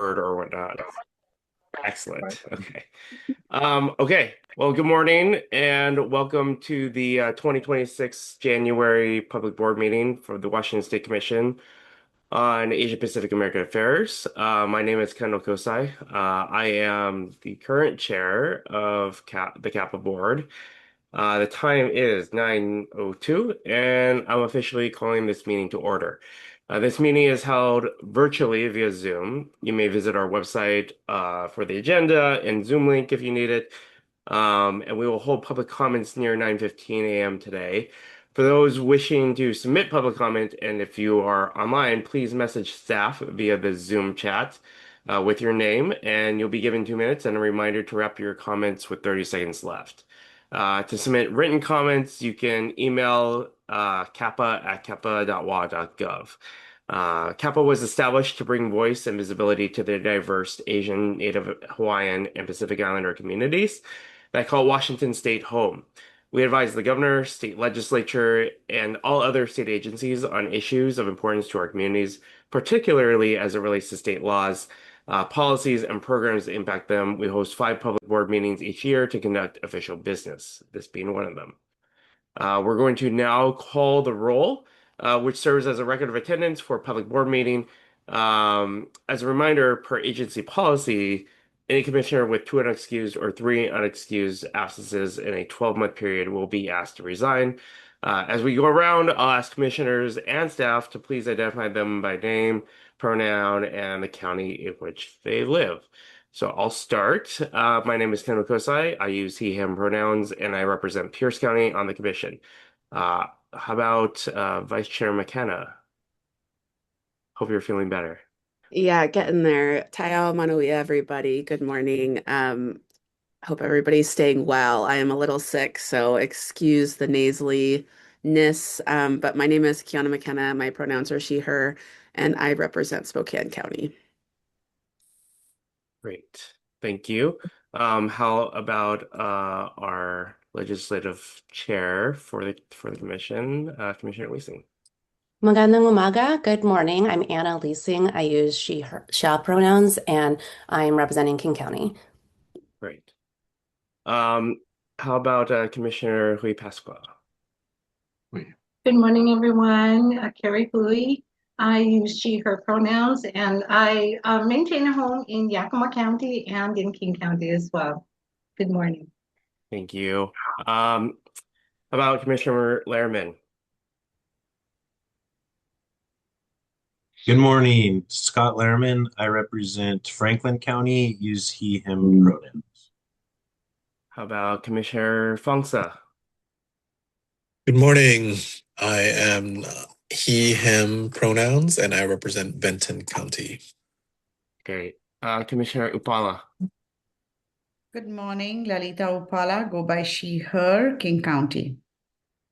or whatnot. Excellent. Okay. Okay. Well, good morning and welcome to the 2026 January Public Board meeting for the Washington State Commission on Asia Pacific American Affairs. My name is Kendall Kosai. I am the current chair of the CAPA board. The time is 9:02, and I'm officially calling this meeting to order. This meeting is held virtually via Zoom. You may visit our website for the agenda and Zoom link if you need it. And we will hold public comments near 9:15 a.m. today. For those wishing to submit public comment, and if you are online, please message staff via the Zoom chat with your name, and you'll be given 2 minutes and a reminder to wrap your comments with 30 seconds left. To submit written comments, you can email CAPAA@capa.wa.gov. CAPA was established to bring voice and visibility to the diverse Asian, Native Hawaiian, and Pacific Islander communities that call Washington State home. We advise the governor, state legislature, and all other state agencies on issues of importance to our communities, particularly as it relates to state laws, policies, and programs that impact them. We host 5 public board meetings each year to conduct official business, this being one of them. We're going to now call the roll, which serves as a record of attendance for a public board meeting. As a reminder, per agency policy, any commissioner with 2 unexcused or 3 unexcused absences in a 12-month period will be asked to resign. As we go around, I'll ask commissioners and staff to please identify them by name, pronoun, and the county in which they live. So I'll start. My name is Ken Okosai. I use he, him pronouns, and I represent Pierce County on the commission. How about Vice Chair McKenna? Hope you're feeling better. Yeah, getting there. Taiao Manuia, everybody. Good morning. Hope everybody's staying well. I am a little sick, so excuse the nasaliness. But my name is Kiana McKenna. My pronouns are she, her, and I represent Spokane County. Great. Thank you. How about our legislative chair for the commission, Commissioner Leasing? Magandang umaga. Good morning. I'm Anna Leasing. I use she, her, shall pronouns, and I'm representing King County. Great. How about Commissioner Hui Pasqua? Good morning, everyone. Carrie Hui. I use she, her pronouns, and I maintain a home in Yakima County and in King County as well. Good morning. Thank you. How about Commissioner Lehrman? Good morning, Scott Lehrman. I represent Franklin County, use he, him pronouns. How about Commissioner Fongsa? Good morning. I am he, him pronouns, and I represent Benton County. Great. Commissioner Upala? Good morning, Lalita Upala. Go by she, her, King County.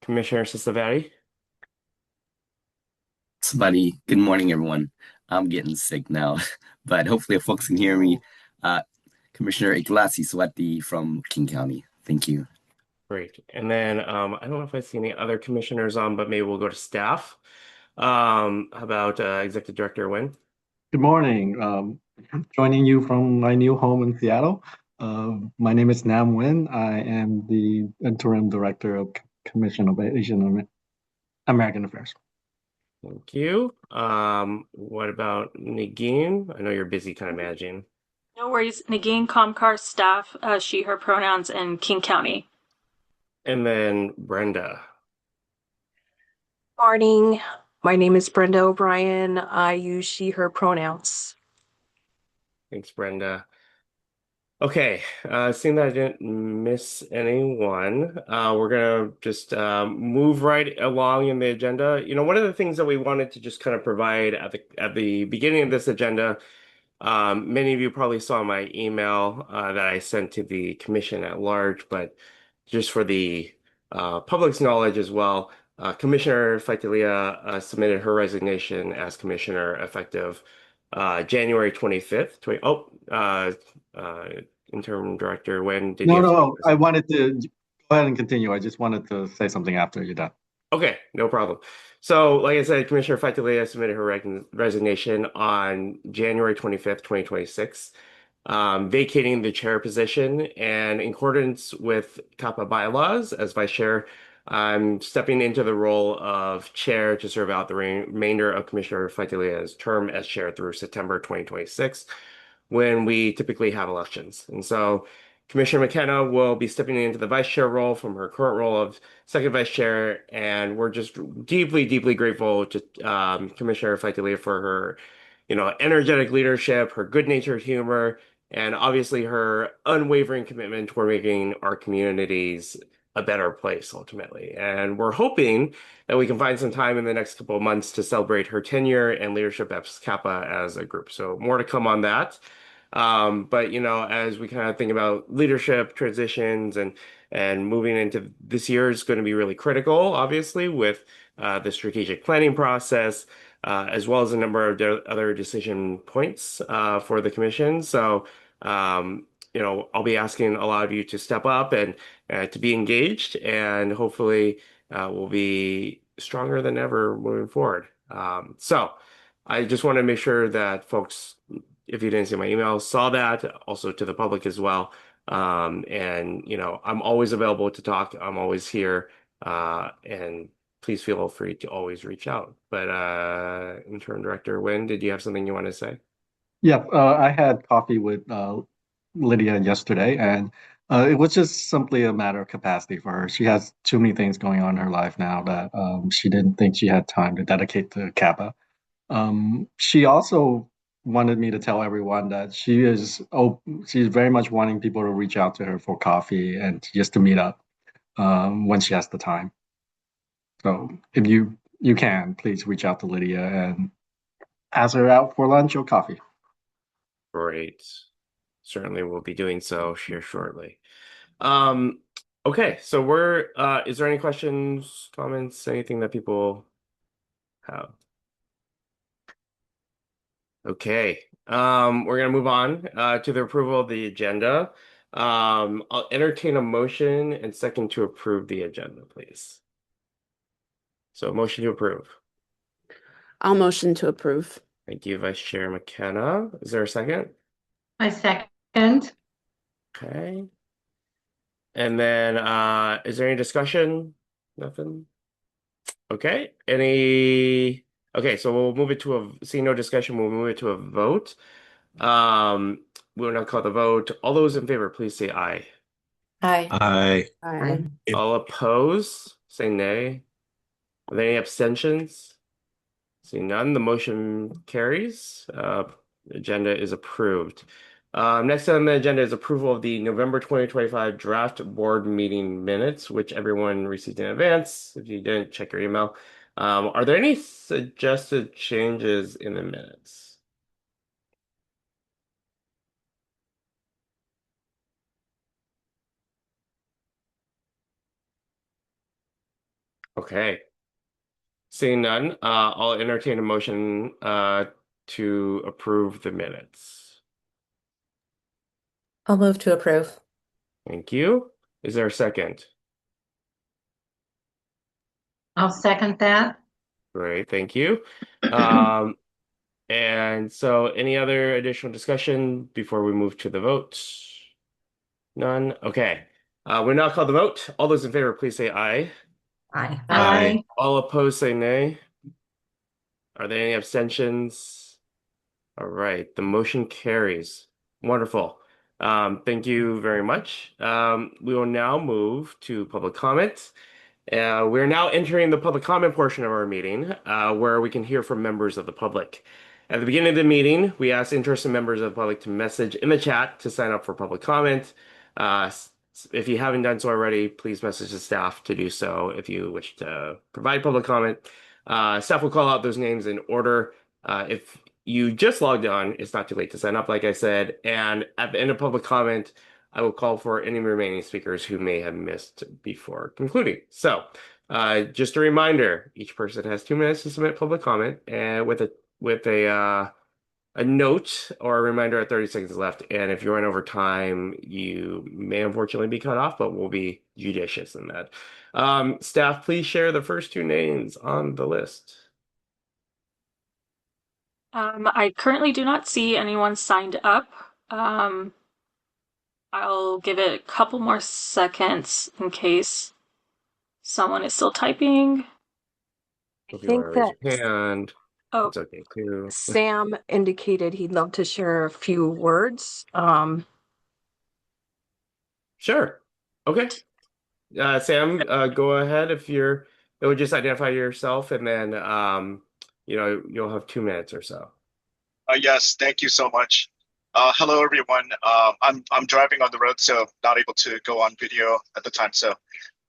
Commissioner Sisavari? Buddy, good morning, everyone. I'm getting sick now, but hopefully folks can hear me. Commissioner Iklasi Swati from King County. Thank you. Great. And then I don't know if I see any other commissioners on, but maybe we'll go to staff. How about Executive Director Nguyen? Good morning. Joining you from my new home in Seattle. My name is Nam Nguyen. I am the Interim Director of Commission of Asian American Affairs. Thank you. What about Nagin? I know you're busy kind of managing. No worries. Nagin Comcar staff, she, her pronouns, and King County. And then Brenda. Morning. My name is Brenda O'Brien. I use she, her pronouns. Thanks, Brenda. Okay, seeing that I didn't miss anyone, we're gonna just move right along in the agenda. You know, one of the things that we wanted to just kind of provide at the beginning of this agenda, many of you probably saw my email that I sent to the commission at large, but just for the public's knowledge as well, Commissioner Faitilia submitted her resignation as commissioner effective January 25th. Interim Director, when did you? No, I wanted to go ahead and continue. I just wanted to say something after you're done. Okay, no problem. So, like I said, Commissioner Fatilea submitted her resignation on January 25th, 2026, vacating the chair position. And in accordance with CAPA bylaws, as vice chair, I'm stepping into the role of chair to serve out the remainder of Commissioner Fatilea's term as chair through September 2026, when we typically have elections. And so Commissioner McKenna will be stepping into the vice chair role from her current role of second vice chair, and we're just deeply, deeply grateful to Commissioner Fatilia for her, energetic leadership, her good-natured humor, and obviously her unwavering commitment toward making our communities a better place ultimately. And we're hoping that we can find some time in the next couple of months to celebrate her tenure and leadership at CAPA as a group. So more to come on that. But as we kind of think about leadership transitions and moving into this year is going to be really critical, obviously, with the strategic planning process, as well as a number of other decision points for the commission. So, I'll be asking a lot of you to step up and to be engaged, and hopefully, we'll be stronger than ever moving forward. So, I just want to make sure that folks, if you didn't see my email, saw that also to the public as well. And I'm always available to talk. I'm always here. And please feel free to always reach out. But Interim Director Nguyen, did you have something you want to say? Yeah, I had coffee with Lydia yesterday, and it was just simply a matter of capacity for her. She has too many things going on in her life now that she didn't think she had time to dedicate to Kappa. She also wanted me to tell everyone that she's very much wanting people to reach out to her for coffee and just to meet up when she has the time. So if you can, please reach out to Lydia and ask her out for lunch or coffee. Great. Certainly will be doing so here shortly. Um, okay, so is there any questions, comments, anything that people have? Okay. We're gonna move on to the approval of the agenda. I'll entertain a motion and second to approve the agenda, please. So motion to approve. I'll motion to approve. Thank you, Vice Chair McKenna. Is there a second? I second. Okay. And then is there any discussion? Nothing? Okay. Okay, so we'll move it to seeing no discussion, we'll move it to a vote. We'll now call the vote. All those in favor, please say aye. Aye. Aye. Aye. All opposed, say nay. Are there any abstentions? Seeing none, the motion carries. Agenda is approved. Next on the agenda is approval of the November 2025 draft board meeting minutes, which everyone received in advance. If you didn't, check your email. Are there any suggested changes in the minutes? Okay. Seeing none, I'll entertain a motion to approve the minutes. I'll move to approve. Thank you. Is there a second? I'll second that. Great, thank you. And so any other additional discussion before we move to the vote? None? Okay. We're now called the vote. All those in favor, please say aye. Aye. Aye. All opposed, say nay. Are there any abstentions? All right, the motion carries. Wonderful. Thank you very much. We will now move to public comment. We're now entering the public comment portion of our meeting, where we can hear from members of the public. At the beginning of the meeting, we ask interested members of the public to message in the chat to sign up for public comment. If you haven't done so already, please message the staff to do so if you wish to provide public comment. Staff will call out those names in order. If you just logged on, it's not too late to sign up, like I said. And at the end of public comment, I will call for any remaining speakers who may have missed before concluding. So, just a reminder, each person has 2 minutes to submit public comment, and with a a note or a reminder at 30 seconds left. And if you run over time, you may unfortunately be cut off, but we'll be judicious in that. Staff, please share the first two names on the list. I currently do not see anyone signed up. I'll give it a couple more seconds in case someone is still typing. I If you want think to raise that your hand, Oh, it's okay too. Sam indicated he'd love to share a few words. Sure. Okay. Sam, go ahead if you're, it would just identify yourself and then, you'll have 2 minutes or so. Yes, thank you so much. Hello, everyone. I'm driving on the road, so not able to go on video at the time. So,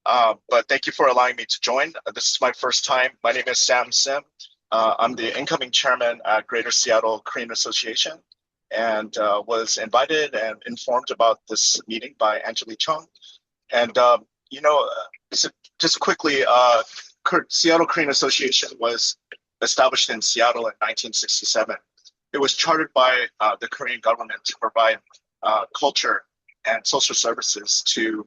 but thank you for allowing me to join. This is my first time. My name is Sam Sim. I'm the incoming chairman at Greater Seattle Korean Association, and was invited and informed about this meeting by Angeli Chung. And so just quickly, Seattle Korean Association was established in Seattle in 1967. It was chartered by the Korean government to provide culture and social services to,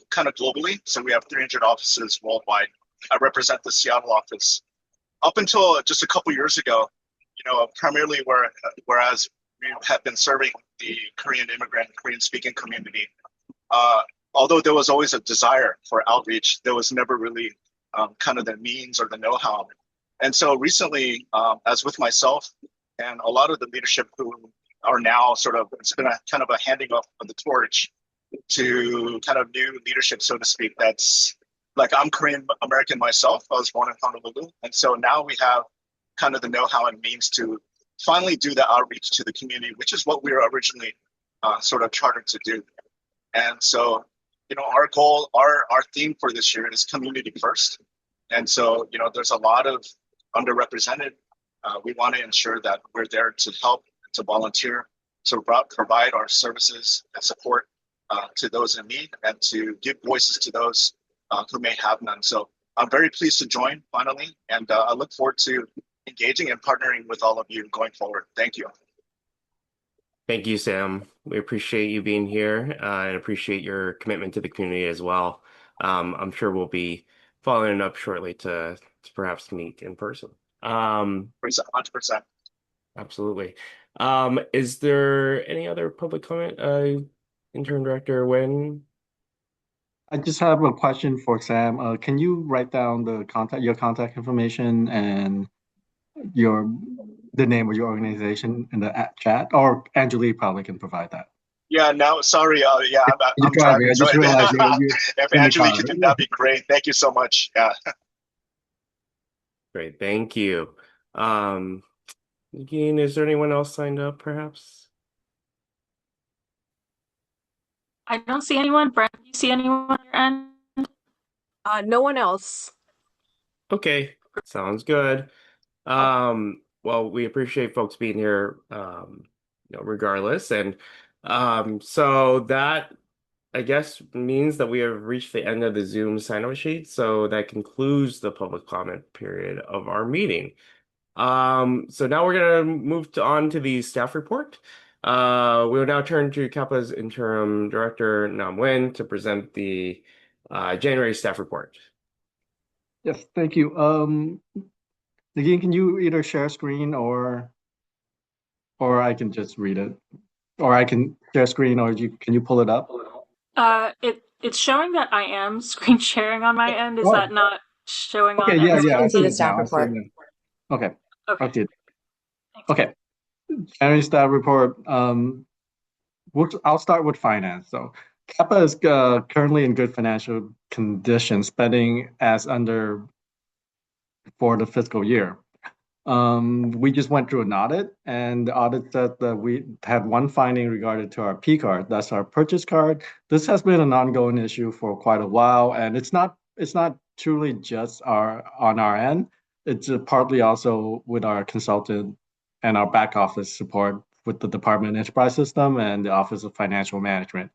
kind of globally. So we have 300 offices worldwide. I represent the Seattle office. Up until just a couple years ago, primarily whereas we have been serving the Korean immigrant, Korean speaking community, although there was always a desire for outreach, there was never really kind of the means or the know-how. And so recently, as with myself and a lot of the leadership who are now sort of, it's been a kind of a handing off of the torch to kind of new leadership, so to speak, that's like, I'm Korean American myself. I was born in Honolulu. And so now we have kind of the know-how and means to finally do the outreach to the community, which is what we were originally sort of chartered to do. And so, our goal, our theme for this year is community first. And so, there's a lot of underrepresented. We want to ensure that we're there to help, to volunteer, to provide our services and support to those in need, and to give voices to those who may have none. So I'm very pleased to join finally, and I look forward to engaging and partnering with all of you going forward. Thank you. Thank you, Sam. We appreciate you being here and appreciate your commitment to the community as well. I'm sure we'll be following up shortly to perhaps meet in person. 100%. Absolutely. Is there any other public comment, Interim Director Nguyen? I just have a question for Sam. Can you write down your contact information and the name of your organization in the chat, or Angelique probably can provide that. Yeah, no, sorry. I'm driving. I just realized you if Angelique could do that'd be great. Thank you so much. Yeah. Great, thank you. Again, is there anyone else signed up, perhaps? I don't see anyone. Brent, do you see anyone on your end? No one else. Okay, sounds good. Well, we appreciate folks being here, regardless. And so that, I guess, means that we have reached the end of the Zoom sign-up sheet. So that concludes the public comment period of our meeting. So now we're going to move on to the staff report. We'll now turn to CAPAA's Interim Director, Nam Nguyen, to present the January staff report. Yes, thank you. Again, can you either share screen or I can just read it, or I can share screen, or can you pull it up? It's showing that I am screen sharing on my end. Is that not showing on? Okay, yeah, I see the staff report. Okay. Okay. Okay. January staff report. I'll start with finance. So CAPAA is currently in good financial condition, spending as under for the fiscal year. We just went through an audit, and the audit said that we had one finding regarding to our P card. That's our purchase card. This has been an ongoing issue for quite a while, and it's not truly just on our end. It's partly also with our consultant and our back office support with the Department of Enterprise System and the Office of Financial Management.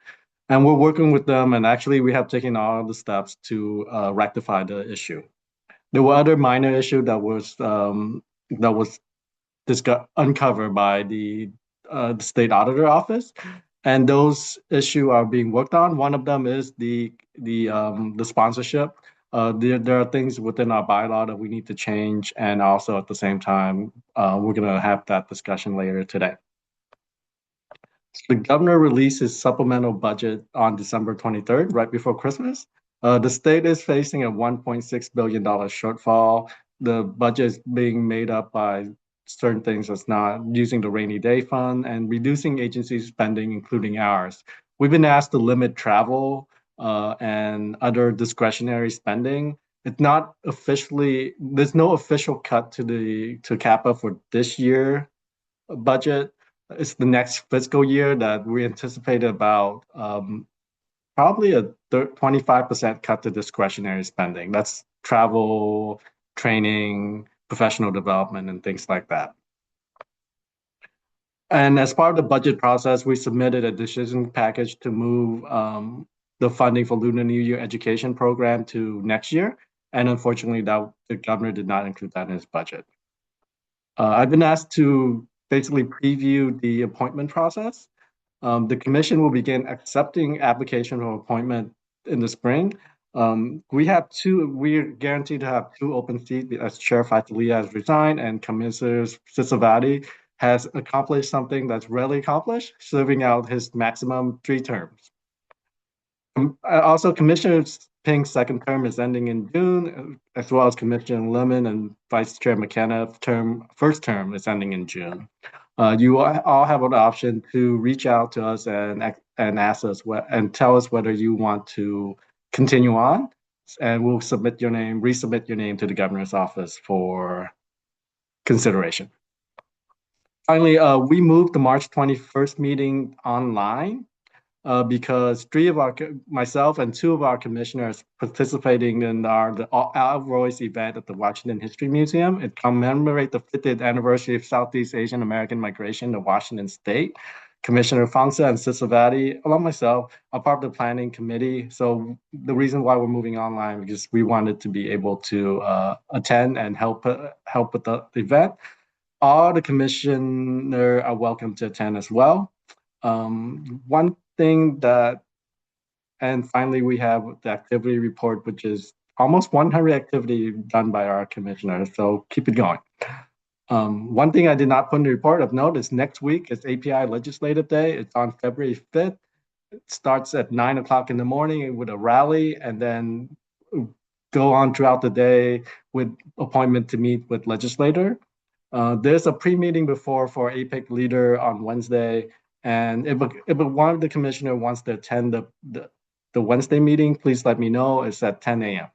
And we're working with them, and actually we have taken all the steps to rectify the issue. There were other minor issues that was uncovered by the state auditor office, and those issues are being worked on. One of them is the sponsorship. There are things within our bylaw that we need to change, and also at the same time, we're going to have that discussion later today. The governor released his supplemental budget on December 23rd, right before Christmas. The state is facing a $1.6 billion shortfall. The budget is being made up by certain things that's not using the rainy day fund and reducing agency spending, including ours. We've been asked to limit travel and other discretionary spending. It's not officially, there's no official cut to CAPAA for this year budget. It's the next fiscal year that we anticipate about probably a 25% cut to discretionary spending. That's travel, training, professional development, and things like that. And as part of the budget process, we submitted a decision package to move the funding for Lunar New Year education program to next year. And unfortunately, the governor did not include that in his budget. I've been asked to basically preview the appointment process. The commission will begin accepting application for appointment in the spring. We're guaranteed to have 2 open seats as Chair Fatalia has resigned and Commissioner Sisavati has accomplished something that's rarely accomplished, serving out his maximum 3 terms. Also, Commissioner Pink's second term is ending in June, as well as Commissioner Lemon and Vice Chair McKenna's first term is ending in June. You all have an option to reach out to us and ask us and tell us whether you want to continue on, and we'll resubmit your name to the governor's office for consideration. Finally, we moved the March 21st meeting online because myself and 2 of our commissioners participating in the Alroy's event at the Washington History Museum. It commemorates the 50th anniversary of Southeast Asian American migration to Washington State. Commissioner Fangsa and Sisavati, along myself, are part of the planning committee. So the reason why we're moving online is because we wanted to be able to attend and help with the event. All the commissioners are welcome to attend as well. One thing and finally, we have the activity report, which is almost 100 activity done by our commissioners. So keep it going. One thing I did not put in the report of note is next week is API Legislative Day. It's on February 5th. It starts at 9 o'clock in the morning with a rally and then go on throughout the day with appointment to meet with legislator. There's a pre-meeting before for APIC leader on Wednesday. And if one of the commissioner wants to attend the Wednesday meeting, please let me know. It's at 10 a.m.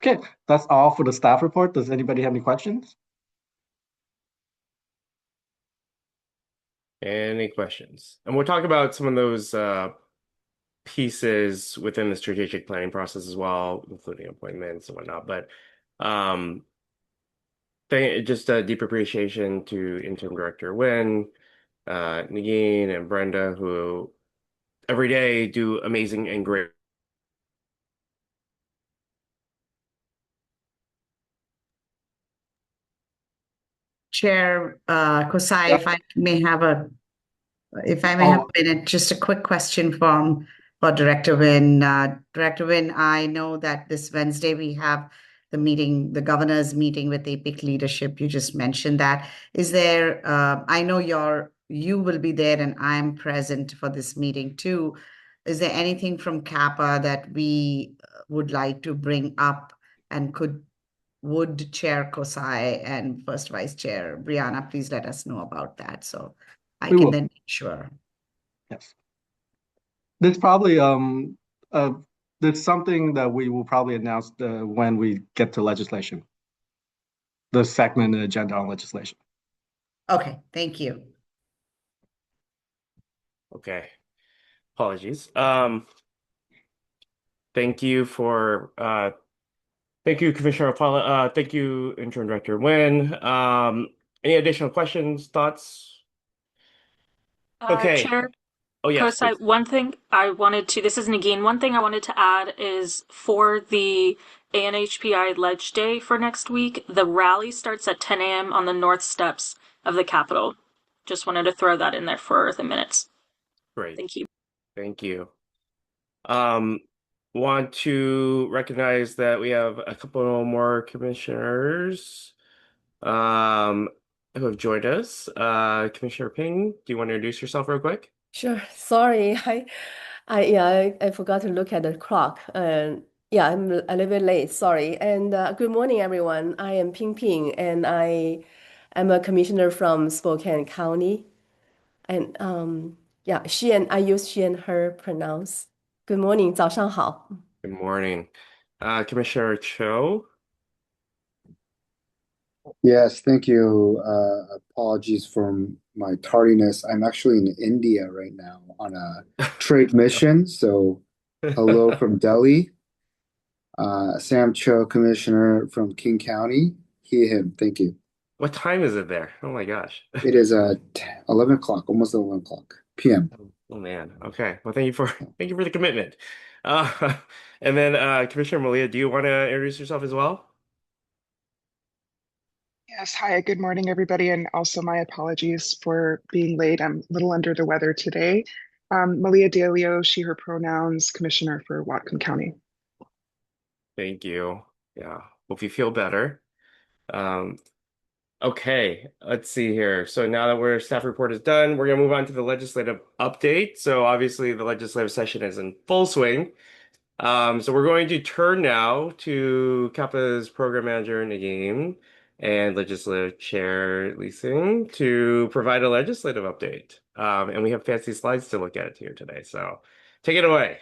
Okay, that's all for the staff report. Does anybody have any questions? Any questions? And we'll talk about some of those pieces within the strategic planning process as well, including appointments and whatnot. But just a deep appreciation to Interim Director Nguyen, Nagin, and Brenda, who every day do amazing and great. Chair CAPAA, if I may have a minute, just a quick question for Director Nguyen. Director Nguyen, I know that this Wednesday we have the governor's meeting with APIC leadership. You just mentioned that. Is there, I know you will be there and I'm present for this meeting too. Is there anything from CAPAA that we would like to bring up and would Chair CAPAA and First Vice Chair Brianna please let us know about that so I can then make sure. Yes. There's probably there's something that we will probably announce when we get to legislation. The segment and agenda on legislation. Okay, thank you. Okay. Apologies. Thank you, Commissioner Paula. Thank you, Interim Director Nguyen. Any additional questions, thoughts? Okay. Chair, Oh, yes, Kosai, please. one thing I wanted to, this is Nagin, one thing I wanted to add is for the ANHPI Ledge Day for next week, the rally starts at 10 a.m. on the north steps of the Capitol. Just wanted to throw that in there for the minutes. Great. Thank you. Thank you. Um, want to recognize that we have a couple more commissioners who have joined us. Commissioner Ping, do you want to introduce yourself real quick? Sure. Sorry, I forgot to look at the clock. Yeah, I'm a little bit late. Sorry. And good morning, everyone. I am Ping Ping, and I am a commissioner from Spokane County. And yeah, I use she and her pronouns. Good morning, 早上好. Good morning. Commissioner Cho. Yes, thank you. Apologies for my tardiness. I'm actually in India right now on a trade mission. So, hello from Delhi. Sam Cho, Commissioner from King County. He, him. Thank you. What time is it there? Oh my gosh. It is 11 o'clock, almost 11 o'clock p.m. Oh man. Okay. Well, thank you for the commitment. Uh, and then Commissioner Malia, do you want to introduce yourself as well? Yes, hi, good morning, everybody, and also my apologies for being late. I'm a little under the weather today. Malia Delio, she, her pronouns, Commissioner for Whatcom County. Thank you. Yeah. Hope you feel better. Um, okay, let's see here. So now that our staff report is done, we're gonna move on to the legislative update. So obviously the legislative session is in full swing. So we're going to turn now to CAPA's program manager, Nagin, and legislative chair, Leasing, to provide a legislative update. And we have fancy slides to look at here today. So take it away.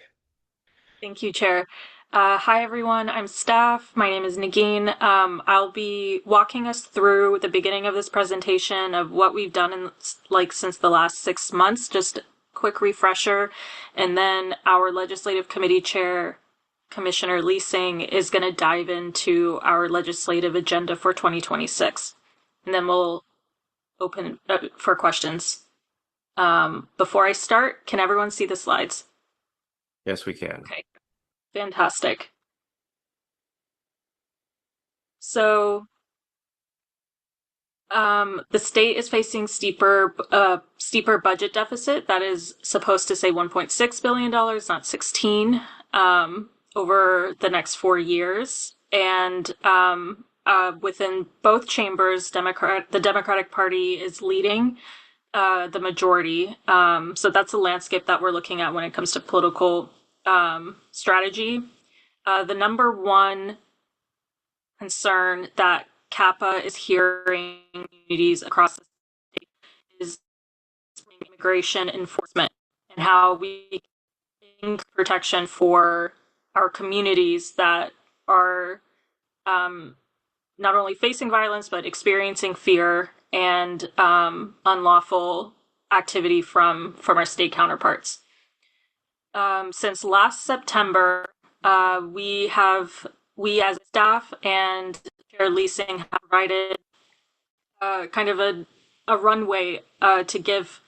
Thank you, Chair. Hi, everyone. I'm staff. My name is Nagin. I'll be walking us through the beginning of this presentation of what we've done since the last 6 months, just a quick refresher. And then our legislative committee chair, Commissioner Leasing, is going to dive into our legislative agenda for 2026. And then we'll open for questions. Before I start, can everyone see the slides? Yes, we can. Okay. Fantastic. So, the state is facing steeper budget deficit. That is supposed to say $1.6 billion, not 16, over the next 4 years. And within both chambers, the Democratic Party is leading the majority. So that's the landscape that we're looking at when it comes to political strategy. The number one concern that CAPAA is hearing communities across the state is immigration enforcement and how we can protection for our communities that are not only facing violence but experiencing fear and unlawful activity from our state counterparts. Since last September, we as staff and Chair Leasing have provided kind of a runway to give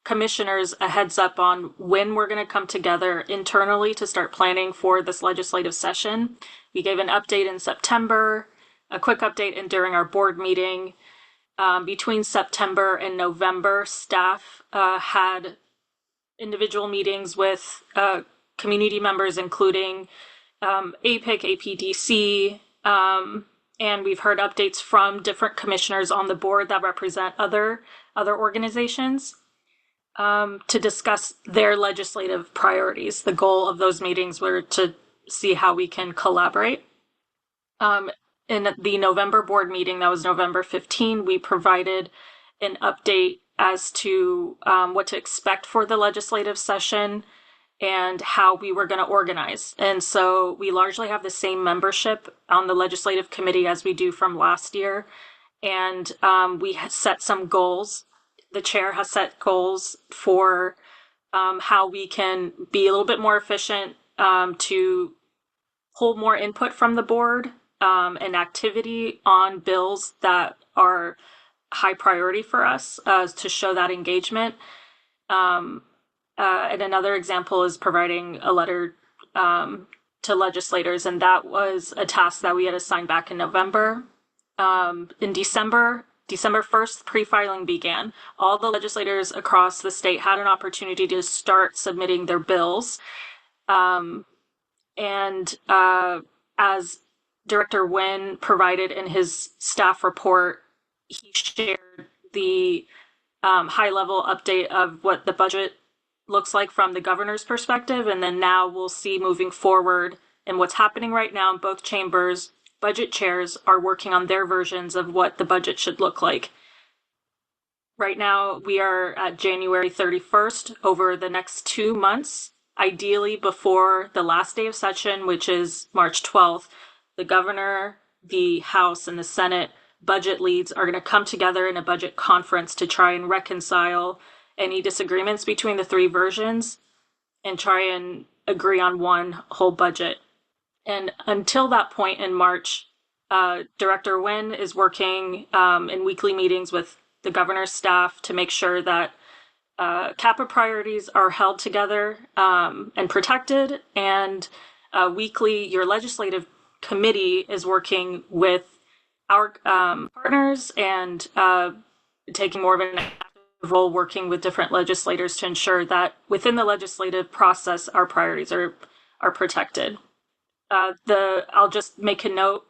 commissioners a heads up on when we're going to come together internally to start planning for this legislative session. We gave an update in September, a quick update during our board meeting. Between September and November, staff had individual meetings with community members, including APIC, APDC, and we've heard updates from different commissioners on the board that represent other organizations to discuss their legislative priorities. The goal of those meetings were to see how we can collaborate. In the November board meeting, that was November 15, we provided an update as to what to expect for the legislative session and how we were going to organize. And so we largely have the same membership on the legislative committee as we do from last year. And we set some goals. The chair has set goals for how we can be a little bit more efficient to pull more input from the board and activity on bills that are high priority for us to show that engagement. And another example is providing a letter to legislators, and that was a task that we had assigned back in November. In December 1st, pre-filing began. All the legislators across the state had an opportunity to start submitting their bills. And as Director Nguyen provided in his staff report, he shared the high-level update of what the budget looks like from the governor's perspective. And then now we'll see moving forward and what's happening right now in both chambers. Budget chairs are working on their versions of what the budget should look like. Right now, we are at January 31st. Over the next 2 months, ideally before the last day of session, which is March 12th, the governor, the House, and the Senate budget leads are going to come together in a budget conference to try and reconcile any disagreements between the three versions and try and agree on one whole budget. And until that point in March, Director Nguyen is working in weekly meetings with the governor's staff to make sure that CAPAA priorities are held together and protected. And weekly, your legislative committee is working with our partners and taking more of an active role working with different legislators to ensure that within the legislative process, our priorities are protected. I'll just make a note,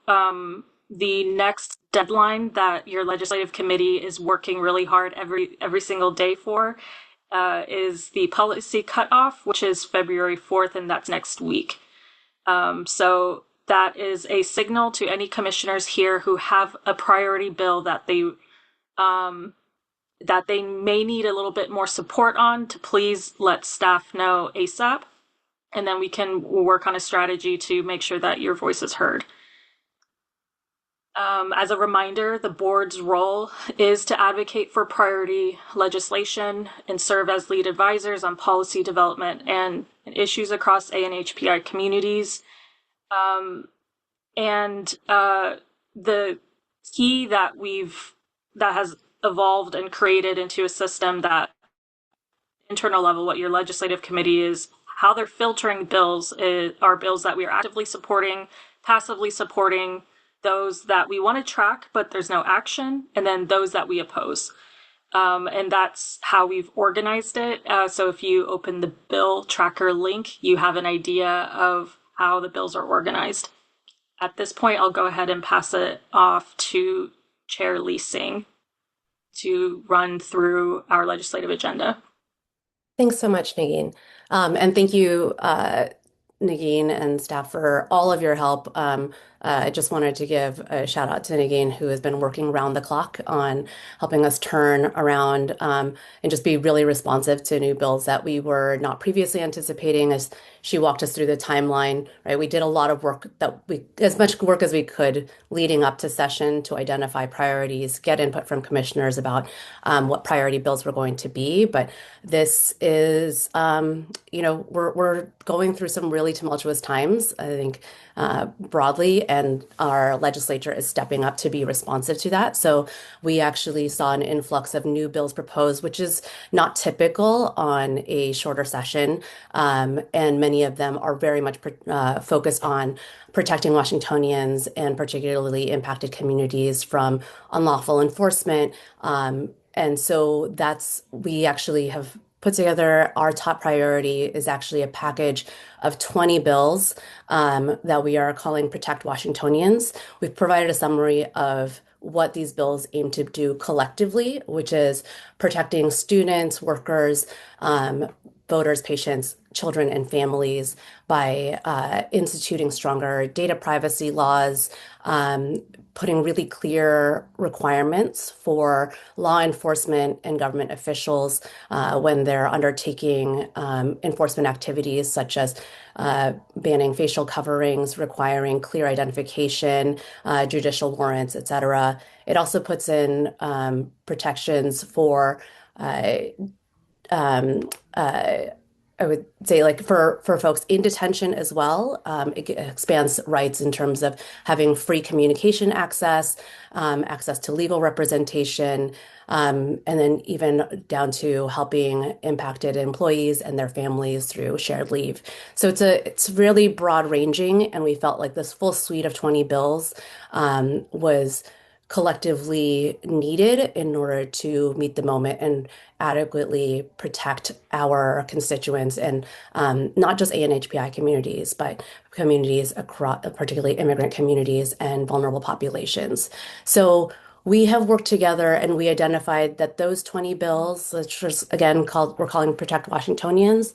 the next deadline that your legislative committee is working really hard every single day for is the policy cutoff, which is February 4th, and that's next week. So that is a signal to any commissioners here who have a priority bill that they may need a little bit more support on, to please let staff know ASAP. And then we can work on a strategy to make sure that your voice is heard. As a reminder, the board's role is to advocate for priority legislation and serve as lead advisors on policy development and issues across ANHPI communities. The key that has evolved and created into a system that internal level, what your legislative committee is, how they're filtering bills are bills that we are actively supporting, passively supporting, those that we want to track, but there's no action, and then those that we oppose. And that's how we've organized it. So if you open the bill tracker link, you have an idea of how the bills are organized. At this point, I'll go ahead and pass it off to Chair Lee Sing to run through our legislative agenda. Thanks so much, Nagin. And thank you, Nagin and staff, for all of your help. I just wanted to give a shout out to Nagin, who has been working around the clock on helping us turn around and just be really responsive to new bills that we were not previously anticipating, as she walked us through the timeline, right? We did a lot of work, as much work as we could leading up to session to identify priorities, get input from commissioners about what priority bills were going to be. But this is, we're going through some really tumultuous times, I think, broadly, and our legislature is stepping up to be responsive to that. So we actually saw an influx of new bills proposed, which is not typical on a shorter session. And many of them are very much focused on protecting Washingtonians and particularly impacted communities from unlawful enforcement. And so we actually have put together, our top priority is actually a package of 20 bills that we are calling Protect Washingtonians. We've provided a summary of what these bills aim to do collectively, which is protecting students, workers, voters, patients, children, and families by instituting stronger data privacy laws, putting really clear requirements for law enforcement and government officials when they're undertaking enforcement activities such as banning facial coverings, requiring clear identification, judicial warrants, etc. It also puts in protections for I would say like for folks in detention as well, it expands rights in terms of having free communication access, access to legal representation, and then even down to helping impacted employees and their families through shared leave. So it's really broad ranging, and we felt like this full suite of 20 bills was collectively needed in order to meet the moment and adequately protect our constituents and not just ANHPI communities, but communities across, particularly immigrant communities and vulnerable populations. So we have worked together and we identified that those 20 bills, which was again we're calling Protect Washingtonians,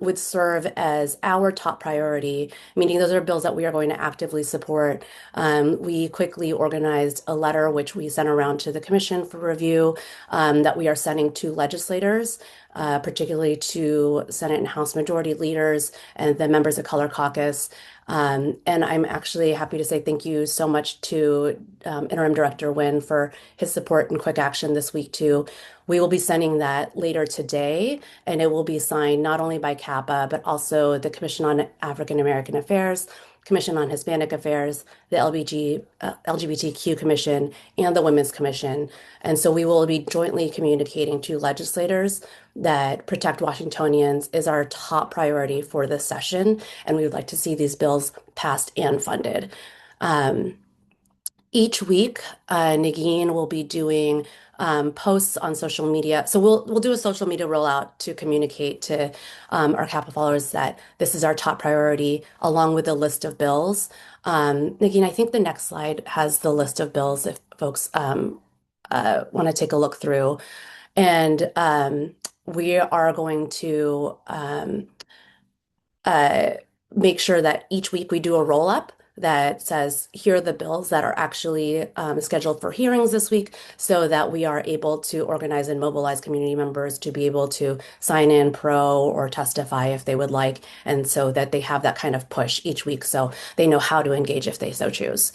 would serve as our top priority, meaning those are bills that we are going to actively support. We quickly organized a letter, which we sent around to the commission for review, that we are sending to legislators, particularly to Senate and House Majority leaders and the members of Color Caucus. And I'm actually happy to say thank you so much to Interim Director Nguyen for his support and quick action this week too. We will be sending that later today, and it will be signed not only by CAPAA, but also the Commission on African American Affairs, Commission on Hispanic Affairs, the LGBTQ Commission, and the Women's Commission. And so we will be jointly communicating to legislators that Protect Washingtonians is our top priority for this session, and we would like to see these bills passed and funded. Each week, Nagin will be doing posts on social media. So we'll do a social media rollout to communicate to our CAPA followers that this is our top priority, along with a list of bills. Nagin, I think the next slide has the list of bills if folks want to take a look through. And we are going to make sure that each week we do a roll up that says, here are the bills that are actually scheduled for hearings this week so that we are able to organize and mobilize community members to be able to sign in pro or testify if they would like, and so that they have that kind of push each week so they know how to engage if they so choose.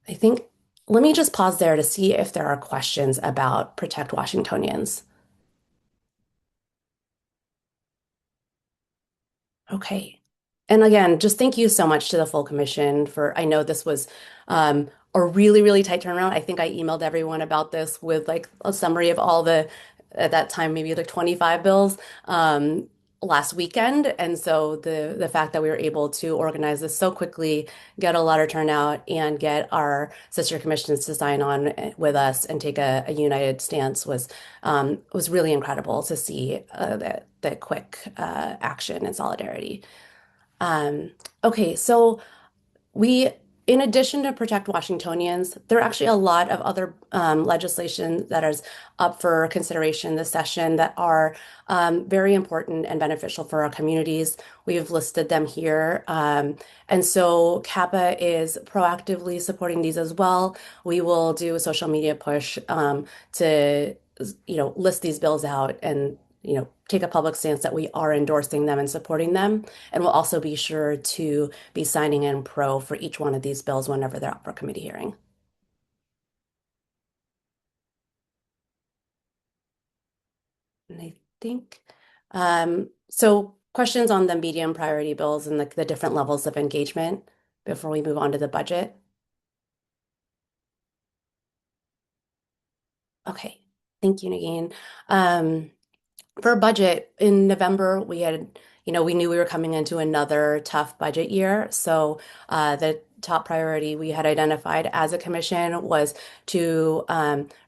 I think, let me just pause there to see if there are questions about Protect Washingtonians. Okay. And again, just thank you so much to the full commission for, I know this was a really, really tight turnaround. I think I emailed everyone about this with like a summary of all the, at that time, maybe like 25 bills last weekend. And so the fact that we were able to organize this so quickly, get a lot of turnout, and get our sister commissions to sign on with us and take a united stance was really incredible to see the quick action and solidarity. Okay, so we, in addition to Protect Washingtonians, there are actually a lot of other legislation that is up for consideration this session that are very important and beneficial for our communities. We've listed them here. And so CAPAA is proactively supporting these as well. We will do a social media push to, list these bills out and take a public stance that we are endorsing them and supporting them. And we'll also be sure to be signing in pro for each one of these bills whenever they're up for committee hearing. And I think, so questions on the medium priority bills and the different levels of engagement before we move on to the budget? Okay, thank you, Nagin. For budget in November, we knew we were coming into another tough budget year. So the top priority we had identified as a commission was to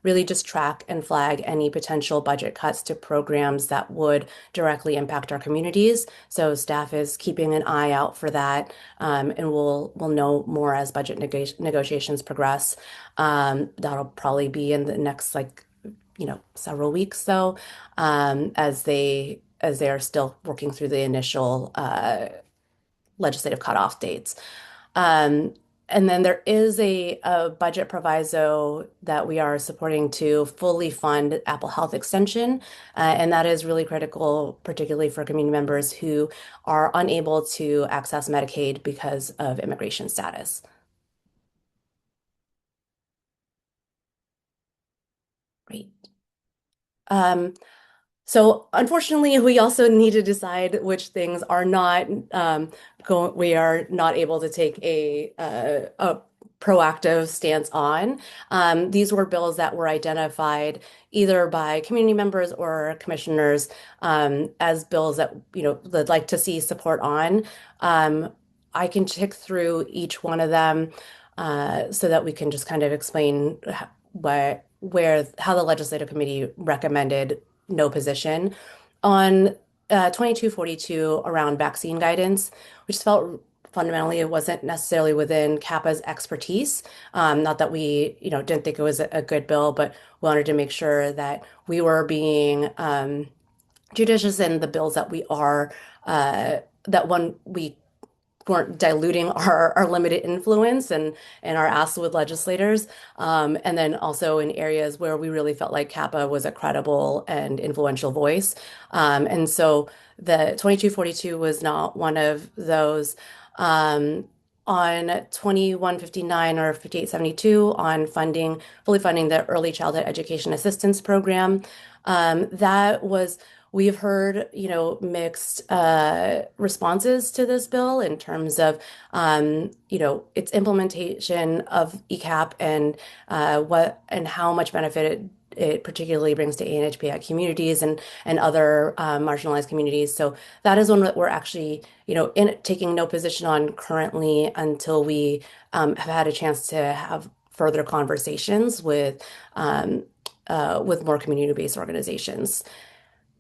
really just track and flag any potential budget cuts to programs that would directly impact our communities. So staff is keeping an eye out for that, and we'll know more as budget negotiations progress. That'll probably be in the next several weeks though, as they are still working through the initial legislative cutoff dates. And then there is a budget proviso that we are supporting to fully fund Apple Health Extension. And that is really critical, particularly for community members who are unable to access Medicaid because of immigration status. Great. So unfortunately, we also need to decide which things are not we are not able to take a proactive stance on. These were bills that were identified either by community members or commissioners as bills that they'd like to see support on. I can tick through each one of them so that we can just kind of explain how the legislative committee recommended no position on 2242 around vaccine guidance, which felt fundamentally it wasn't necessarily within CAPA's expertise. Not that we, didn't think it was a good bill, but we wanted to make sure that we were being judicious in the bills that we are, that one we weren't diluting our limited influence and our asks with legislators. And then also in areas where we really felt like CAPA was a credible and influential voice. And so the 2242 was not one of those. On 2159 or 5872 on fully funding the Early Childhood Education Assistance Program, that was we've heard, mixed responses to this bill in terms of, its implementation of ECAP and what and how much benefit it particularly brings to ANHPI communities and other marginalized communities. So that is one that we're actually, taking no position on currently until we have had a chance to have further conversations with more community-based organizations.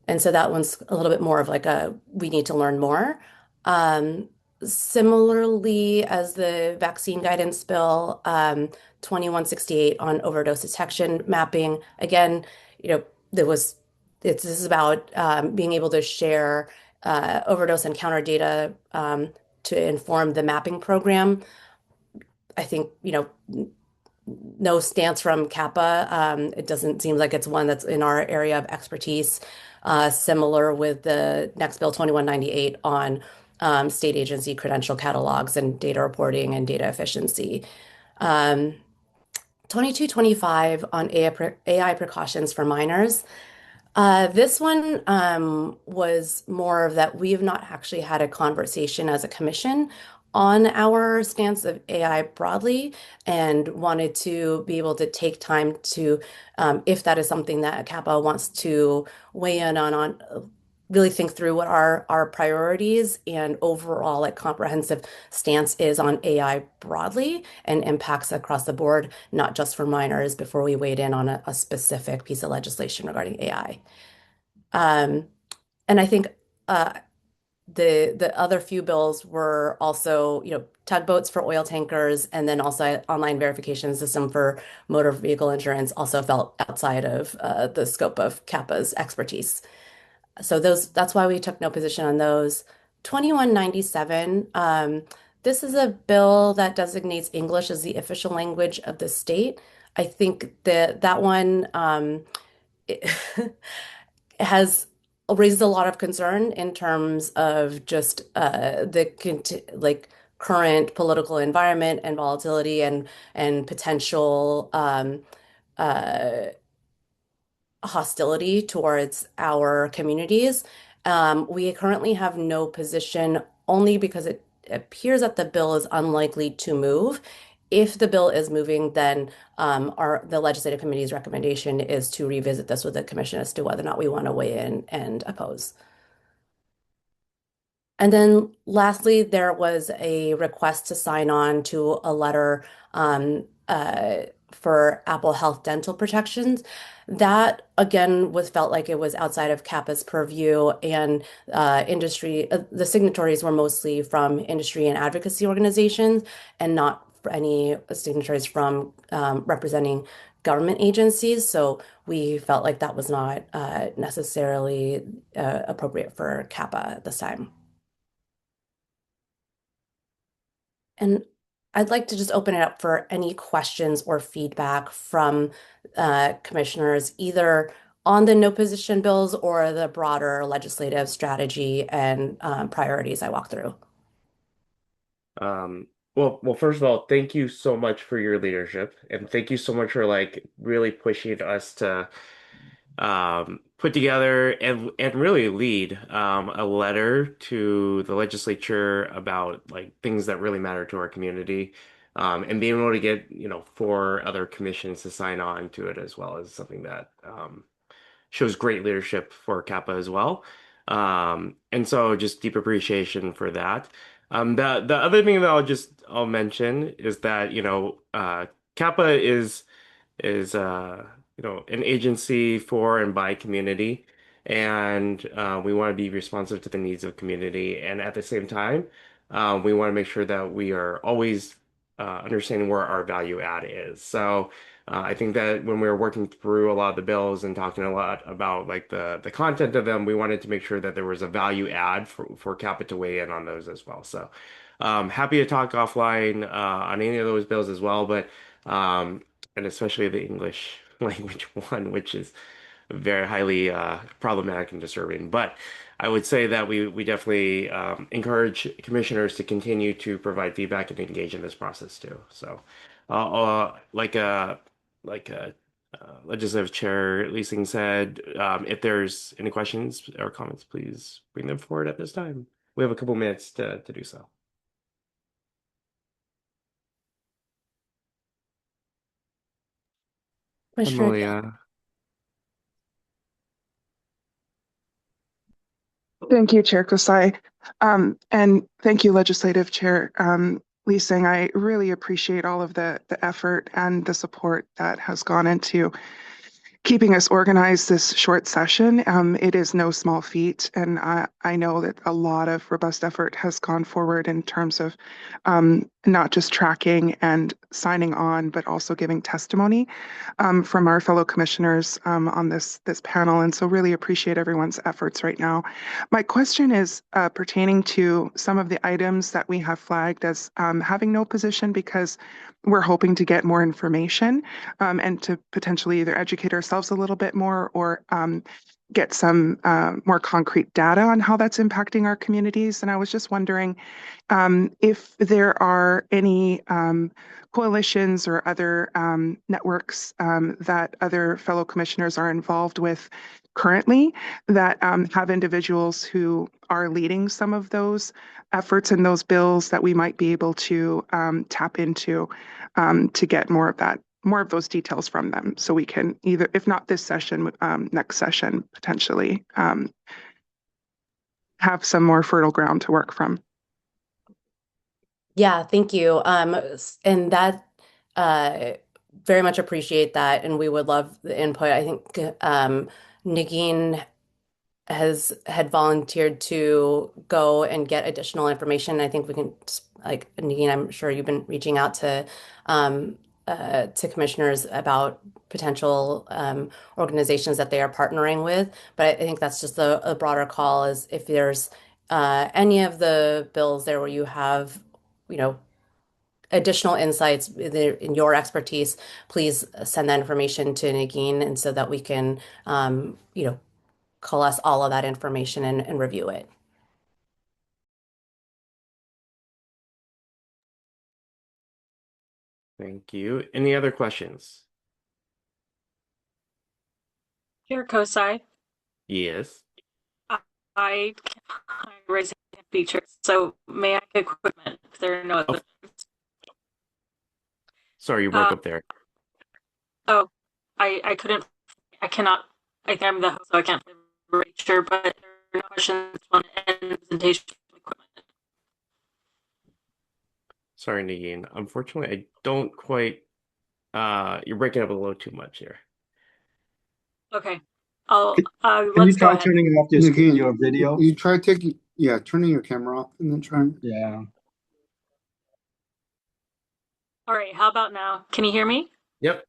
And so that one's a little bit more of like we need to learn more. Um, Similarly, as the vaccine guidance bill, 2168 on overdose detection mapping, again, there was, this is about being able to share overdose encounter data to inform the mapping program. I think, no stance from CAPA. It doesn't seem like it's one that's in our area of expertise. Similar with the next bill 2198 on state agency credential catalogs and data reporting and data efficiency. 2225 on AI precautions for minors. This one was more of that we have not actually had a conversation as a commission on our stance of AI broadly and wanted to be able to take time to, if that is something that CAPA wants to weigh in on really think through what our priorities and overall like comprehensive stance is on AI broadly and impacts across the board, not just for minors, before we weighed in on a specific piece of legislation regarding AI. And I think the other few bills were also, tugboats for oil tankers, and then also online verification system for motor vehicle insurance also felt outside of the scope of CAPA's expertise. So that's why we took no position on those. 2197, this is a bill that designates English as the official language of the state. I think that one has raised a lot of concern in terms of just like current political environment and volatility and potential uh, hostility towards our communities. We currently have no position only because it appears that the bill is unlikely to move. If the bill is moving, then the legislative committee's recommendation is to revisit this with the commission as to whether or not we want to weigh in and oppose. And then lastly, there was a request to sign on to a letter for Apple Health dental protections. That again felt like it was outside of CAPA's purview and industry. The signatories were mostly from industry and advocacy organizations, and not for any signatories from representing government agencies. So we felt like that was not necessarily appropriate for CAPA at this time. And I'd like to just open it up for any questions or feedback from commissioners, either on the no position bills or the broader legislative strategy and priorities I walked through. Well, first of all, thank you so much for your leadership, and thank you so much for like really pushing us to put together and really lead a letter to the legislature about like things that really matter to our community. And being able to get, 4 other commissions to sign on to it as well is something that shows great leadership for CAPA as well. And so just deep appreciation for that. The other thing that I'll mention is that, CAPA is an agency for and by community, and we want to be responsive to the needs of community. And at the same time, we want to make sure that we are always understanding where our value add is. So I think that when we were working through a lot of the bills and talking a lot about like the content of them, we wanted to make sure that there was a value add for CAPA to weigh in on those as well. So happy to talk offline on any of those bills as well, but and especially the English language one, which is very highly problematic and disturbing. But I would say that we definitely encourage commissioners to continue to provide feedback and engage in this process too. So, like Legislative Chair Leasing said, if there's any questions or comments, please bring them forward at this time. We have a couple minutes to do so. Malia. Thank you, Chair Kosai. And thank you, Legislative Chair Leasing. I really appreciate all of the effort and the support that has gone into keeping us organized this short session. It is no small feat, and I know that a lot of robust effort has gone forward in terms of not just tracking and signing on, but also giving testimony from our fellow commissioners on this panel. And so really appreciate everyone's efforts right now. My question is pertaining to some of the items that we have flagged as having no position because we're hoping to get more information and to potentially either educate ourselves a little bit more or get some more concrete data on how that's impacting our communities. And I was just wondering if there are any coalitions or other networks that other fellow commissioners are involved with currently that have individuals who are leading some of those efforts and those bills that we might be able to tap into to get more of those details from them, so we can either, if not this session, next session potentially have some more fertile ground to work from. Yeah, thank you. And that very much appreciate that, and we would love the input. I think Nagin had volunteered to go and get additional information. I think we can, like Nagin, I'm sure you've been reaching out to commissioners about potential organizations that they are partnering with. But I think that's just a broader call is if there's any of the bills there where you have, additional insights in your expertise, please send that information to Nagin and so that we can, coalesce all of that information and review it. Thank you. Any other questions? Chair Kosai, Yes. I raise hand feature, so may I get equipment if there are no other things? Sorry, you broke up there. Oh, I cannot, I think I'm the host, so I can't sure, but there are no questions on end presentation equipment. Sorry, Nagin. Unfortunately, I don't quite, you're breaking up a little too much here. Okay. I'll, Can let's you try go ahead. turning off your video? You try taking, turning your camera off and then trying. Yeah. All right, how about now? Can you hear me? Yep.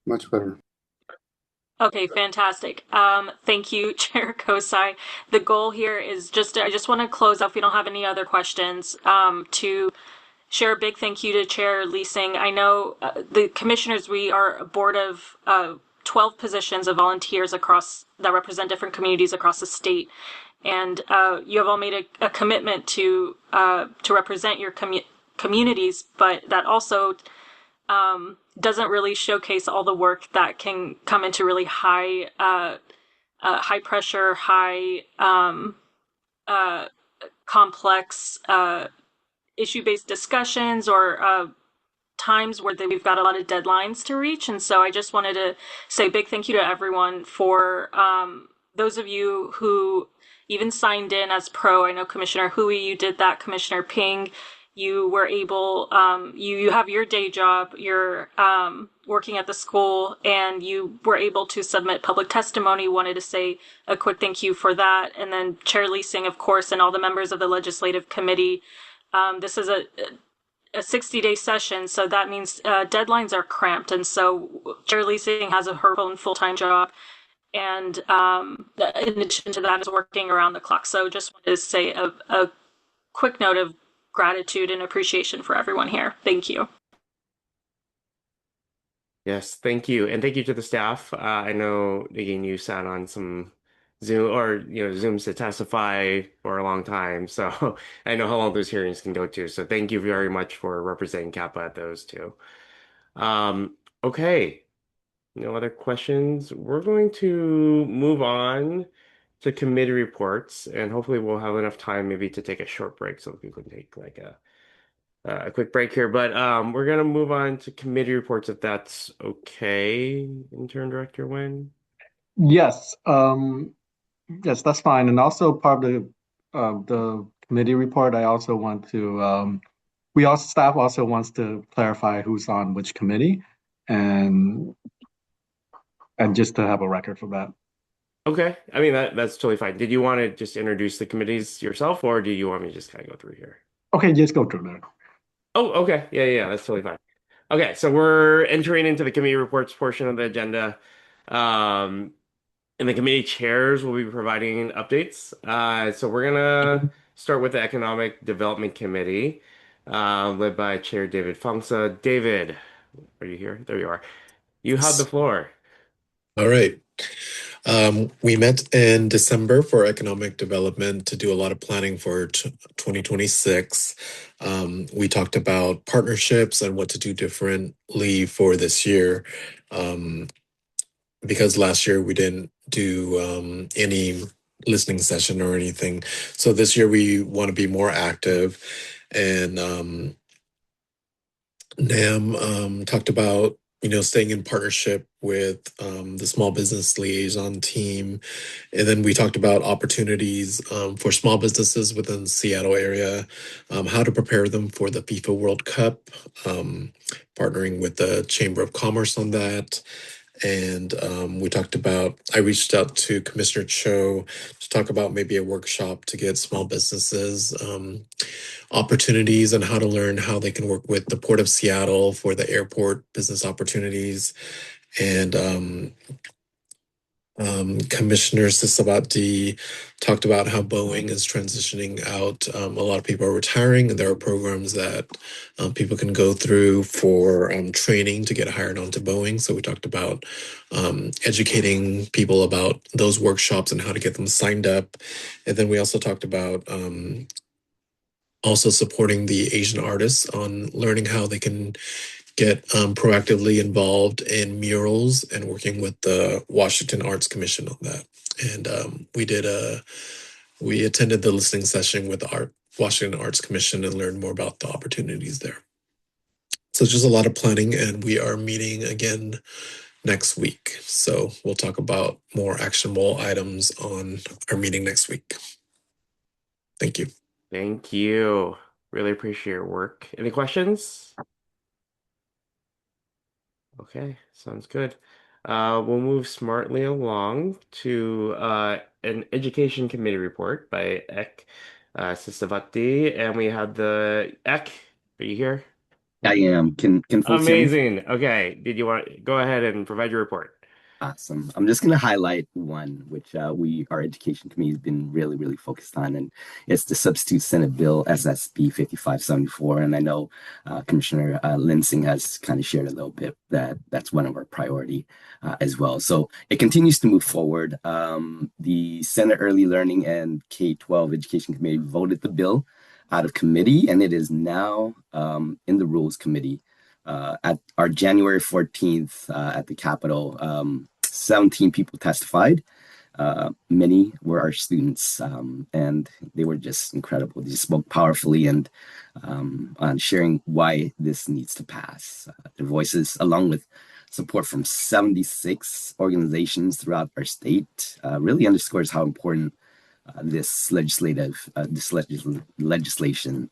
Much better. Okay, fantastic. Thank you, Chair Kosai. The goal here is I just want to close out, if we don't have any other questions, to share a big thank you to Chair Leasing. I know the commissioners, we are a board of 12 positions of volunteers that represent different communities across the state. And you have all made a commitment to represent your communities, but that also doesn't really showcase all the work that can come into really high pressure, high uh, complex issue-based discussions or times where we've got a lot of deadlines to reach. And so I just wanted to say a big thank you to everyone for those of you who even signed in as pro. I know Commissioner Hui, you did that. Commissioner Ping, you were able, you have your day job, you're working at the school, and you were able to submit public testimony. Wanted to say a quick thank you for that. And then Chair Lee Sing, of course, and all the members of the Legislative Committee. This is a 60-day session, so that means deadlines are cramped. And so Chair Lee Sing has her own full-time job, and in addition to that is working around the clock. So just wanted to say a quick note of gratitude and appreciation for everyone here. Thank you. Yes, thank you. And thank you to the staff. I know, Nagin, you sat on some Zooms to testify for a long time. So I know how long those hearings can go to. So thank you very much for representing CAPAA at those two. Okay, no other questions. We're going to move on to committee reports, and hopefully we'll have enough time maybe to take a short break so people can take like a quick break here. But we're gonna move on to committee reports if that's okay, Intern Director Nguyen. Yes, yes, that's fine. And also part of the committee report, I also want to staff also wants to clarify who's on which committee, and just to have a record for that. Okay, I mean that's totally fine. Did you want to just introduce the committees yourself, or do you want me to just kind of go through here? Okay, just go through there. Oh, okay, yeah, that's totally fine. Okay, so we're entering into the committee reports portion of the agenda. Um, and the committee chairs will be providing updates. So we're gonna start with the Economic Development Committee, led by Chair David Fangsa. David, are you here? There you are. You have the floor. All right. We met in December for economic development to do a lot of planning for 2026. We talked about partnerships and what to do differently for this year. Because last year we didn't do any listening session or anything. So this year we want to be more active. And Nam talked about staying in partnership with the small business liaison team. And then we talked about opportunities for small businesses within the Seattle area, how to prepare them for the FIFA World Cup, partnering with the Chamber of Commerce on that. And we talked about, I reached out to Commissioner Cho to talk about maybe a workshop to get small businesses opportunities and how to learn how they can work with the Port of Seattle for the airport business opportunities. And Commissioner Sisawati talked about how Boeing is transitioning out. A lot of people are retiring, and there are programs that people can go through for training to get hired onto Boeing. So we talked about educating people about those workshops and how to get them signed up. And then we also talked about also supporting the Asian artists on learning how they can get proactively involved in murals and working with the Washington Arts Commission on that. And we attended the listening session with the Washington Arts Commission and learned more about the opportunities there. So it's just a lot of planning, and we are meeting again next week. So we'll talk about more actionable items on our meeting next week. Thank you. Thank you. Really appreciate your work. Any questions? Okay, sounds good. We'll move smartly along to an education committee report by Ek Sisavati, and we have the Ek. Are you here? I am. Can folks hear me? Amazing. Okay, did you want go ahead and provide your report? Awesome. I'm just going to highlight one, which our education committee has been really, really focused on, and it's the Substitute Senate Bill SSB 5574. And I know Commissioner Linsing has kind of shared a little bit that that's one of our priority as well. So it continues to move forward. The Senate Early Learning and K-12 Education Committee voted the bill out of committee, and it is now in the Rules Committee At our January 14th at the Capitol, 17 people testified. Many were our students, and they were just incredible. They just spoke powerfully and on sharing why this needs to pass. Their voices, along with support from 76 organizations throughout our state, really underscores how important this legislation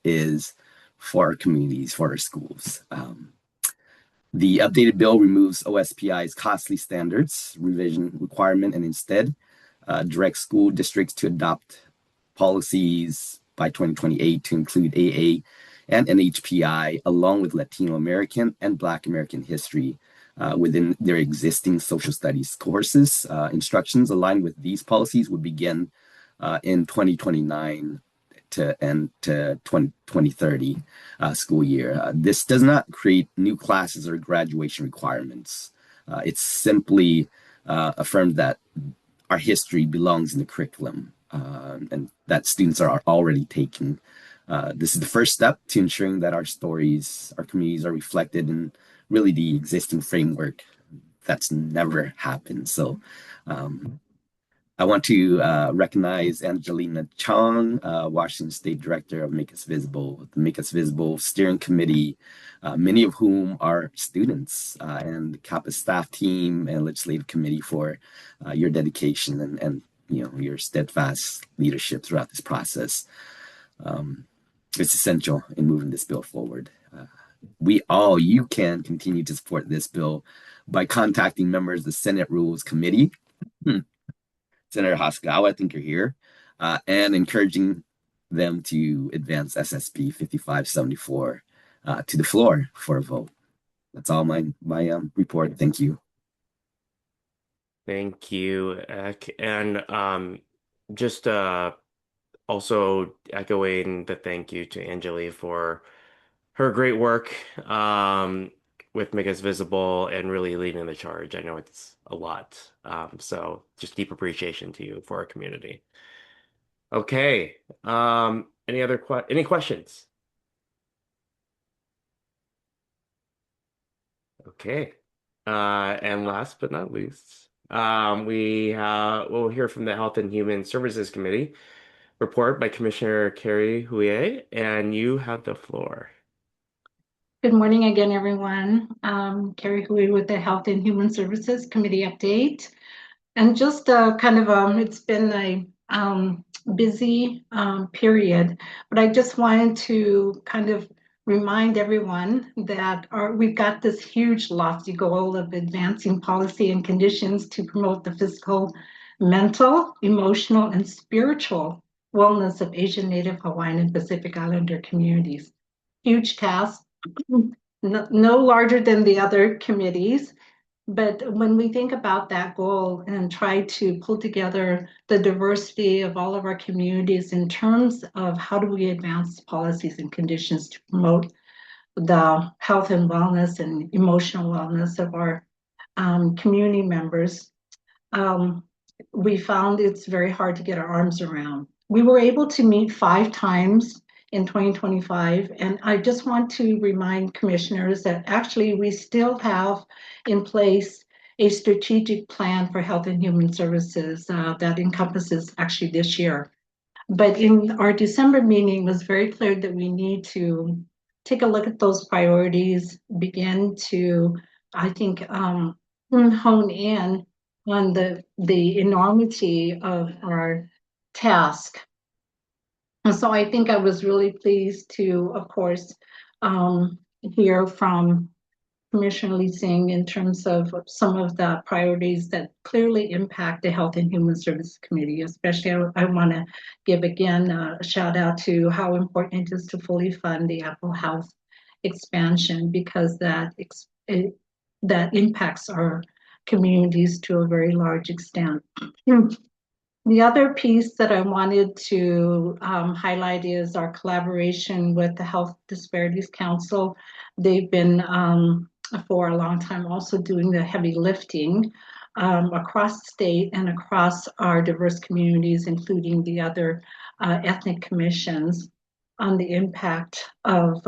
is for our communities, for our schools. The updated bill removes OSPI's costly standards revision requirement and instead directs school districts to adopt policies by 2028 to include AA and NHPI, along with Latino American and Black American history within their existing social studies courses. Instructions aligned with these policies would begin in 2029 to end to 2030 school year. This does not create new classes or graduation requirements. It simply affirms that our history belongs in the curriculum and that students are already taking. This is the first step to ensuring that our stories, our communities are reflected in really the existing framework that's never happened. So I want to recognize Angelina Chong, Washington State Director of Make Us Visible, the Make Us Visible Steering Committee, many of whom are students, and the CAPAA staff team and legislative committee for your dedication and your steadfast leadership throughout this process. It's essential in moving this bill forward. You can continue to support this bill by contacting members of the Senate Rules Committee. Senator Hoskau, I think you're here, and encouraging them to advance SSP 5574 to the floor for a vote. That's all my report. Thank you. Thank you, Ek. And just also echoing the thank you to Angeli for her great work with Make Us Visible and really leading the charge. I know it's a lot. So just deep appreciation to you for our community. Okay. Any questions? Okay. And last but not least, we'll hear from the Health and Human Services Committee report by Commissioner Carrie Huye, and you have the floor. Good morning again, everyone. Carrie Hui with the Health and Human Services Committee update. And just it's been a busy period, but I just wanted to kind of remind everyone that we've got this huge lofty goal of advancing policy and conditions to promote the physical, mental, emotional, and spiritual wellness of Asian, Native, Hawaiian, and Pacific Islander communities. Huge task, no larger than the other committees. But when we think about that goal and try to pull together the diversity of all of our communities in terms of how do we advance policies and conditions to promote the health and wellness and emotional wellness of our community members, we found it's very hard to get our arms around. We were able to meet 5 times in 2025, and I just want to remind commissioners that actually we still have in place a strategic plan for health and human services that encompasses actually this year. But in our December meeting, it was very clear that we need to take a look at those priorities, begin to, I think, hone in on the enormity of our task. And so I think I was really pleased to, of course, hear from Commissioner Lee Sing in terms of some of the priorities that clearly impact the Health and Human Services Committee. Especially, I want to give again a shout out to how important it is to fully fund the Apple Health expansion, because that impacts our communities to a very large extent. The other piece that I wanted to highlight is our collaboration with the Health Disparities Council. They've been for a long time also doing the heavy lifting across the state and across our diverse communities, including the other ethnic commissions, on the impact of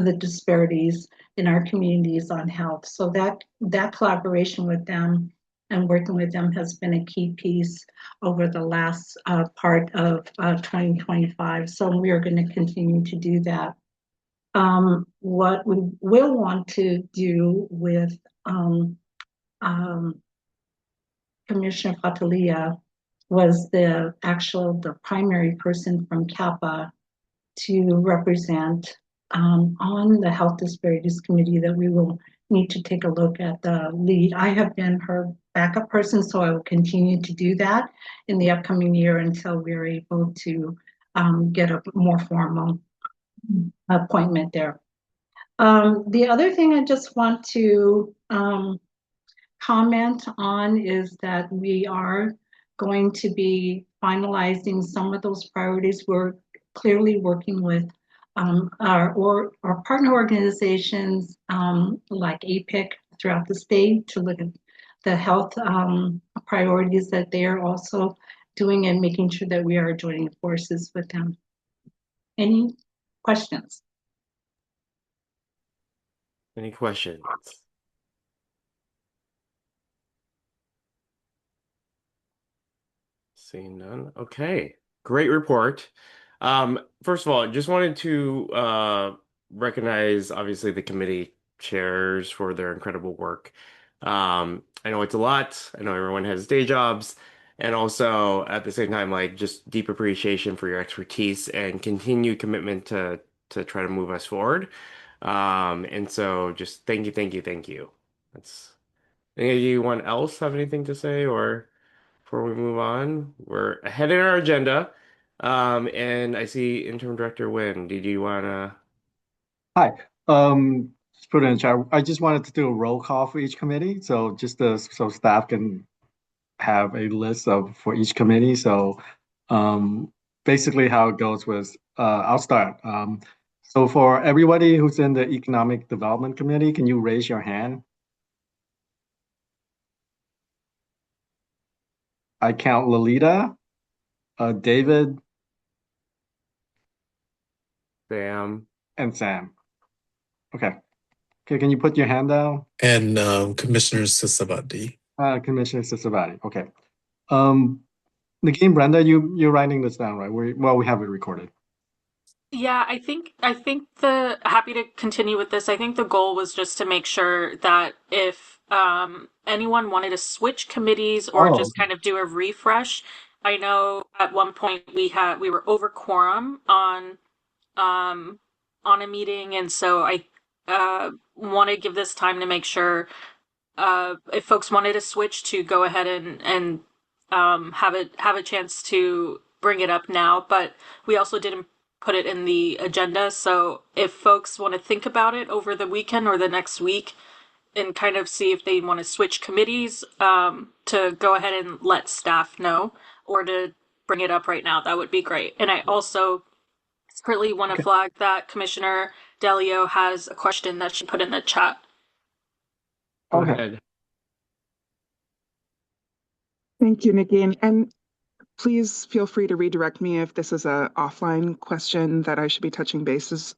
the disparities in our communities on health. So that collaboration with them and working with them has been a key piece over the last part of 2025. So we are going to continue to do that. What we will want to do with Commissioner Fatalia was the primary person from CAPAA to represent on the Health Disparities Committee that we will need to take a look at the lead. I have been her backup person, so I will continue to do that in the upcoming year until we're able to get a more formal appointment there. The other thing I just want to comment on is that we are going to be finalizing some of those priorities. We're clearly working with our partner organizations like APIC throughout the state to look at the health priorities that they are also doing and making sure that we are joining forces with them. Any questions? Any questions? Seeing none. Okay, great report. First of all, just wanted to recognize obviously the committee chairs for their incredible work. I know it's a lot. I know everyone has day jobs, and also at the same time, like just deep appreciation for your expertise and continued commitment to try to move us forward. And so just thank you, thank you, thank you. That's anyone else have anything to say or? Before we move on, we're ahead in our agenda. And I see Interim Director Wynn. Did you wanna? Hi. Just put it in chat. I just wanted to do a roll call for each committee, so so staff can have a list of for each committee. So basically how it goes was I'll start. So for everybody who's in the Economic Development Committee, can you raise your hand? I count Lolita, David, Sam. and Sam. Okay. Okay, can you put your hand down? And Commissioner Sisavati. Commissioner Sisavati. Okay. Nagin, Brenda, you're writing this down, right? We have it recorded. Yeah, I think the happy to continue with this. I think the goal was just to make sure that if anyone wanted to switch committees or just kind of do a refresh, I know at one point we were over quorum on a meeting, and so I want to give this time to make sure if folks wanted to switch to go ahead and have a chance to bring it up now, but we also didn't put it in the agenda. So if folks want to think about it over the weekend or the next week and kind of see if they want to switch committees, to go ahead and let staff know or to bring it up right now, that would be great. And I also separately want to flag that Commissioner Delio has a question that she put in the chat. Go ahead. Thank you, Nagin. And please feel free to redirect me if this is a offline question that I should be touching bases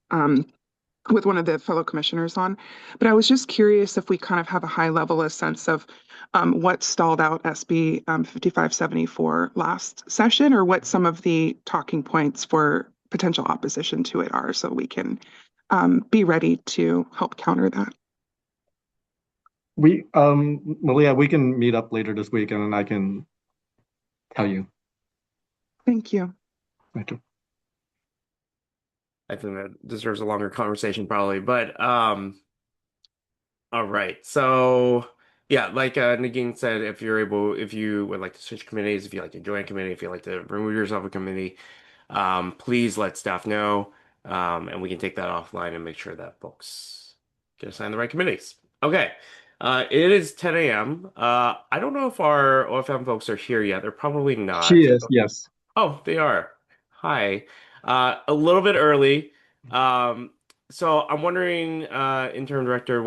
with one of the fellow commissioners on. But I was just curious if we kind of have a high level a sense of what stalled out SB 5574 last session, or what some of the talking points for potential opposition to it are, so we can be ready to help counter that. Malia, we can meet up later this week and then I can tell you. Thank you. Thank you. I think that deserves a longer conversation probably, but all right. So yeah, like Nagin said, if you would like to switch committees, if you like to join a committee, if you like to remove yourself from a committee, please let staff know, and we can take that offline and make sure that folks get assigned the right committees. Okay. It is 10 a.m. I don't know if our OFM folks are here yet. They're probably She not. is, yes. Oh, they are. Hi. A little bit early. So I'm wondering, Interim Director,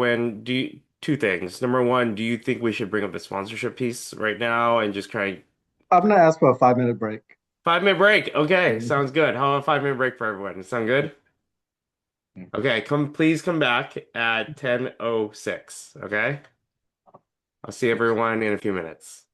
two things. Number one, do you think we should bring up the sponsorship piece right now and just try I'm gonna ask for a 5-minute break. 5-minute break? Okay, sounds good. How about a 5-minute break for everyone? Sound good? Okay, please come back at 10:06, okay? I'll see everyone in a few minutes.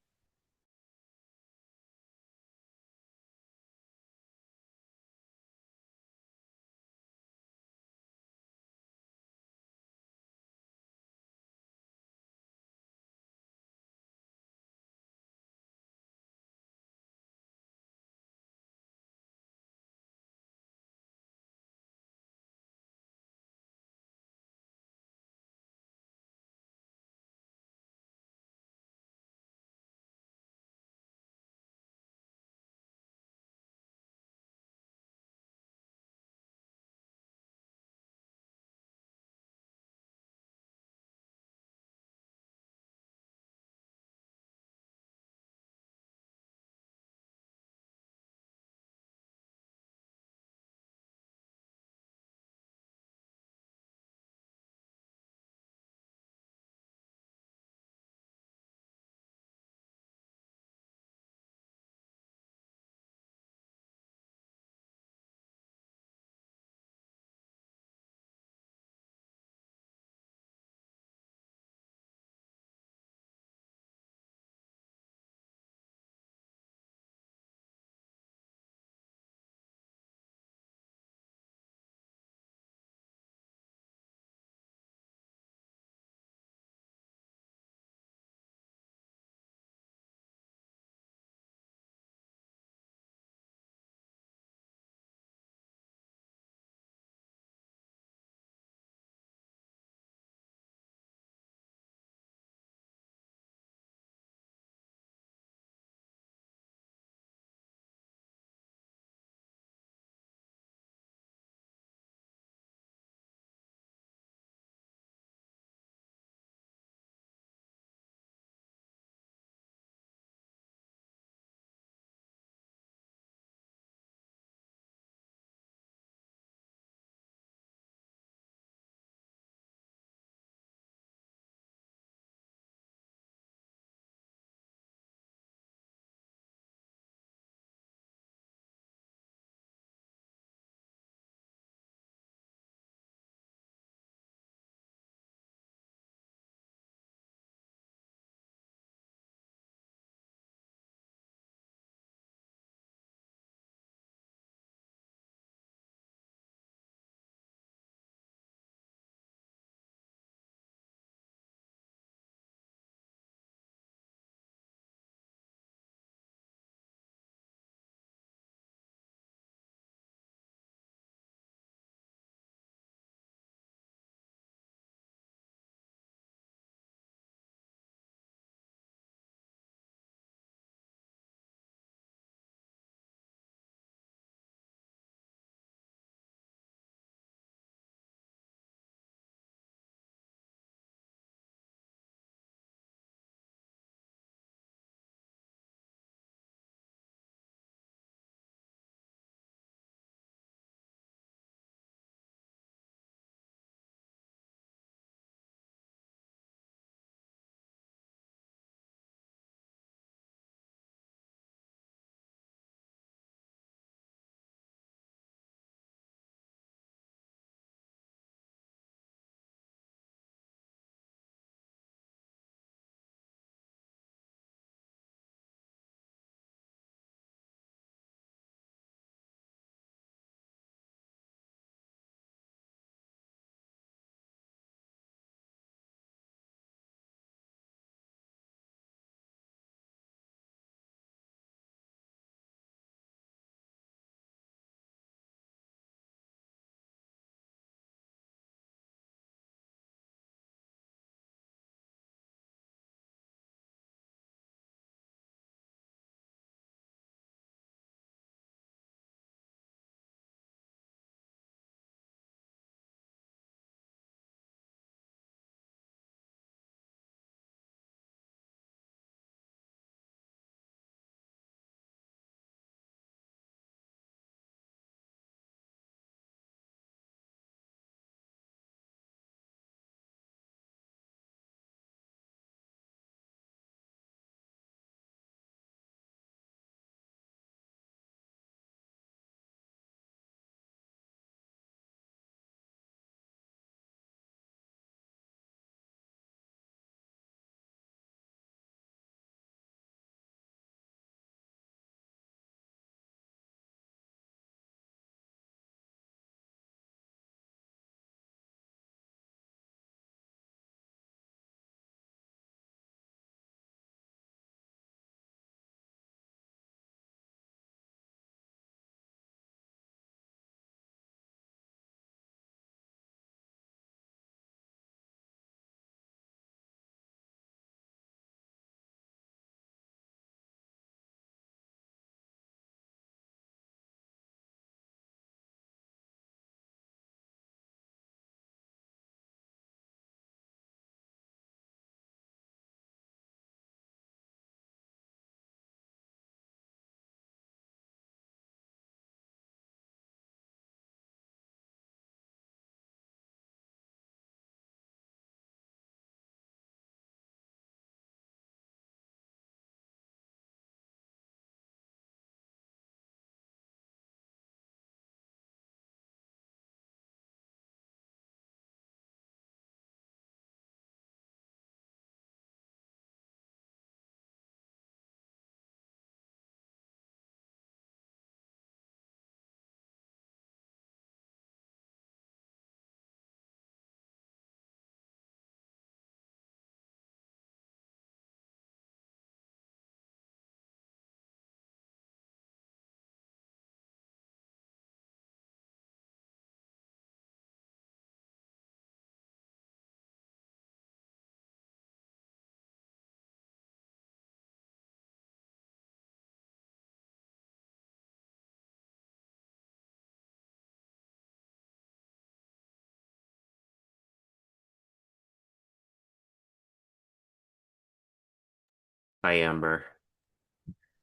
Hi, Amber.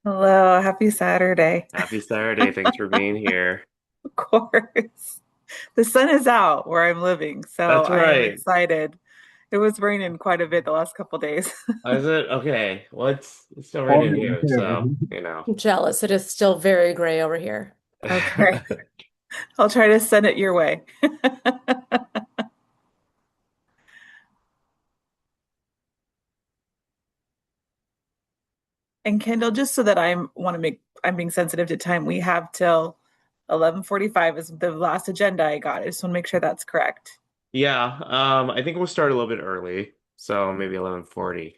Hello, happy Saturday. Happy Saturday. Thanks for being here. Of course. The sun is out where I'm living, so That's I am right. excited. It was raining quite a bit the last couple days. Is it? Okay. Well, it's still raining Morning here, here. so, you know. I'm jealous. It is still very gray over here. Okay, I'll try to send it your way. And Kendall, just so that I'm being sensitive to time, we have till 11:45 is the last agenda I got. I just want to make sure that's correct. Yeah, I think we'll start a little bit early, so maybe 11:40.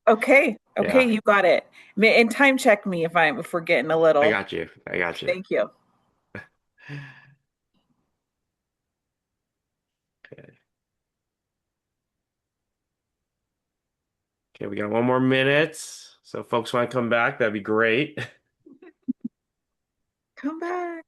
Okay, okay, Yeah, you got it. And time check me if we're getting a I little. got you. I got you. Thank you. Okay. Okay, we got one more minute. So if folks want to come back, that'd be great. Come back.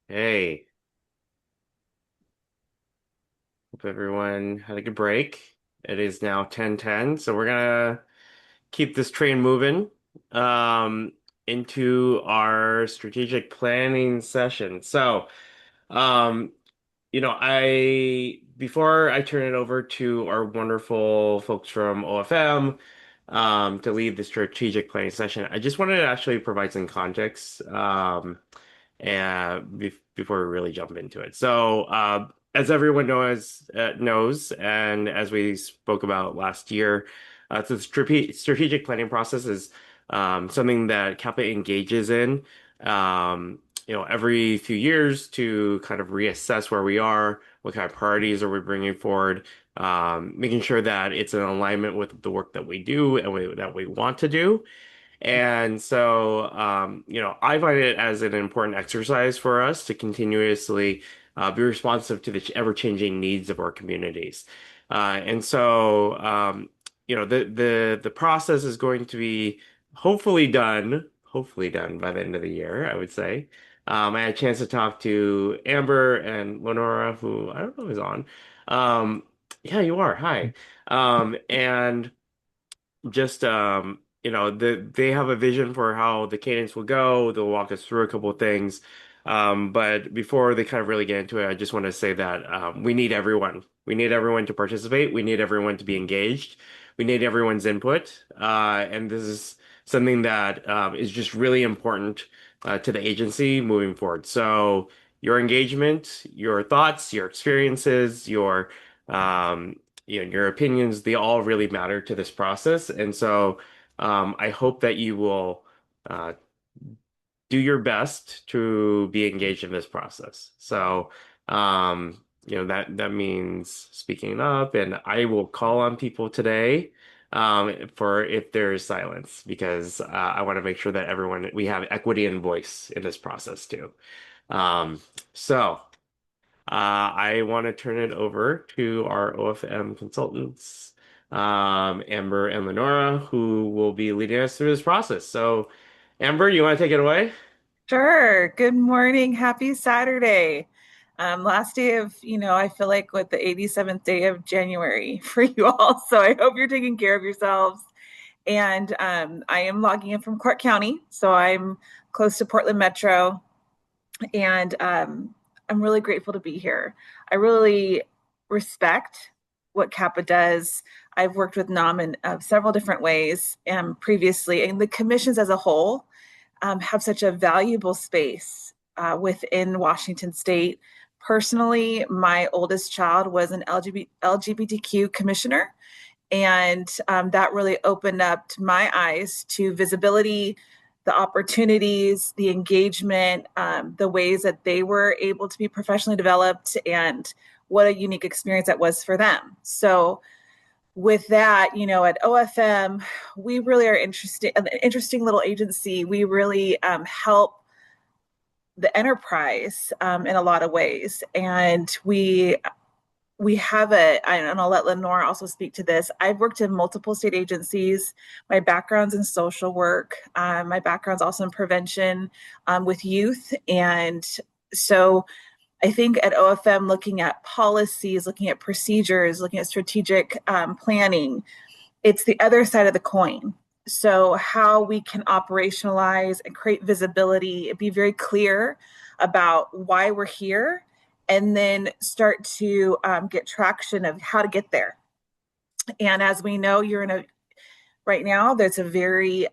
Okay. Hope everyone had a good break. It is now 10:10, so we're gonna keep this train moving um, into our strategic planning session. So, um, I before I turn it over to our wonderful folks from OFM to lead the strategic planning session, I just wanted to actually provide some context. And before we really jump into it. So, as everyone knows, and as we spoke about last year, so the strategic planning process is something that CAPA engages in, every few years to kind of reassess where we are, what kind of priorities are we bringing forward, making sure that it's in alignment with the work that we do and that we want to do. And so, I find it as an important exercise for us to continuously be responsive to the ever-changing needs of our communities. And so, the process is going to be hopefully done by the end of the year, I would say. I had a chance to talk to Amber and Lenora, who I don't know is on. Um, yeah, you are. Hi. And just they have a vision for how the cadence will go. They'll walk us through a couple of things. But before they kind of really get into it, I just want to say that we need everyone. We need everyone to participate. We need everyone to be engaged. We need everyone's input. And this is something that is just really important to the agency moving forward. So your engagement, your thoughts, your experiences, um, your opinions, they all really matter to this process. And so I hope that you will uh, do your best to be engaged in this process. So, that means speaking up, and I will call on people today for if there is silence, because I want to make sure that we have equity and voice in this process too. Um, so. I want to turn it over to our OFM consultants, Amber and Lenora, who will be leading us through this process. So, Amber, you want to take it away? Sure. Good morning. Happy Saturday. Last day of, I feel like with the 87th day of January for you all. So I hope you're taking care of yourselves. And I am logging in from Clark County. So I'm close to Portland Metro. And I'm really grateful to be here. I really respect what CAPA does. I've worked with NOM in several different ways previously, and the commissions as a whole have such a valuable space within Washington State. Personally, my oldest child was an LGBTQ commissioner, and that really opened up my eyes to visibility, the opportunities, the engagement, the ways that they were able to be professionally developed, and what a unique experience that was for them. So, with that, at OFM, we really are an interesting little agency. We really help the enterprise in a lot of ways. And we we have and I'll let Lenore also speak to this. I've worked in multiple state agencies. My background's in social work. My background's also in prevention with youth. And so I think at OFM, looking at policies, looking at procedures, looking at strategic planning, it's the other side of the coin. So, how we can operationalize and create visibility, be very clear about why we're here, and then start to get traction of how to get there. And as we know, you're in a right now, there's a very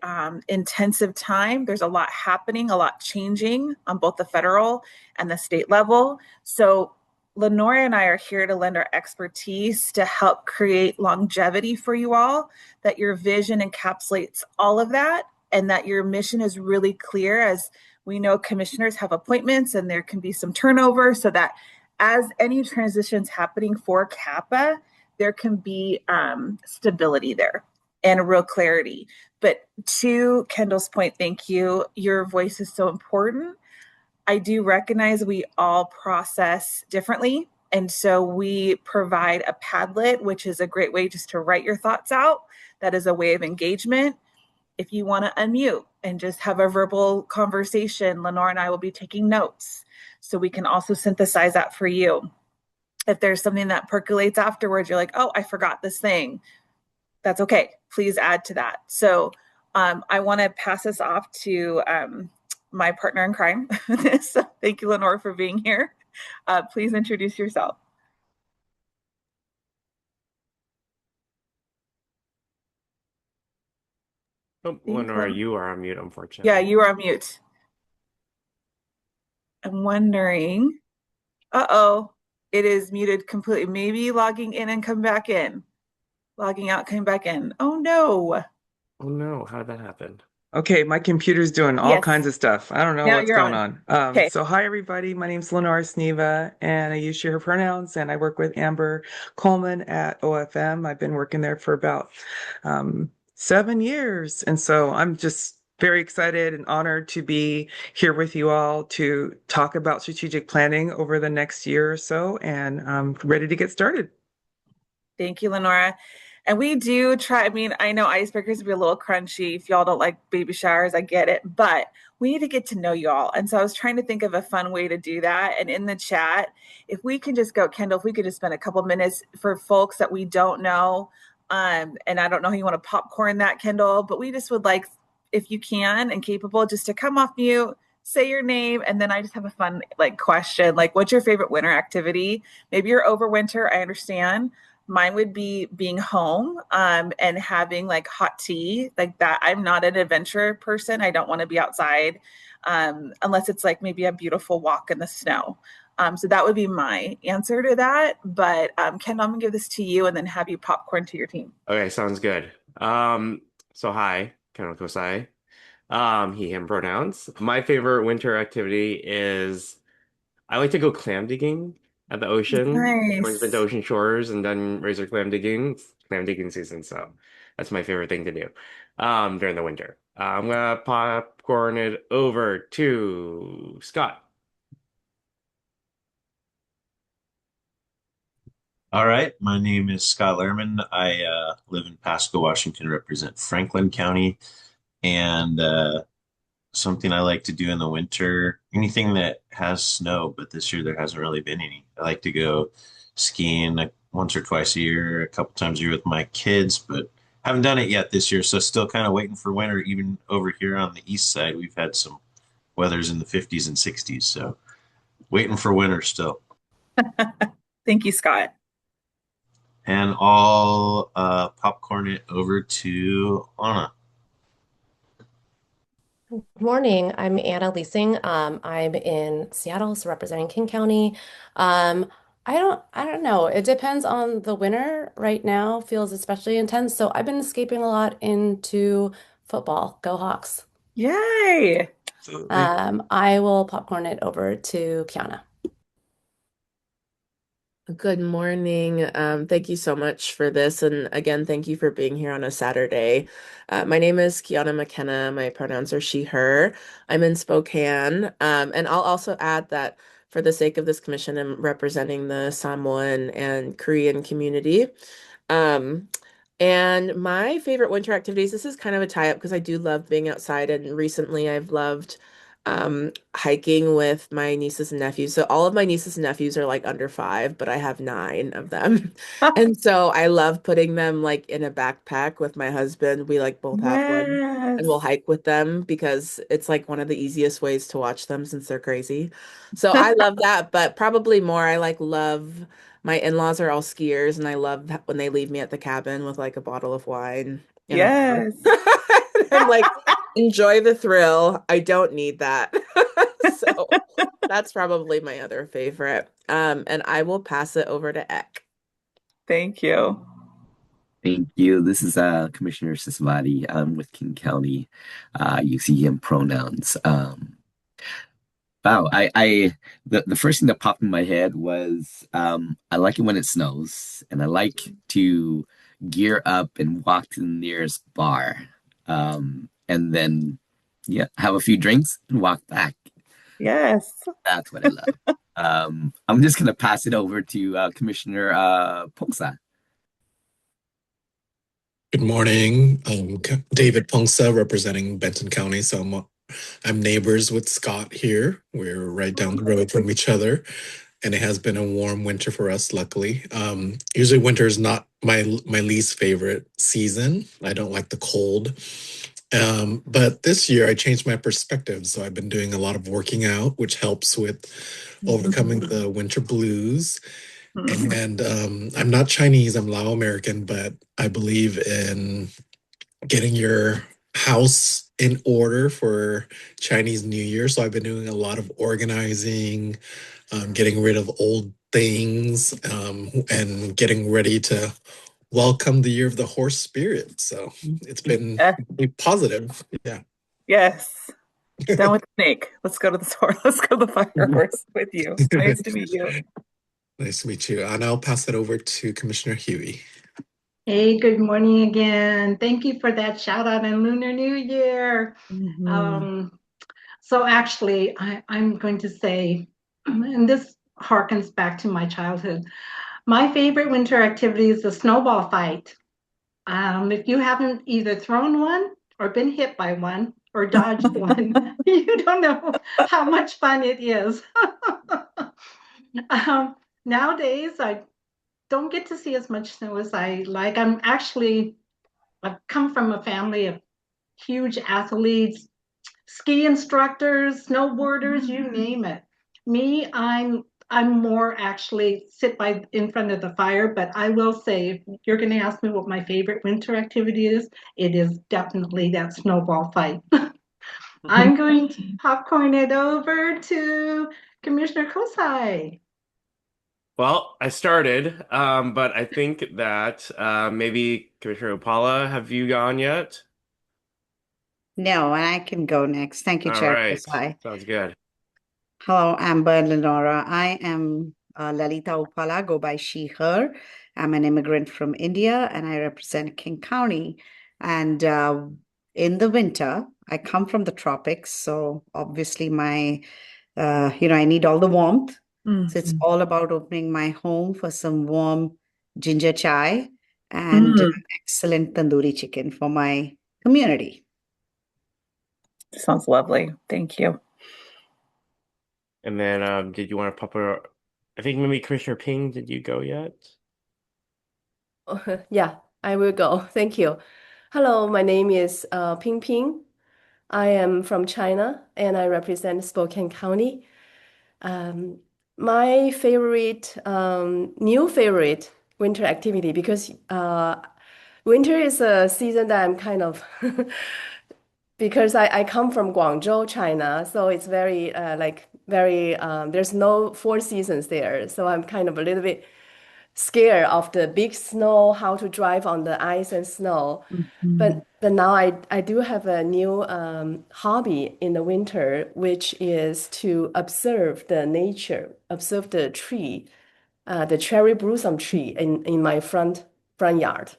intensive time. There's a lot happening, a lot changing on both the federal and the state level. So Lenore and I are here to lend our expertise to help create longevity for you all, that your vision encapsulates all of that, and that your mission is really clear. As we know, commissioners have appointments and there can be some turnover, so that as any transitions happening for CAPAA, there can be stability there and real clarity. But to Kendall's point, thank you. Your voice is so important. I do recognize we all process differently. And so we provide a Padlet, which is a great way just to write your thoughts out. That is a way of engagement. If you want to unmute and just have a verbal conversation, Lenore and I will be taking notes. So we can also synthesize that for you. If there's something that percolates afterwards, you're like, oh, I forgot this thing. That's okay. Please add to that. So I want to pass this off to my partner in crime. So thank you, Lenore, for being here. Please introduce yourself. Oh, Lenore, you are on mute, unfortunately. Yeah, you are on mute. I'm wondering. Uh-oh, it is muted completely. Maybe logging in and come back in. Logging out, coming back in. Oh, no. Oh, no. How did that happen? Okay, my computer's doing all Yes. kinds of stuff. I don't know Now what's you're going on. on. Okay. So hi everybody, my name's Lenore Sneva and I use she, her pronouns and I work with Amber Coleman at OFM. I've been working there for about 7 years. And so I'm just very excited and honored to be here with you all to talk about strategic planning over the next year or so, and I'm ready to get started. Thank you, Lenora. And we do try, I mean, I know icebreakers would be a little crunchy. If y'all don't like baby showers, I get it, but we need to get to know y'all. And so I was trying to think of a fun way to do that. And in the chat, if we can just go, Kendall, if we could just spend a couple minutes for folks that we don't know. And I don't know how you want to popcorn that, Kendall, but we just would like, if you can and capable, just to come off mute, say your name, and then I just have a fun like question, like what's your favorite winter activity? Maybe you're over winter, I understand. Mine would be being home and having like hot tea like that. I'm not an adventure person. I don't want to be outside unless it's like maybe a beautiful walk in the snow. So that would be my answer to that. But Kendall, I'm gonna give this to you and then have you popcorn to your team. Okay, sounds good. So hi, Kendall Kosai. He, him pronouns. My favorite winter activity is I like to go clam digging at the ocean. Everyone's been to Nice. ocean shores and done razor clam digging. It's clam digging season, so that's my favorite thing to do during the winter. I'm gonna popcorn it over to Scott. All right, my name is Scott Lehrman. I live in Pasco, Washington, represent Franklin County, and something I like to do in the winter, anything that has snow, but this year there hasn't really been any. I like to go skiing like once or twice a year, a couple times a year with my kids, but haven't done it yet this year, so still kind of waiting for winter. Even over here on the east side, we've had some weathers in the 50s and 60s, so waiting for winter still. Thank you, Scott. And I'll popcorn it over to Anna. Good morning. I'm Anna Leasing. I'm in Seattle, so representing King County. I don't know. It depends on the winter. Right now feels especially intense, so I've been escaping a lot into football. Go Hawks. Yay. I will popcorn it over to Kiana. Good morning. Thank you so much for this. And again, thank you for being here on a Saturday. My name is Kiana McKenna. My pronouns are she, her. I'm in Spokane. And I'll also add that for the sake of this commission, I'm representing the Samoan and Korean community. Um, and my favorite winter activities, this is kind of a tie-up because I do love being outside, and recently I've loved hiking with my nieces and nephews. So all of my nieces and nephews are like under 5, but I have 9 of them. And so I love putting them like in a backpack with my husband. We like both have one. And we'll Yes. hike with them because it's like one of the easiest ways to watch them since they're crazy. So I love that, but probably more I like love my in-laws are all skiers, and I love when they leave me at the cabin with like a bottle of wine and a beer. Yes. I'm like, enjoy the thrill. I don't need that. So that's probably my other favorite. And I will pass it over to Eck. Thank you. Thank you. This is Commissioner Sisvati. I'm with King County. You see him pronouns. Wow, the first thing that popped in my head was I like it when it snows, and I like to gear up and walk to the nearest bar, and then yeah, have a few drinks and walk back. Yes. That's what I love. I'm just gonna pass it over to Commissioner Poksa. Good morning. David Pongsa representing Benton County. So I'm neighbors with Scott here. We're right down the road from each other, and it has been a warm winter for us, luckily. Usually winter is not my least favorite season. I don't like the cold. But this year I changed my perspective. So I've been doing a lot of working out, which helps with overcoming the winter blues. And I'm not Chinese, I'm Lao American, but I believe in getting your house in order for Chinese New Year. So I've been doing a lot of organizing, getting rid of old things, and getting ready to welcome the year of the horse spirit. So it's been Yeah. really positive. Yeah. Yes. Down with the snake. Let's go to the sword. Let's go to the fire horse with you. Nice to meet you. Nice to meet you. And I'll pass it over to Commissioner Huey. Hey, good morning again. Thank you for that shout out and Lunar New Year. So actually, I'm going to say, and this harkens back to my childhood. My favorite winter activity is the snowball fight. If you haven't either thrown one or been hit by one or dodged one, you don't know how much fun it is. Nowadays, I don't get to see as much snow as I like. I've come from a family of huge athletes, ski instructors, snowboarders, you name it. Me, I'm more actually sit by in front of the fire, but I will say if you're going to ask me what my favorite winter activity is, it is definitely that snowball fight. I'm going to popcorn it over to Commissioner Kosai. Well, I started, but I think that maybe Commissioner Opala, have you gone yet? No, and I can go next. Thank you, All Chair right, Prasai. sounds good. Hello, Amber and Lenora. I am Lalita Upala, go by she, her. I'm an immigrant from India and I represent King County. And in the winter, I come from the tropics. So obviously I need all the warmth. So it's all about opening my home for some warm ginger chai and excellent tandoori chicken for my community. Sounds lovely. Thank you. And then did you want to pop her? I think maybe Commissioner Ping, did you go yet? Yeah, I will go. Thank you. Hello, my name is Ping Ping. I am from China and I represent Spokane County. Um, my favorite, new favorite winter activity, because winter is a season that I'm kind of because I come from Guangzhou, China, so it's very there's no 4 seasons there. So I'm kind of a little bit scared of the big snow, how to drive on the ice and snow. But now I do have a new hobby in the winter, which is to observe the nature, observe the tree, the cherry blossom tree in my front yard.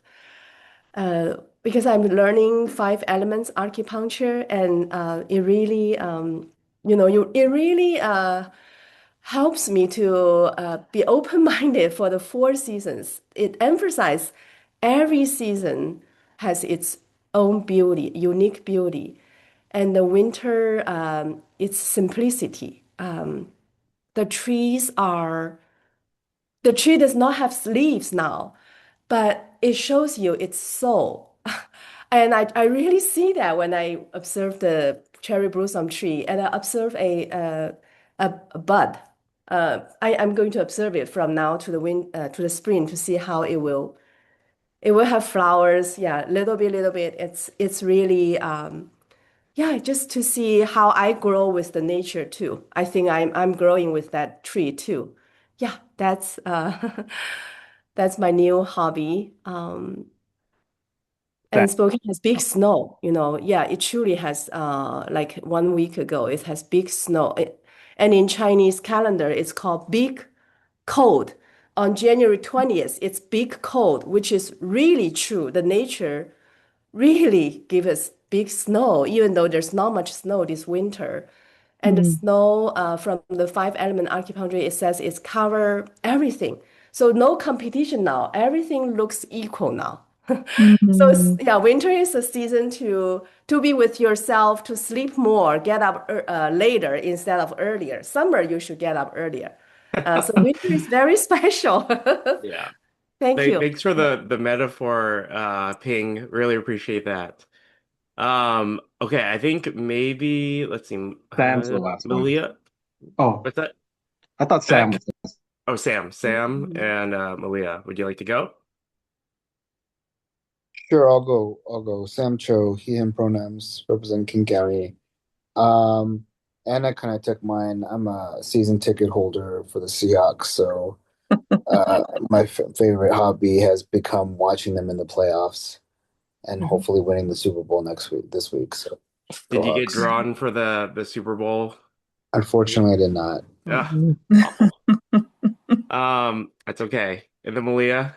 Because I'm learning 5 elements acupuncture, and it really, it really helps me to be open-minded for the 4 seasons. It emphasizes every season has its own beauty, unique beauty. And the winter, its simplicity. The trees are, the tree does not have leaves now, but it shows you its soul. And I really see that when I observe the cherry blossom tree and I observe a bud. I'm going to observe it from now to to the spring to see how it will have flowers. Yeah, little bit. It's really yeah, just to see how I grow with the nature too. I think I'm growing with that tree too. Yeah, that's that's my new hobby. And That Spokane has big snow, you know. Yeah, it truly has like 1 week ago, it has big snow. And in Chinese calendar, it's called Big Cold. On January 20th, it's big cold, which is really true. The nature really give us big snow, even though there's not much snow this winter. And the Mm. snow from the five element acupuncture, it says it's cover everything. So no competition now. Everything looks equal now. So Mm. yeah, winter is a season to be with yourself, to sleep more, get up later instead of earlier. Summer, you should get up earlier. So winter is very special. yeah. Thank you. Thanks for the metaphor, Ping. Really appreciate that. Okay, I think maybe let's see, Sam's the last one. Malia. Oh, What's that? I thought Sam Beck. was last. Oh, Sam, and Malia. Would you like to go? Sure, I'll go. Sam Cho, he, him pronouns, represent King County. Um, and I kind of took mine. I'm a season ticket holder for the Seahawks, so my favorite hobby has become watching them in the playoffs and hopefully winning the Super Bowl this week. So go Did you get Hawks. drawn for the Super Bowl? Unfortunately, I did not. Ugh, Mhm. awful. That's okay. And then Malia.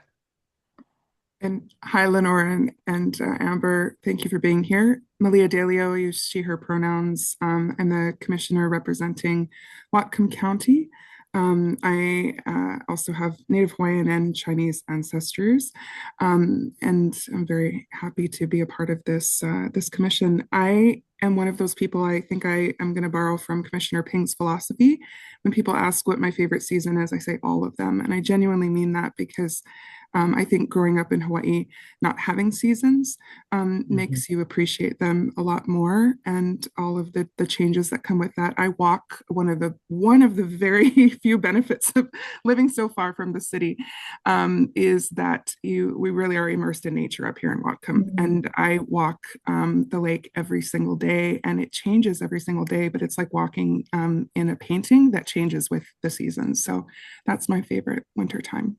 And hi, Lenore and Amber. Thank you for being here. Malia Delio, I use she, her pronouns. I'm the commissioner representing Whatcom County. I also have Native Hawaiian and Chinese ancestors, and I'm very happy to be a part of this commission. I am one of those people. I think I am going to borrow from Commissioner Ping's philosophy. When people ask what my favorite season is, I say all of them, and I genuinely mean that because I think growing up in Hawaii, not having seasons makes you appreciate them a lot more, and all of the changes that come with that. I walk one of the very few benefits of living so far from the city is that we really are immersed in nature up here in Whatcom, and I walk the lake every single day, and it changes every single day, but it's like walking in a painting that changes with the seasons. So that's my favorite winter time.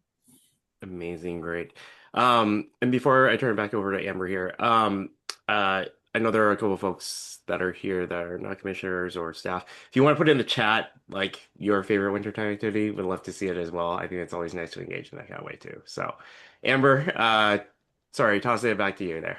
Amazing, great. And before I turn it back over to Amber here, I know there are a couple of folks that are here that are not commissioners or staff. If you want to put in the chat, like your favorite wintertime activity, would love to see it as well. I think it's always nice to engage in that kind of way too. So, Amber, sorry, tossing it back to you there.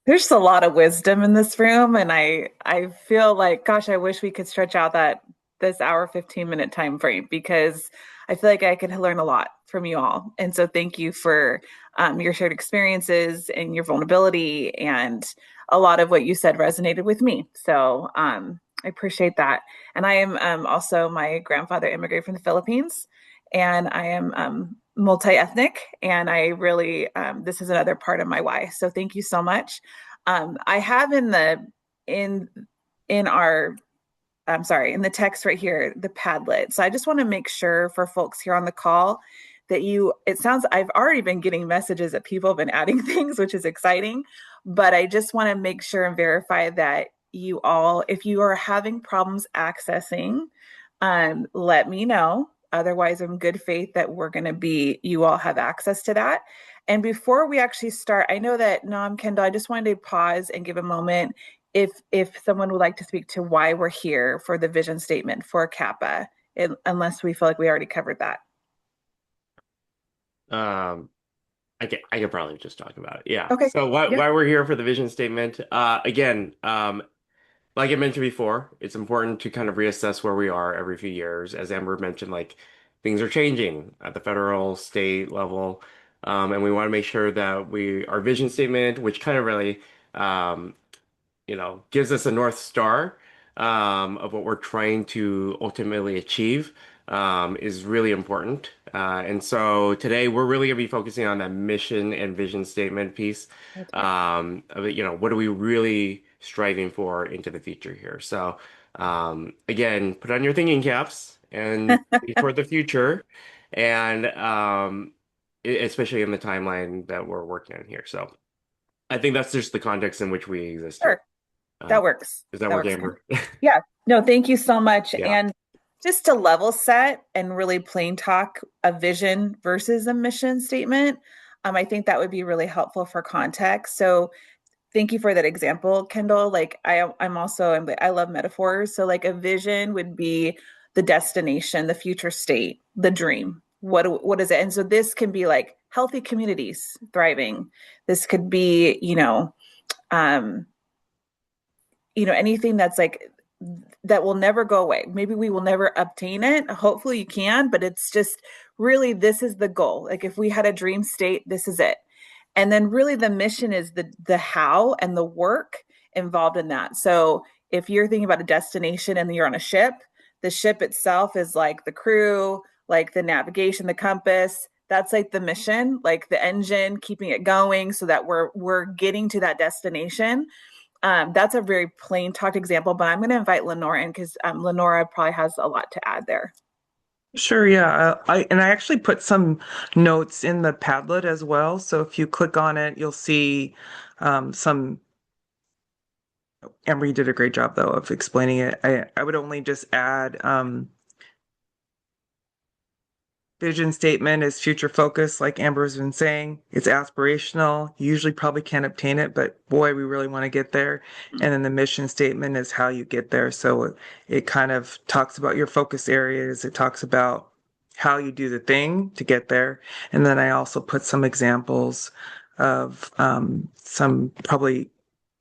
There's a lot of wisdom in this room, and I feel like, gosh, I wish we could stretch out that this hour 15-minute time frame, because I feel like I could learn a lot from you all. And so thank you for your shared experiences and your vulnerability, and a lot of what you said resonated with me. So I appreciate that. And I am also, my grandfather immigrated from the Philippines, and I am multi-ethnic, and I really this is another part of my why. So thank you so much. I have in in our I'm sorry, in the text right here, the Padlet. So I just want to make sure for folks here on the call that it sounds, I've already been getting messages that people have been adding things, which is exciting. But I just want to make sure and verify that you all, if you are having problems accessing, let me know. Otherwise, I'm good faith that you all have access to that. And before we actually start, I know that Nam Kendall, I just wanted to pause and give a moment if someone would like to speak to why we're here for the vision statement for CAPAA, unless we feel like we already covered that. Um, I could probably just talk about it. Yeah. Okay. So why Yeah. we're here for the vision statement? Again, like I mentioned before, it's important to kind of reassess where we are every few years. As Amber mentioned, like things are changing at the federal, state level. And we want to make sure that our vision statement, which kind of really, um, gives us a North Star of what we're trying to ultimately achieve, is really important. And so today we're really going to be focusing on that mission and vision statement piece. Of it, what are we really striving for into the future here? So, again, put on your thinking caps and think toward the future, and especially in the timeline that we're working on here. So, I think that's just the context in which we exist here. Sure. That works. Does that That work, works. Amber? Yeah. No, thank you so much. Yeah. And just to level set and really plain talk a vision versus a mission statement, I think that would be really helpful for context. So thank you for that example, Kendall. Like I love metaphors. So like a vision would be the destination, the future state, the dream. What is it? And so this can be like healthy communities thriving. This could be, um, anything that's like that will never go away. Maybe we will never obtain it. Hopefully you can, but it's just really this is the goal. Like if we had a dream state, this is it. And then really the mission is the how and the work involved in that. So if you're thinking about a destination and you're on a ship, the ship itself is like the crew, like the navigation, the compass. That's like the mission, like the engine, keeping it going so that we're getting to that destination. That's a very plain talked example, but I'm going to invite Lenora in because Lenora probably has a lot to add there. Sure, yeah. I actually put some notes in the Padlet as well. So if you click on it, you'll see some. Amber, you did a great job though of explaining it. I would only just add vision statement is future focused, like Amber's been saying. It's aspirational. You usually probably can't obtain it, but boy, we really want to get there. And then the mission statement is how you get there. So it kind of talks about your focus areas. It talks about how you do the thing to get there. And then I also put some examples of some probably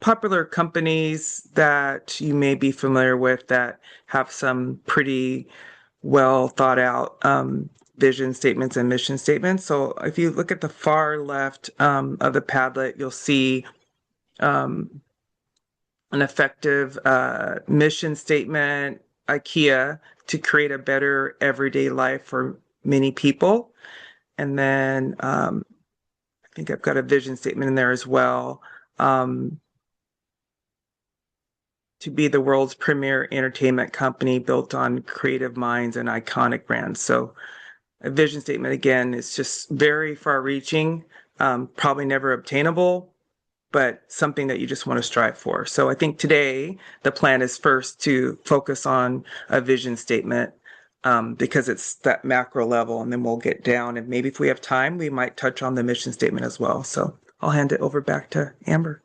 popular companies that you may be familiar with that have some pretty well thought out vision statements and mission statements. So if you look at the far left of the Padlet, you'll see an effective mission statement, IKEA, to create a better everyday life for many people. And then I think I've got a vision statement in there as well. To be the world's premier entertainment company built on creative minds and iconic brands. So a vision statement, again, is just very far reaching, probably never obtainable, but something that you just want to strive for. So I think today the plan is first to focus on a vision statement because it's that macro level, and then we'll get down. And maybe if we have time, we might touch on the mission statement as well. So I'll hand it over back to Amber.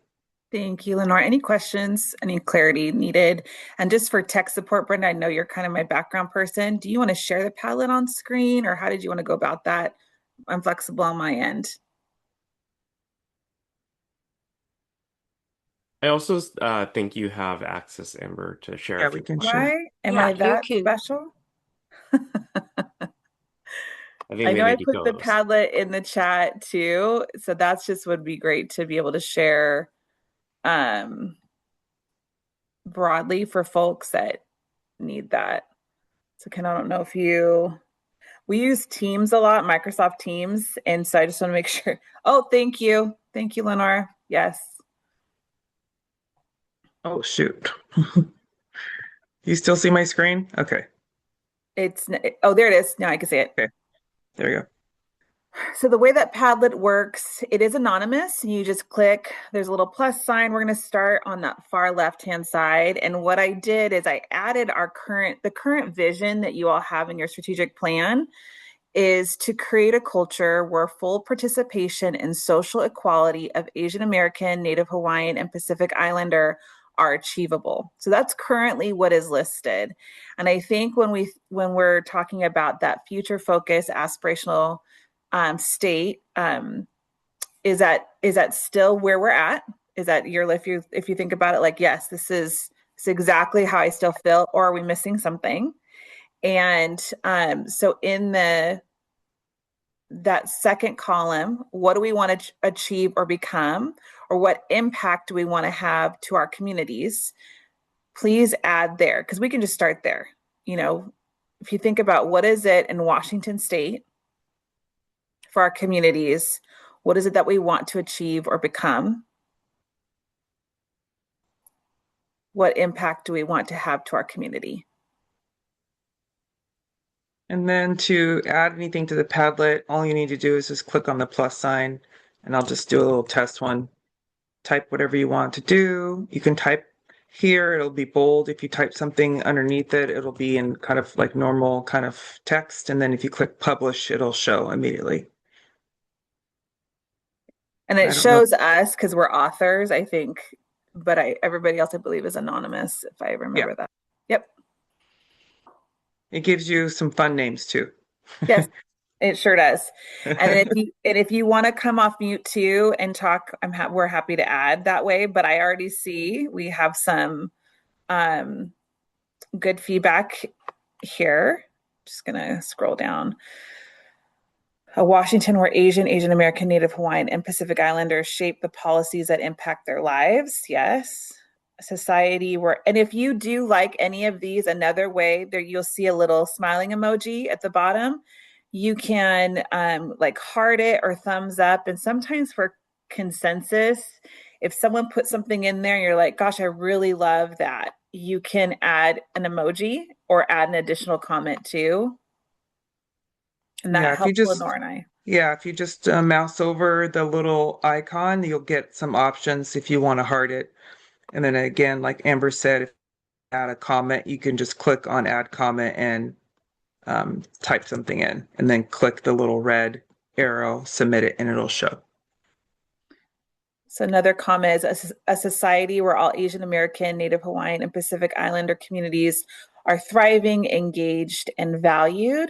Thank you, Lenore. Any questions, any clarity needed? And just for tech support, Brenda, I know you're kind of my background person. Do you want to share the Padlet on screen or how did you want to go about that? I'm flexible on my end. I also think you have access, Amber, to share Yeah, if we you can want. share. Why? Am Yeah, I you that can. special? I think I they know I need to put go the those. Padlet in the chat too. So that's just would be great to be able to share broadly for folks that need that. So Ken, I don't know if we use Teams a lot, Microsoft Teams. And so I just want to make sure. Oh, thank you. Thank you, Lenore. Yes. Oh, shoot. You still see my screen? Okay. Oh, there it is. Now I can see it. Okay. There you go. So the way that Padlet works, it is anonymous. You just click, there's a little plus sign. We're going to start on that far left-hand side. And what I did is I added the current vision that you all have in your strategic plan is to create a culture where full participation and social equality of Asian American, Native Hawaiian, and Pacific Islander are achievable. So that's currently what is listed. And I think when we're talking about that future focus aspirational state, is that still where we're at? Is that if you think about it like, yes, this is It's exactly how I still feel, or are we missing something? And so in that second column, what do we want to achieve or become, or what impact do we want to have to our communities? Please add there, because we can just start there. You know, if you think about what is it in Washington State for our communities, what is it that we want to achieve or become? What impact do we want to have to our community? And then to add anything to the Padlet, all you need to do is just click on the plus sign, and I'll just do a little test one. Type whatever you want to do. You can type here, it'll be bold. If you type something underneath it, it'll be in kind of like normal kind of text. And then if you click publish, it'll show immediately. And it shows us because we're authors, I think, but everybody else I believe is anonymous, if I remember that. Yep. It gives you some fun names too. Yes, it sure does. And if you want to come off mute too and talk, we're happy to add that way. But I already see we have some good feedback here. Just gonna scroll down. A Washington where Asian American, Native Hawaiian, and Pacific Islanders shape the policies that impact their lives. Yes. A society where, and if you do like any of these, another way there, you'll see a little smiling emoji at the bottom. You can like heart it or thumbs up. And sometimes for consensus, if someone puts something in there, you're like, gosh, I really love that. You can add an emoji or add an additional comment too. And that helps Lenore and I. Yeah, if you just mouse over the little icon, you'll get some options if you want to heart it. And then again, like Amber said, if you add a comment, you can just click on add comment and type something in, and then click the little red arrow, submit it, and it'll show. So another comment is a society where all Asian American, Native Hawaiian, and Pacific Islander communities are thriving, engaged, and valued.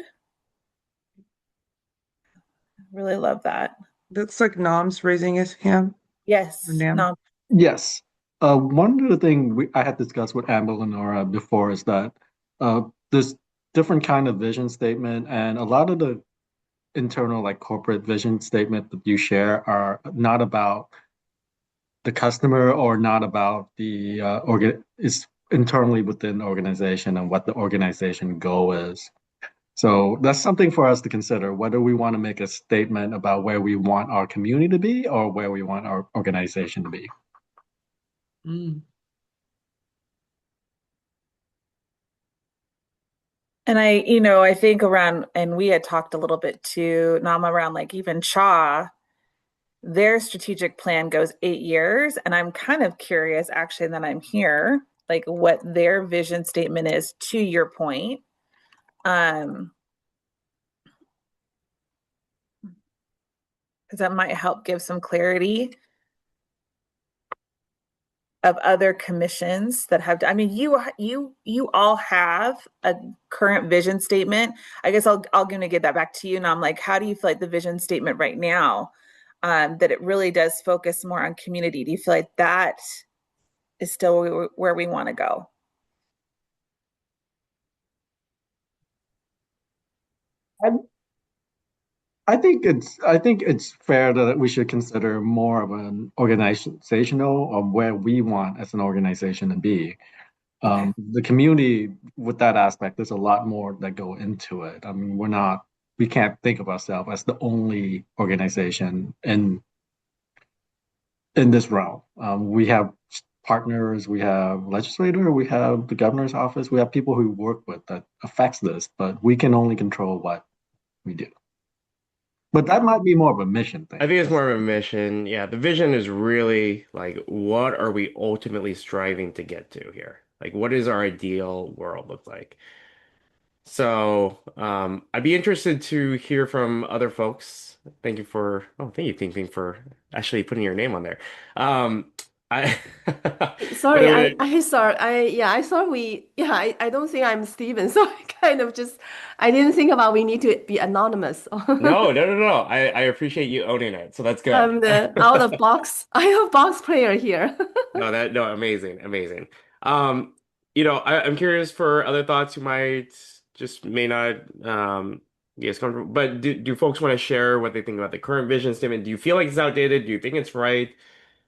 Really love that. Looks like Nam's raising his hand. Yes, Nam. Yes. One of the things I had discussed with Amber Lenora before is that there's different kind of vision statement, and a lot of the internal like corporate vision statement that you share are not about the customer or not about the it's internally within the organization and what the organization goal is. So that's something for us to consider, whether we want to make a statement about where we want our community to be or where we want our organization to be. And I think around, and we had talked a little bit too, Nam, around like even CHA, their strategic plan goes 8 years. And I'm kind of curious, actually, that I'm here, like what their vision statement is to your point. Because that might help give some clarity of other commissions that have, I mean, you all have a current vision statement. I guess I'm gonna get that back to you. And I'm like, how do you feel like the vision statement right now, that it really does focus more on community? Do you feel like that is still where we want to go? I think it's fair that we should consider more of an organizational of where we want as an organization to be. The community with that aspect, there's a lot more that go into it. I mean, we can't think of ourselves as the only organization in this realm. We have partners, we have legislator, we have the governor's office, we have people who work with that affects this, but we can only control what we do. But that might be more of a mission thing. I think it's more of a mission. Yeah, the vision is really like, what are we ultimately striving to get to here? Like, what does our ideal world look like? So, I'd be interested to hear from other folks. Thank you, Ting Ting, for actually putting your name on there. I, Sorry, I saw I saw I don't think I'm Steven, so I kind of just I didn't think about we need to be anonymous. No. I appreciate you owning it. So that's good. I'm the out of box. I have box player here. No, amazing. I'm curious for other thoughts who might just may not be as comfortable. But do folks want to share what they think about the current vision statement? Do you feel like it's outdated? Do you think it's right?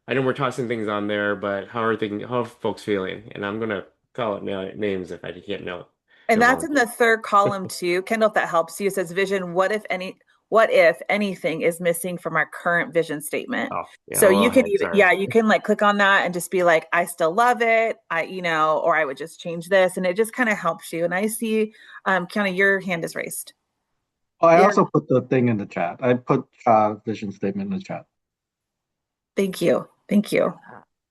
I know we're tossing things on there, but how are folks feeling? And I'm gonna call it names if I can't know And their that's in the volunteer. third column too. Kendall, if that helps you, it says vision, what if anything is missing from our current vision statement? Oh, yeah, a So little you can ahead. even, Sorry. yeah, you can like click on that and just be like, I still love it. Or I would just change this. And it just kind of helps you. And I see, Kiana, your hand is raised. Oh, I Yeah. also put the thing in the chat. I put vision statement in the chat. Thank you. Thank you.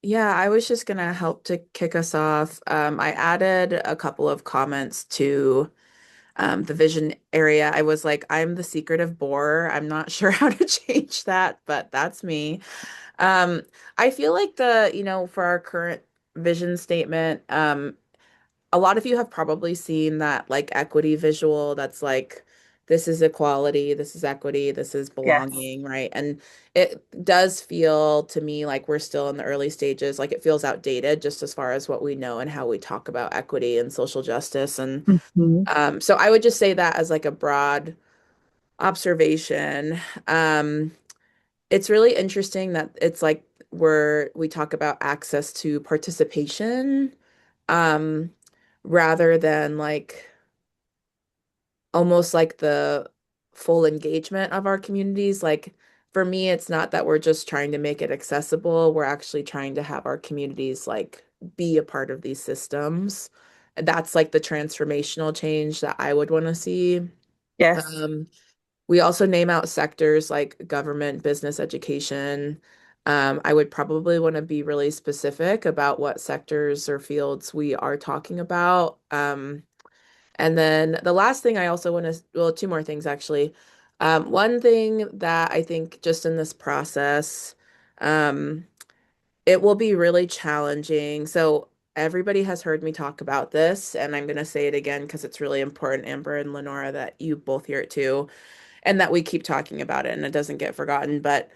Yeah, I was just gonna help to kick us off. I added a couple of comments to the vision area. I was like, I'm the secretive bore. I'm not sure how to change that, but that's me. Um, I feel like for our current vision statement, a lot of you have probably seen that like equity visual that's like, this is equality, this is equity, this is Yes. belonging, right? And it does feel to me like we're still in the early stages, like it feels outdated just as far as what we know and how we talk about equity and social justice. And Mhm. so I would just say that as like a broad observation. It's really interesting that it's like we talk about access to participation, um, rather than like almost like the full engagement of our communities. Like for me, it's not that we're just trying to make it accessible. We're actually trying to have our communities like be a part of these systems. That's like the transformational change that I would want to see. Yes. Um, we also name out sectors like government, business, education. I would probably want to be really specific about what sectors or fields we are talking about. And then the last thing I also want to, well, two more things actually. One thing that I think just in this process, um, it will be really challenging. So everybody has heard me talk about this, and I'm going to say it again because it's really important, Amber and Lenora, that you both hear it too, and that we keep talking about it and it doesn't get forgotten. But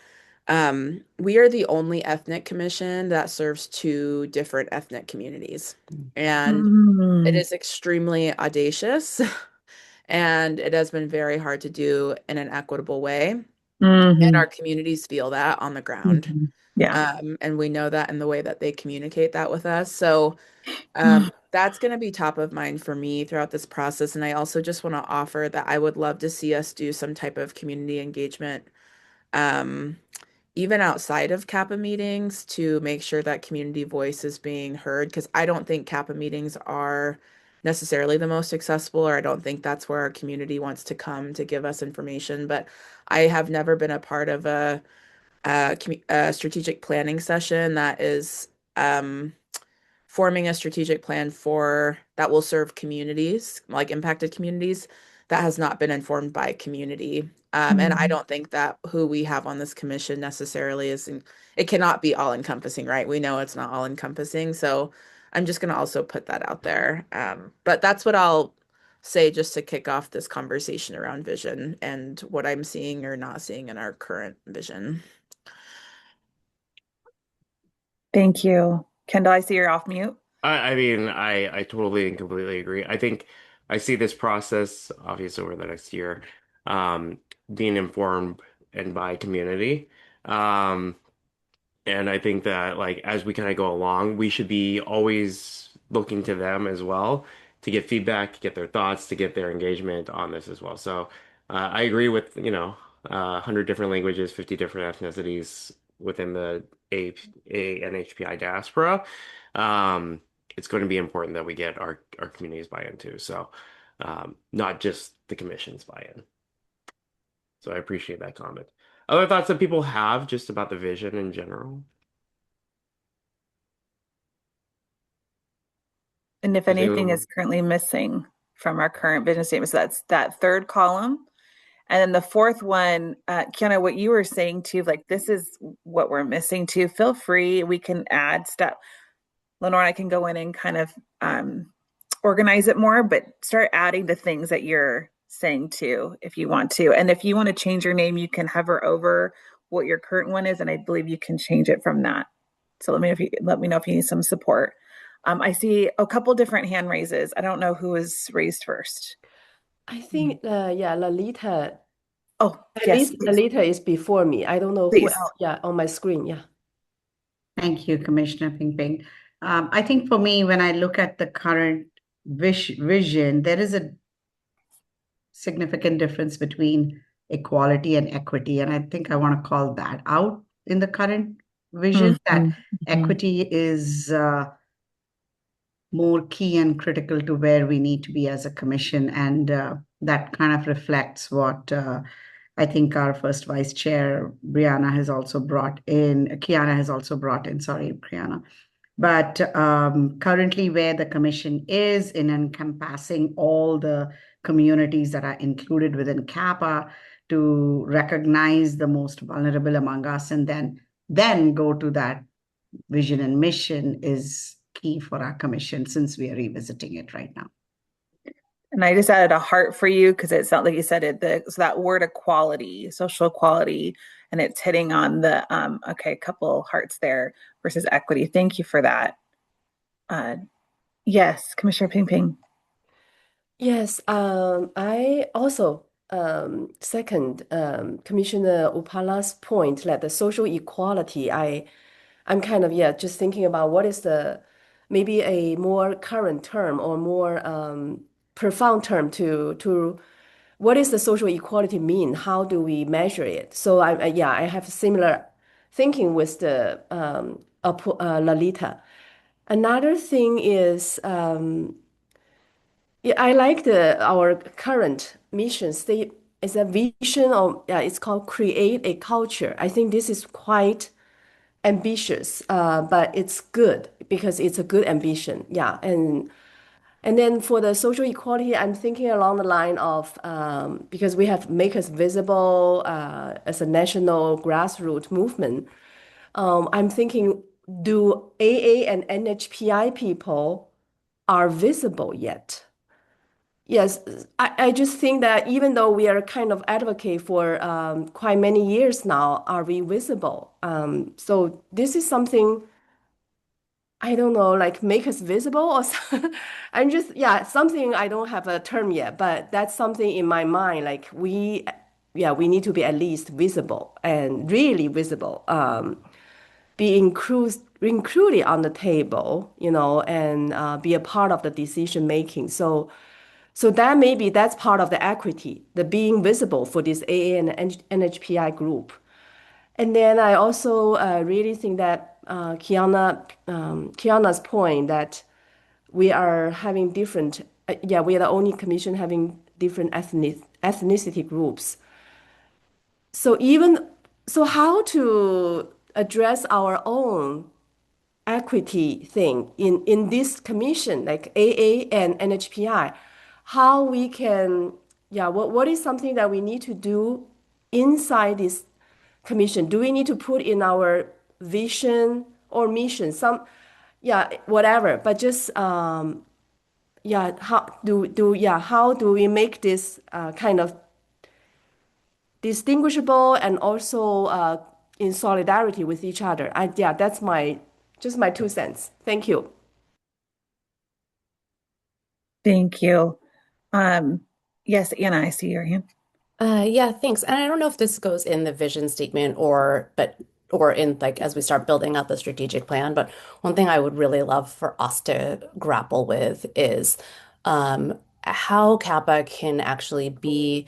we are the only ethnic commission that serves two different ethnic communities. And it Mm. is extremely audacious and it has been very hard to do in an equitable way. And Hmm. our communities feel that on the ground. Hmm. Yeah. And we know that in the way that they communicate that with us. So that's going to be top of mind for me throughout this process. And I also just want to offer that I would love to see us do some type of community engagement, um, even outside of CAPA meetings to make sure that community voice is being heard. Because I don't think CAPA meetings are necessarily the most accessible, or I don't think that's where our community wants to come to give us information. But I have never been a part of a strategic planning session that is forming a strategic plan for that will serve communities, like impacted communities, that has not been informed by community. And I Mhm. don't think that who we have on this commission necessarily it cannot be all encompassing, right? We know it's not all encompassing. So I'm just going to also put that out there. But that's what I'll say just to kick off this conversation around vision and what I'm seeing or not seeing in our current vision. Thank you. Kendall, I see you're off mute. I mean, I totally and completely agree. I think I see this process, obviously, over the next year, being informed and by community. Um, And I think that like as we kind of go along, we should be always looking to them as well to get feedback, to get their thoughts, to get their engagement on this as well. So I agree with, 100 different languages, 50 different ethnicities within the NHPI diaspora. Um, it's going to be important that we get our communities buy-in too. So not just the commission's buy-in. So I appreciate that comment. Other thoughts that people have just about the vision in general? And if Does anything anyone? is currently missing from our current vision statement, so that's that third column. And then the fourth one, Kiana, what you were saying too, like this is what we're missing too. Feel free, we can add stuff. Lenore and I can go in and kind of organize it more, but start adding the things that you're saying too, if you want to. And if you want to change your name, you can hover over what your current one is, and I believe you can change it from that. So let me know if you need some support. I see a couple different hand raises. I don't know who was raised first. I think, yeah, Lalita. Oh, yes, please. Lalita is before me. I don't know who Please. else. Yeah, on my screen. Yeah. Thank you, Commissioner Ping Ping. I think for me, when I look at the current vision, there is a significant difference between equality and equity. And I think I want to call that out in the current vision, that equity is more key and critical to where we need to be as a commission. And that kind of reflects what I think our first vice chair, Kiana has also brought in, sorry, Brianna. But currently, where the commission is in encompassing all the communities that are included within CAPAA to recognize the most vulnerable among us and then go to that vision and mission is key for our commission since we are revisiting it right now. And I just added a heart for you because it sounds like you said it. So that word equality, social equality, and it's hitting on the okay, a couple hearts there versus equity. Thank you for that. Yes, Commissioner Ping Ping. Yes, I also second Commissioner Upala's point that the social equality, I'm kind of, yeah, just thinking about what is the maybe a more current term or more profound term to what is the social equality mean? How do we measure it? So yeah, I have similar thinking with the Lalita. Another thing is yeah, I like our current mission state is a vision of yeah, it's called create a culture. I think this is quite ambitious, but it's good because it's a good ambition. Yeah, and then for the social equality, I'm thinking along the line of because we have make us visible as a national grassroots movement. I'm thinking, do AA and NHPI people are visible yet? Yes, I just think that even though we are kind of advocate for quite many years now, are we visible? So this is something I don't know, like make us visible or I'm just yeah, something I don't have a term yet, but that's something in my mind. Like we need to be at least visible and really visible. Be included on the table, and be a part of the decision making. So that maybe that's part of the equity, the being visible for this AA and NHPI group. And then I also really think that Kiana's point that we are having different, yeah, we are the only commission having different ethnicity groups. So how to address our own equity thing in this commission, like AA and NHPI, how we can, yeah, what is something that we need to do inside this commission? Do we need to put in our vision or mission, yeah, whatever, but just, yeah, how do we make this kind of distinguishable and also in solidarity with each other? Yeah, that's just my 2 cents. Thank you. Thank you. Yes, Anna, I see your hand. Yeah, thanks. And I don't know if this goes in the vision statement or in like as we start building out the strategic plan, but one thing I would really love for us to grapple with is how CAPA can actually be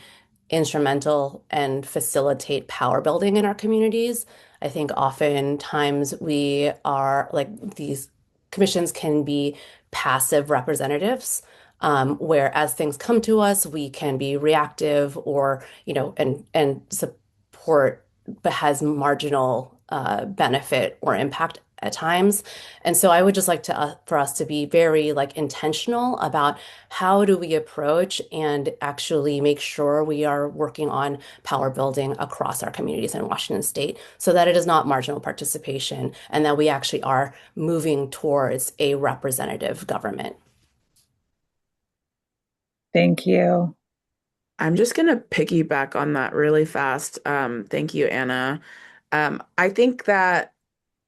instrumental and facilitate power building in our communities. I think oftentimes we are like these commissions can be passive representatives, where as things come to us, we can be reactive or, and support, but has marginal benefit or impact at times. And so I would just like to for us to be very like intentional about how do we approach and actually make sure we are working on power building across our communities in Washington State so that it is not marginal participation and that we actually are moving towards a representative government. Thank you. I'm just gonna piggyback on that really fast. Thank you, Anna. I think that,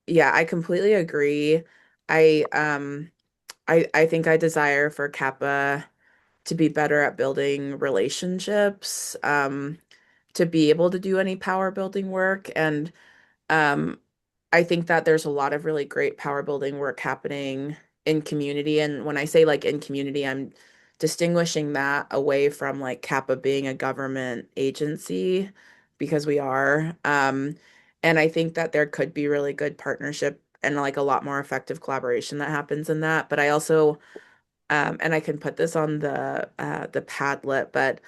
yeah, I completely agree. I I think I desire for CAPA to be better at building relationships, to be able to do any power building work. And um, I think that there's a lot of really great power building work happening in community. And when I say like in community, I'm distinguishing that away from like CAPA being a government agency because we are. And I think that there could be really good partnership and like a lot more effective collaboration that happens in that. But I also, and I can put this on the Padlet, but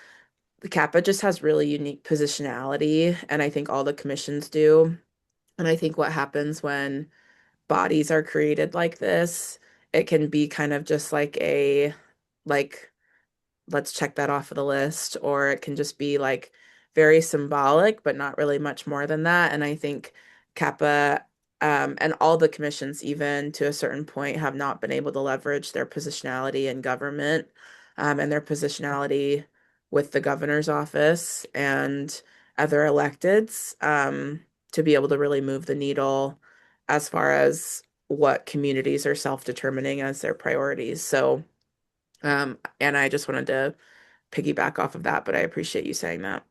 the CAPA just has really unique positionality, and I think all the commissions do. And I think what happens when bodies are created like this, it can be kind of just like like, let's check that off of the list, or it can just be like very symbolic, but not really much more than that. And I think CAPA, and all the commissions, even to a certain point, have not been able to leverage their positionality in government, and their positionality with the governor's office and other electeds, to be able to really move the needle as far as what communities are self-determining as their priorities. So, and I just wanted to piggyback off of that, but I appreciate you saying that.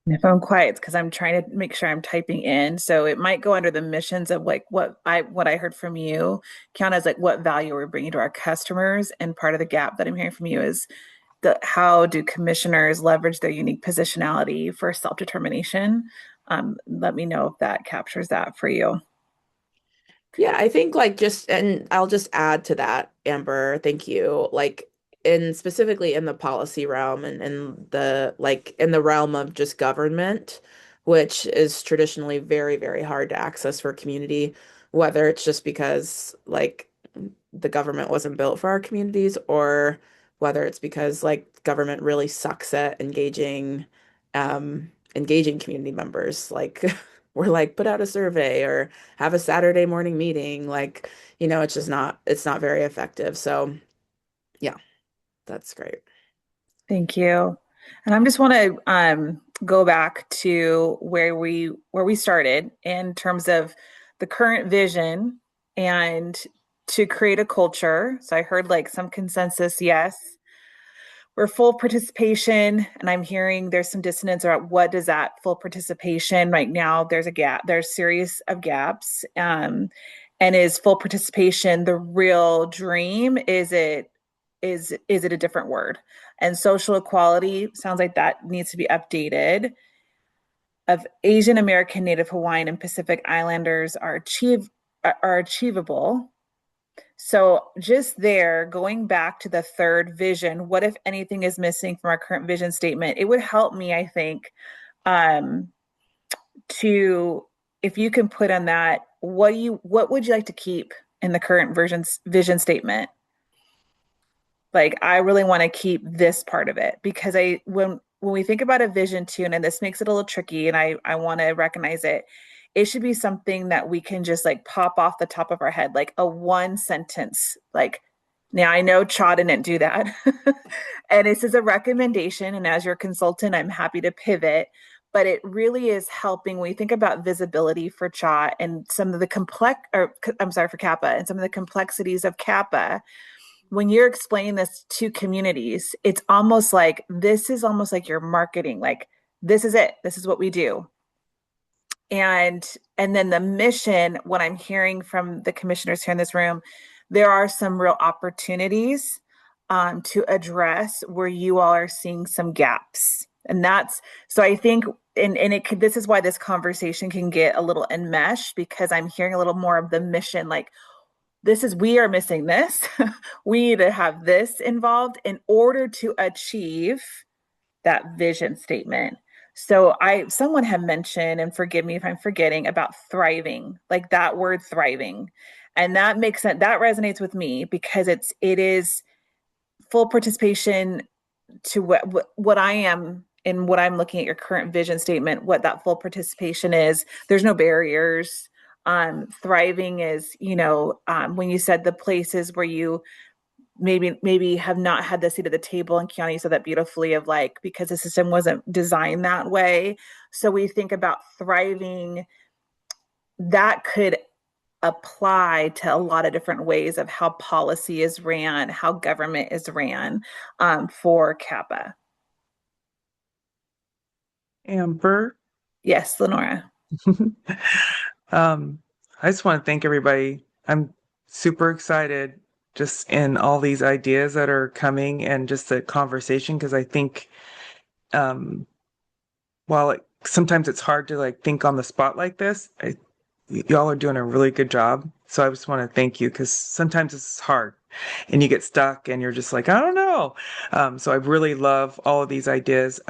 And if I'm quiet, it's because I'm trying to make sure I'm typing in. So it might go under the missions of like what I heard from you, count as like what value we're bringing to our customers. And part of the gap that I'm hearing from you is the how do commissioners leverage their unique positionality for self-determination? Let me know if that captures that for you. Yeah, I think like just, and I'll just add to that, Amber, thank you. Like in specifically in the policy realm and in the like in the realm of just government, which is traditionally very, very hard to access for community, whether it's just because like the government wasn't built for our communities, or whether it's because like government really sucks at engaging community members. Like we're like, put out a survey or have a Saturday morning meeting. Like, it's not very effective. So yeah, that's great. Thank you. And I just want to go back to where we started in terms of the current vision and to create a culture. So I heard like some consensus, yes, we're full participation, and I'm hearing there's some dissonance about what does that full participation right now. There's a gap. There's series of gaps. And is full participation the real dream? Is it a different word? And social equality sounds like that needs to be updated. Of Asian American, Native Hawaiian, and Pacific Islanders are achievable. So just there, going back to the third vision, what if anything is missing from our current vision statement? It would help me, I think, um, to if you can put on that, what would you like to keep in the current vision statement? Like I really want to keep this part of it because when we think about a vision too, and this makes it a little tricky, and I want to recognize it, it should be something that we can just like pop off the top of our head, like a one sentence. Like now I know Cha didn't do that. And this is a recommendation. And as your consultant, I'm happy to pivot. But it really is helping when we think about visibility for Cha and some of the I'm sorry, for CAPA and some of the complexities of CAPA. When you're explaining this to communities, it's almost like this is almost like your marketing, like this is it, this is what we do. And then the mission, what I'm hearing from the commissioners here in this room, there are some real opportunities to address where you all are seeing some gaps. And that's so I think this is why this conversation can get a little enmeshed because I'm hearing a little more of the mission, like we are missing this. We need to have this involved in order to achieve that vision statement. So someone had mentioned, and forgive me if I'm forgetting, about thriving, like that word thriving. And that makes sense. That resonates with me because it is full participation to what I am and what I'm looking at your current vision statement, what that full participation is. There's no barriers. Thriving is, when you said the places where you maybe have not had the seat at the table, and Kiana, you said that beautifully of like, because the system wasn't designed that way. So we think about thriving, that could apply to a lot of different ways of how policy is ran, how government is ran for CAPAA. Amber. Yes, Lenora. I just want to thank everybody. I'm super excited just in all these ideas that are coming and just the conversation, because I think while sometimes it's hard to like think on the spot like this, y'all are doing a really good job. So I just want to thank you, because sometimes it's hard and you get stuck and you're just like, I don't know. So I really love all of these ideas.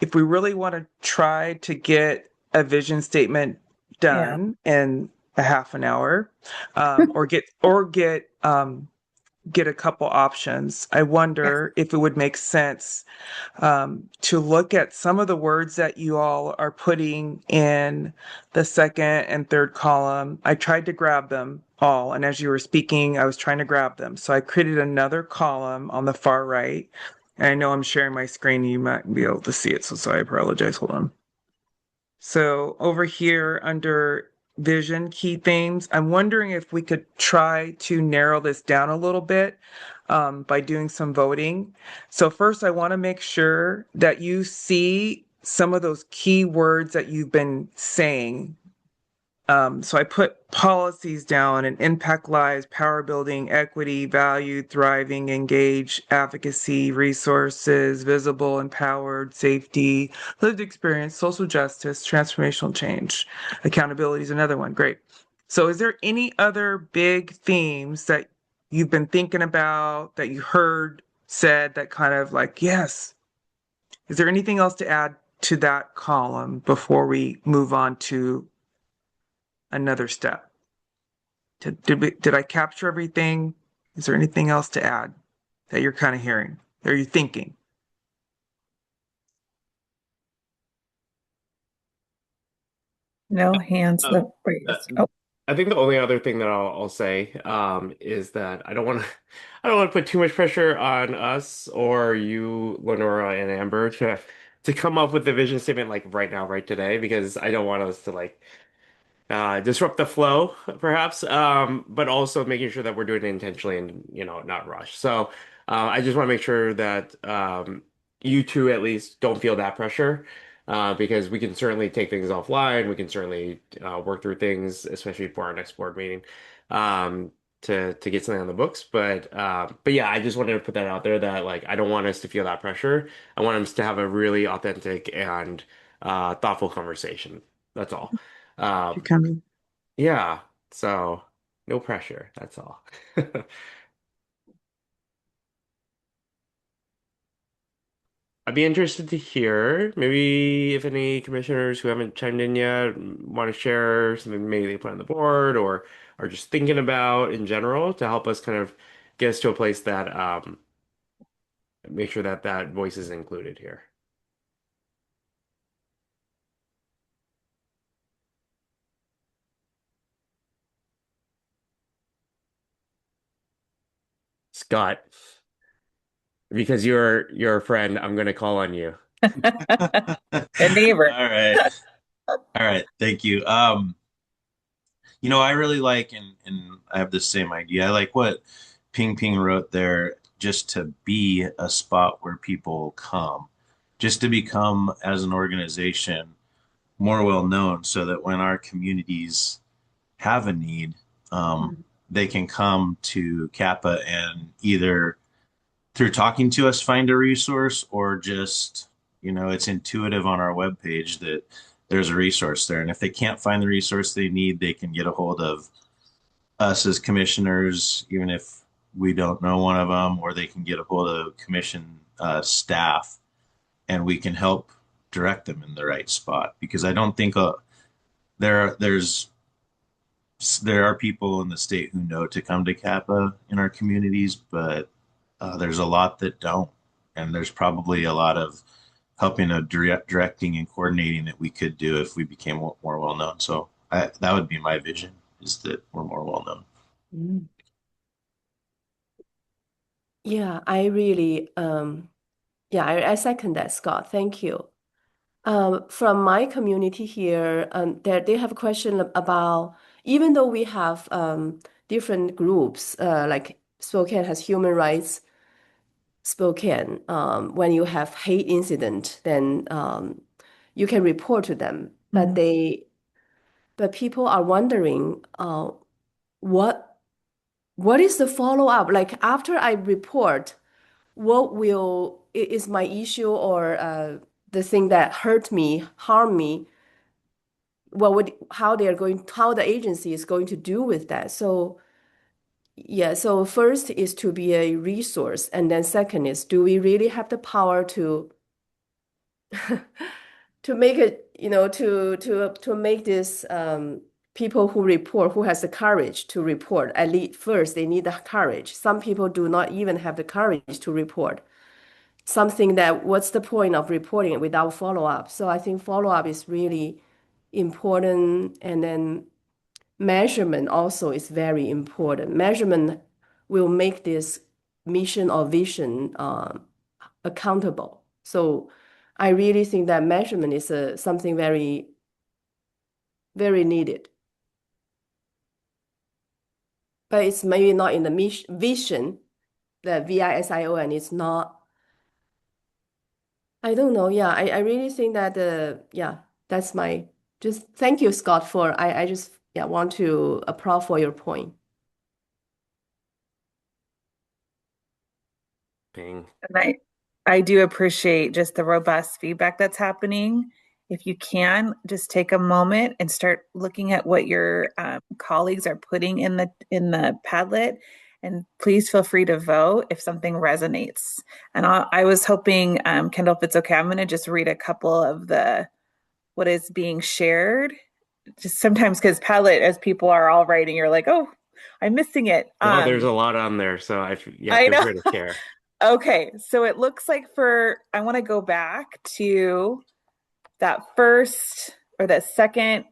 If we really want to try to get a vision statement done in a half an hour, get a couple options, I wonder if it would make sense to look at some of the words that you all are putting in the second and third column. I tried to grab them all, and as you were speaking, I was trying to grab them. So I created another column on the far right. And I know I'm sharing my screen. You might be able to see it, so I apologize. Hold on. So over here under vision key themes, I'm wondering if we could try to narrow this down a little bit by doing some voting. So first, I want to make sure that you see some of those key words that you've been saying. So I put policies down and impact lives, power building, equity, value, thriving, engage, advocacy, resources, visible, empowered, safety, lived experience, social justice, transformational change. Accountability is another one. Great. So is there any other big themes that you've been thinking about, that you heard said, that kind of like, yes? Is there anything else to add to that column before we move on to another step? Did I capture everything? Is there anything else to add that you're kind of hearing? Are you thinking? No hands up raised. Oh. I think the only other thing that I'll say is that I don't want to put too much pressure on us or you, Lenora and Amber, to come up with the vision statement like right now, right today, because I don't want us to like disrupt the flow, perhaps, but also making sure that we're doing it intentionally and, not rush. So I just want to make sure that you two at least don't feel that pressure, because we can certainly take things offline. We can certainly work through things, especially for our next board meeting, to get something on the books. But yeah, I just wanted to put that out there that like I don't want us to feel that pressure. I want us to have a really authentic and thoughtful conversation. That's all. Coming. Yeah, so no pressure, that's all. I'd be interested to hear maybe if any commissioners who haven't chimed in yet want to share something maybe they put on the board or are just thinking about in general to help us kind of get us to a place that make sure that that voice is included here. Scott, because you're a friend, I'm gonna call on you. A neighbor. All right. All right. Thank you. I really like, and I have the same idea. I like what Ping Ping wrote there, just to be a spot where people come, just to become, as an organization, more well known, so that when our communities have a need, they can come to CAPAA and either through talking to us find a resource, or just, it's intuitive on our webpage that there's a resource there. And if they can't find the resource they need, they can get a hold of us as commissioners, even if we don't know one of them, or they can get a hold of commission staff, and we can help direct them in the right spot. Because I don't think there's there are people in the state who know to come to CAPAA in our communities, but there's a lot that don't. And there's probably a lot of helping, directing and coordinating that we could do if we became more well known. So that would be my vision, is that we're more well known. Yeah, I really, I second that, Scott. Thank you. From my community here, they have a question about even though we have different groups, like Spokane has human rights. Spokane, when you have hate incident, then you can report to them. But but people are wondering, what what is the follow up? Like after I report, is my issue or the thing that hurt me, harm me? How the agency is going to do with that? So yeah, so first is to be a resource, and then second is, do we really have the power to to make it, to make this people who report, who has the courage to report, at least first they need the courage. Some people do not even have the courage to report something that what's the point of reporting it without follow-up? So I think follow-up is really important, and then measurement also is very important. Measurement will make this mission or vision accountable. So I really think that measurement is something very, very needed. But it's maybe not in the vision, the VISION. It's not. I don't know. Yeah, I really think that yeah, that's my just thank you, Scott, for I just want to applaud for your point. Bing. And I do appreciate just the robust feedback that's happening. If you can, just take a moment and start looking at what your colleagues are putting in the Padlet, and please feel free to vote if something resonates. And I was hoping, Kendall, if it's okay, I'm going to just read a couple of what is being shared. Just sometimes because Padlet, as people are all writing, you're like, oh, I'm missing it. No, there's a lot on there, so yeah, I feel know. free to share. Okay, so it looks like I want to go back to that first or that second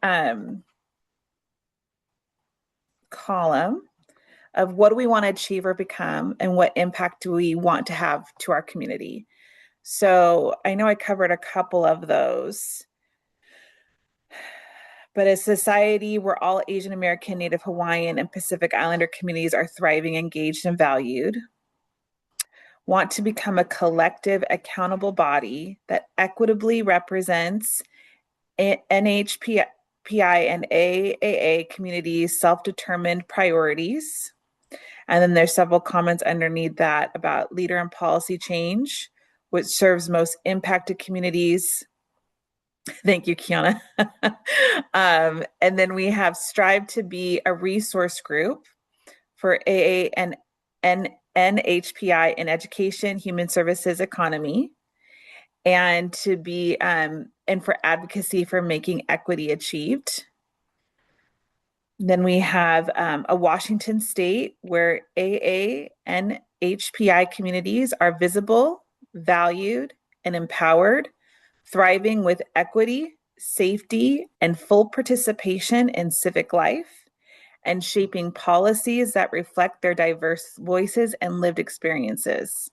column of what do we want to achieve or become and what impact do we want to have to our community. So I know I covered a couple of those. But a society where all Asian American, Native Hawaiian, and Pacific Islander communities are thriving, engaged, and valued. Want to become a collective, accountable body that equitably represents NHPI and AAA communities' self-determined priorities. And then there's several comments underneath that about leader and policy change, which serves most impacted communities. Thank you, Kiana. And then we have strive to be a resource group for AA and NHPI in education, human services, economy, and to be and for advocacy for making equity achieved. Then we have a Washington state where AA and HPI communities are visible, valued, and empowered, thriving with equity, safety, and full participation in civic life, and shaping policies that reflect their diverse voices and lived experiences.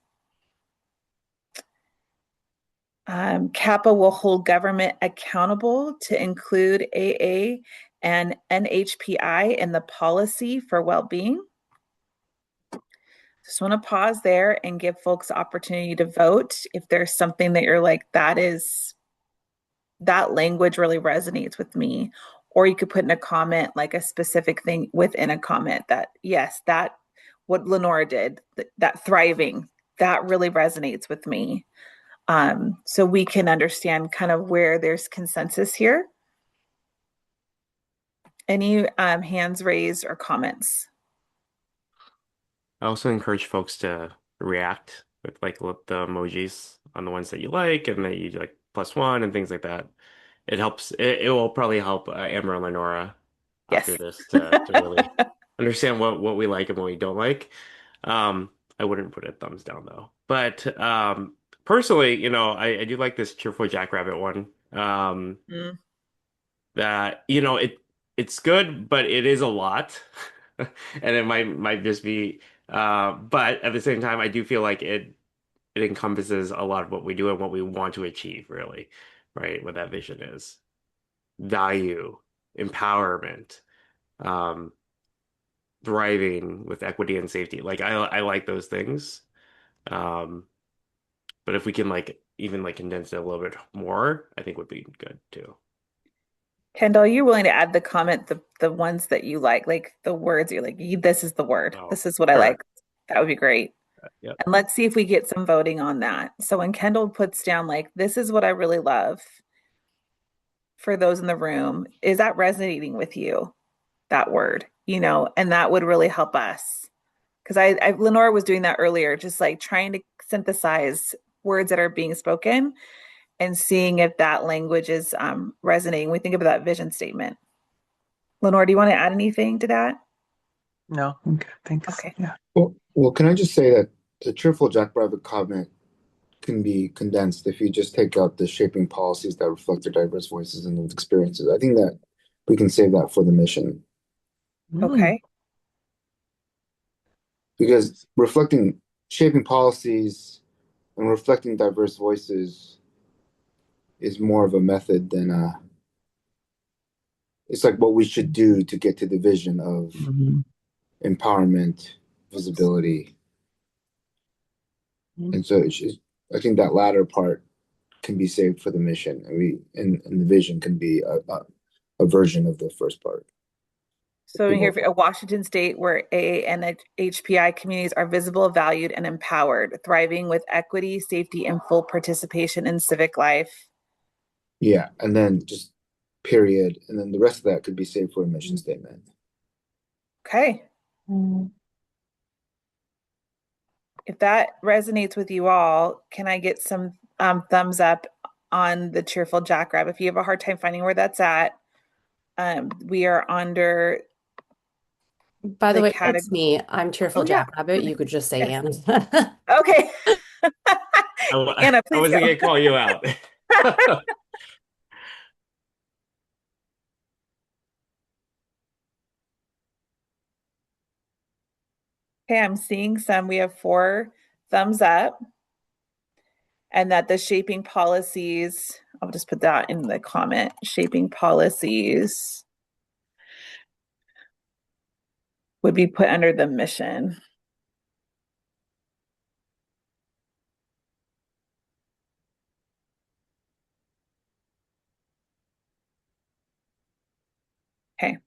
CAPAA will hold government accountable to include AA and NHPI in the policy for well-being. Just want to pause there and give folks the opportunity to vote if there's something that you're like, that language really resonates with me. Or you could put in a comment, like a specific thing within a comment that, yes, that what Lenora did, that thriving, that really resonates with me. So we can understand kind of where there's consensus here. Any hands raised or comments? I also encourage folks to react with the emojis on the ones that you like and that you like +1 and things like that. It helps. It will probably help Amber and Lenora after this to really understand what we like and what we don't like. I wouldn't put a thumbs down though. But personally, I do like this cheerful jackrabbit one. That it's good, but it is a lot, and it might just be. But at the same time, I do feel like it encompasses a lot of what we do and what we want to achieve, really, right? What that vision is, value, empowerment, um, thriving with equity and safety. Like I like those things. Um, but if we can like even like condense it a little bit more, I think would be good too. Kendall, are you willing to add the comment, the ones that you like the words you're like, this is the word. Oh, This is what I sure. like. That would be great. Yep. And let's see if we get some voting on that. So when Kendall puts down like, this is what I really love for those in the room, is that resonating with you, that word, and that would really help us. Because Lenore was doing that earlier, just like trying to synthesize words that are being spoken and seeing if that language is resonating. We think about that vision statement. Lenore, do you want to add anything to that? No, okay, thanks. Okay. Yeah. Well, can I just say that the cheerful jackrabbit comment can be condensed if you just take out the shaping policies that reflect their diverse voices and lived experiences. I think that we can save that for the mission Okay. because reflecting shaping policies and reflecting diverse voices is more of a method than it's like what we should do to get to the vision of empowerment, visibility. And so I think that latter part can be saved for the mission, and the vision can be a version of the first part. So in here, a Washington State where AA and HPI communities are visible, valued, and empowered, thriving with equity, safety, and full participation in civic life. Yeah, and then just period, and then the rest of that could be saved for a mission statement. Okay. If that resonates with you all, can I get some thumbs up on the cheerful jackrabbit? If you have a hard time finding where that's at, we are under. By the way, it's me. I'm Cheerful yeah. Jackrabbit. You could just say Anna. Okay. Anna, I please wasn't go. gonna call you out. Okay, I'm seeing some. We have 4 thumbs up. And that the shaping policies, I'll just put that in the comment, shaping policies would be put under the mission. Okay.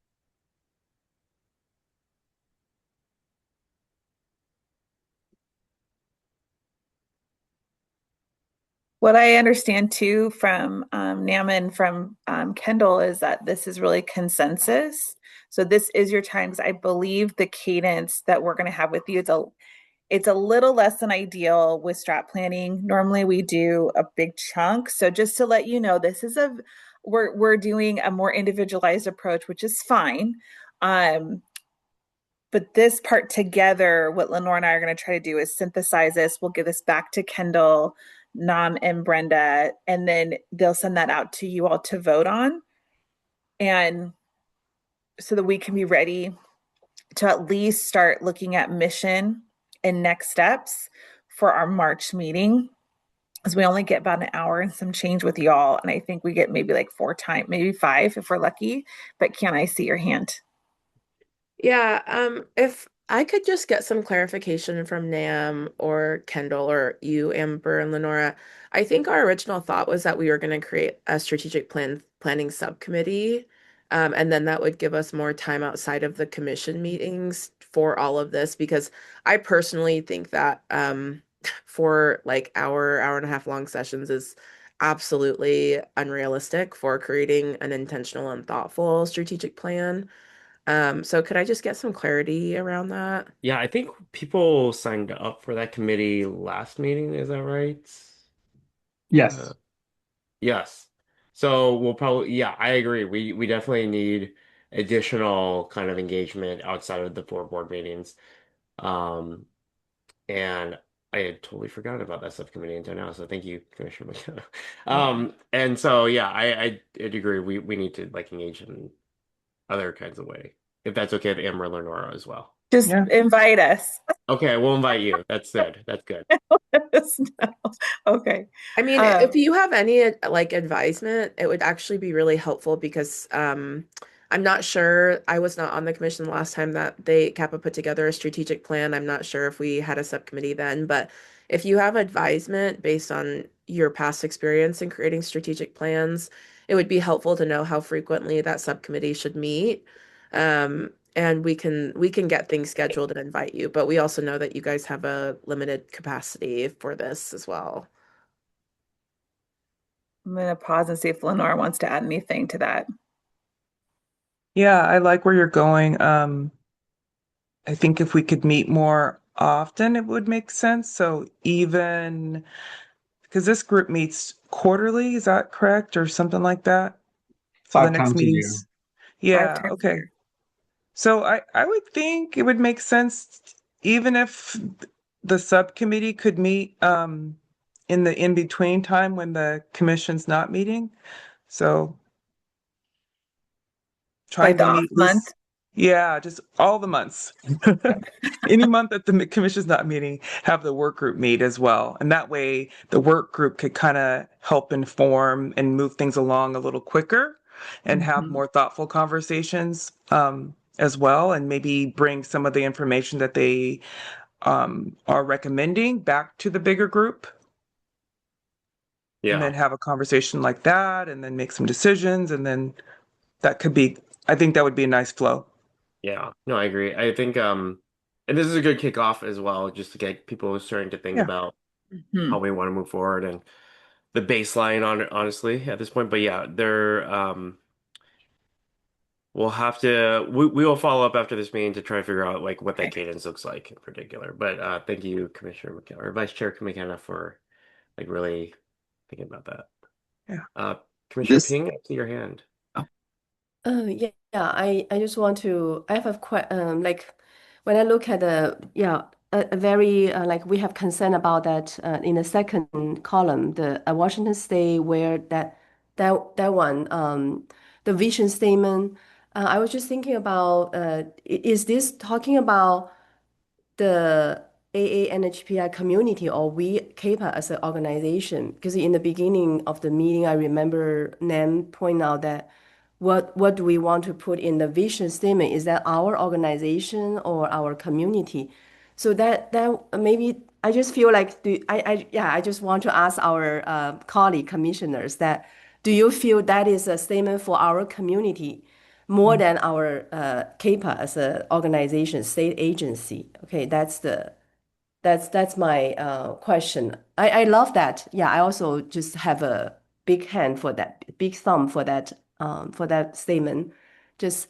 What I understand too from Nama and from Kendall is that this is really consensus. So this is your time because I believe the cadence that we're going to have with you, it's a little less than ideal with strat planning. Normally we do a big chunk. So just to let you know, this is we're doing a more individualized approach, which is fine. But this part together, what Lenore and I are going to try to do is synthesize this. We'll give this back to Kendall, Nam, and Brenda, and then they'll send that out to you all to vote on. And so that we can be ready to at least start looking at mission and next steps for our March meeting. Because we only get about an hour and some change with y'all. And I think we get maybe like 4 times, maybe 5 if we're lucky. But can I see your hand? Yeah, if I could just get some clarification from Nam or Kendall or you, Amber and Lenora. I think our original thought was that we were going to create a strategic planning subcommittee, and then that would give us more time outside of the commission meetings for all of this, because I personally think that for like hour and a half long sessions is absolutely unrealistic for creating an intentional and thoughtful strategic plan. So could I just get some clarity around that? Yeah, I think people signed up for that committee last meeting. Is that right? Yes. Yes. So we'll probably, yeah, I agree. We definitely need additional kind of engagement outside of the 4 board meetings. Um, and I had totally forgotten about that subcommittee until now. So thank you, Commissioner McKenna. And so yeah, I'd agree. We need to like engage in other kinds of way, if that's okay with Amber and Lenora as well. Just invite us. Okay, we'll invite you. That's good. That's good. Okay. I mean, if you have any like advisement, it would actually be really helpful because I'm not sure. I was not on the commission the last time that they CAPA put together a strategic plan. I'm not sure if we had a subcommittee then, but if you have advisement based on your past experience in creating strategic plans, it would be helpful to know how frequently that subcommittee should meet. And we can get things scheduled and invite you, but we also know that you guys have a limited capacity for this as well. I'm going to pause and see if Lenore wants to add anything to that. Yeah, I like where you're going. I think if we could meet more often, it would make sense. So even because this group meets quarterly, is that correct? Or something like that? So the Five next times a year. meeting's, 5 yeah, times a okay. year. So I would think it would make sense even if the subcommittee could meet in the in-between time when the commission's not meeting. So Like trying the to off meet month. this, yeah, just all the months. Any month that the commission's not meeting, have the work group meet as well. And that way the work group could kind of help inform and move things along a little quicker and have more thoughtful conversations as well, and maybe bring some of the information that they are recommending back to the bigger group. And Yeah. then have a conversation like that and then make some decisions. And then that could be, I think that would be a nice flow. Yeah. No, I agree. I think and this is a good kickoff as well, just to get people starting to think Yeah. about Hmm. how we want to move forward and the baseline on it, honestly, at this point. But yeah, we'll have to we will follow up after this meeting to try to figure out like what that Okay. cadence looks like in particular. But thank you, Commissioner McKenna or Vice Chair McKenna, for like really thinking about that. Yeah. Commissioner This, Ping, I see your hand. Yeah, I just want to, I have a like when I look at a very like we have concern about that in the second column, the Washington State where that one the vision statement. I was just thinking about is this talking about the AA and HPI community or we CAPA as an organization? Because in the beginning of the meeting, I remember Nam point out that what do we want to put in the vision statement? Is that our organization or our community? So that maybe I just feel like I just want to ask our colleague commissioners that do you feel that is a statement for our community more than our CAPA as an organization, state agency? Okay, that's my question. I love that. Yeah, I also just have a big hand for that, big thumb for that statement. Just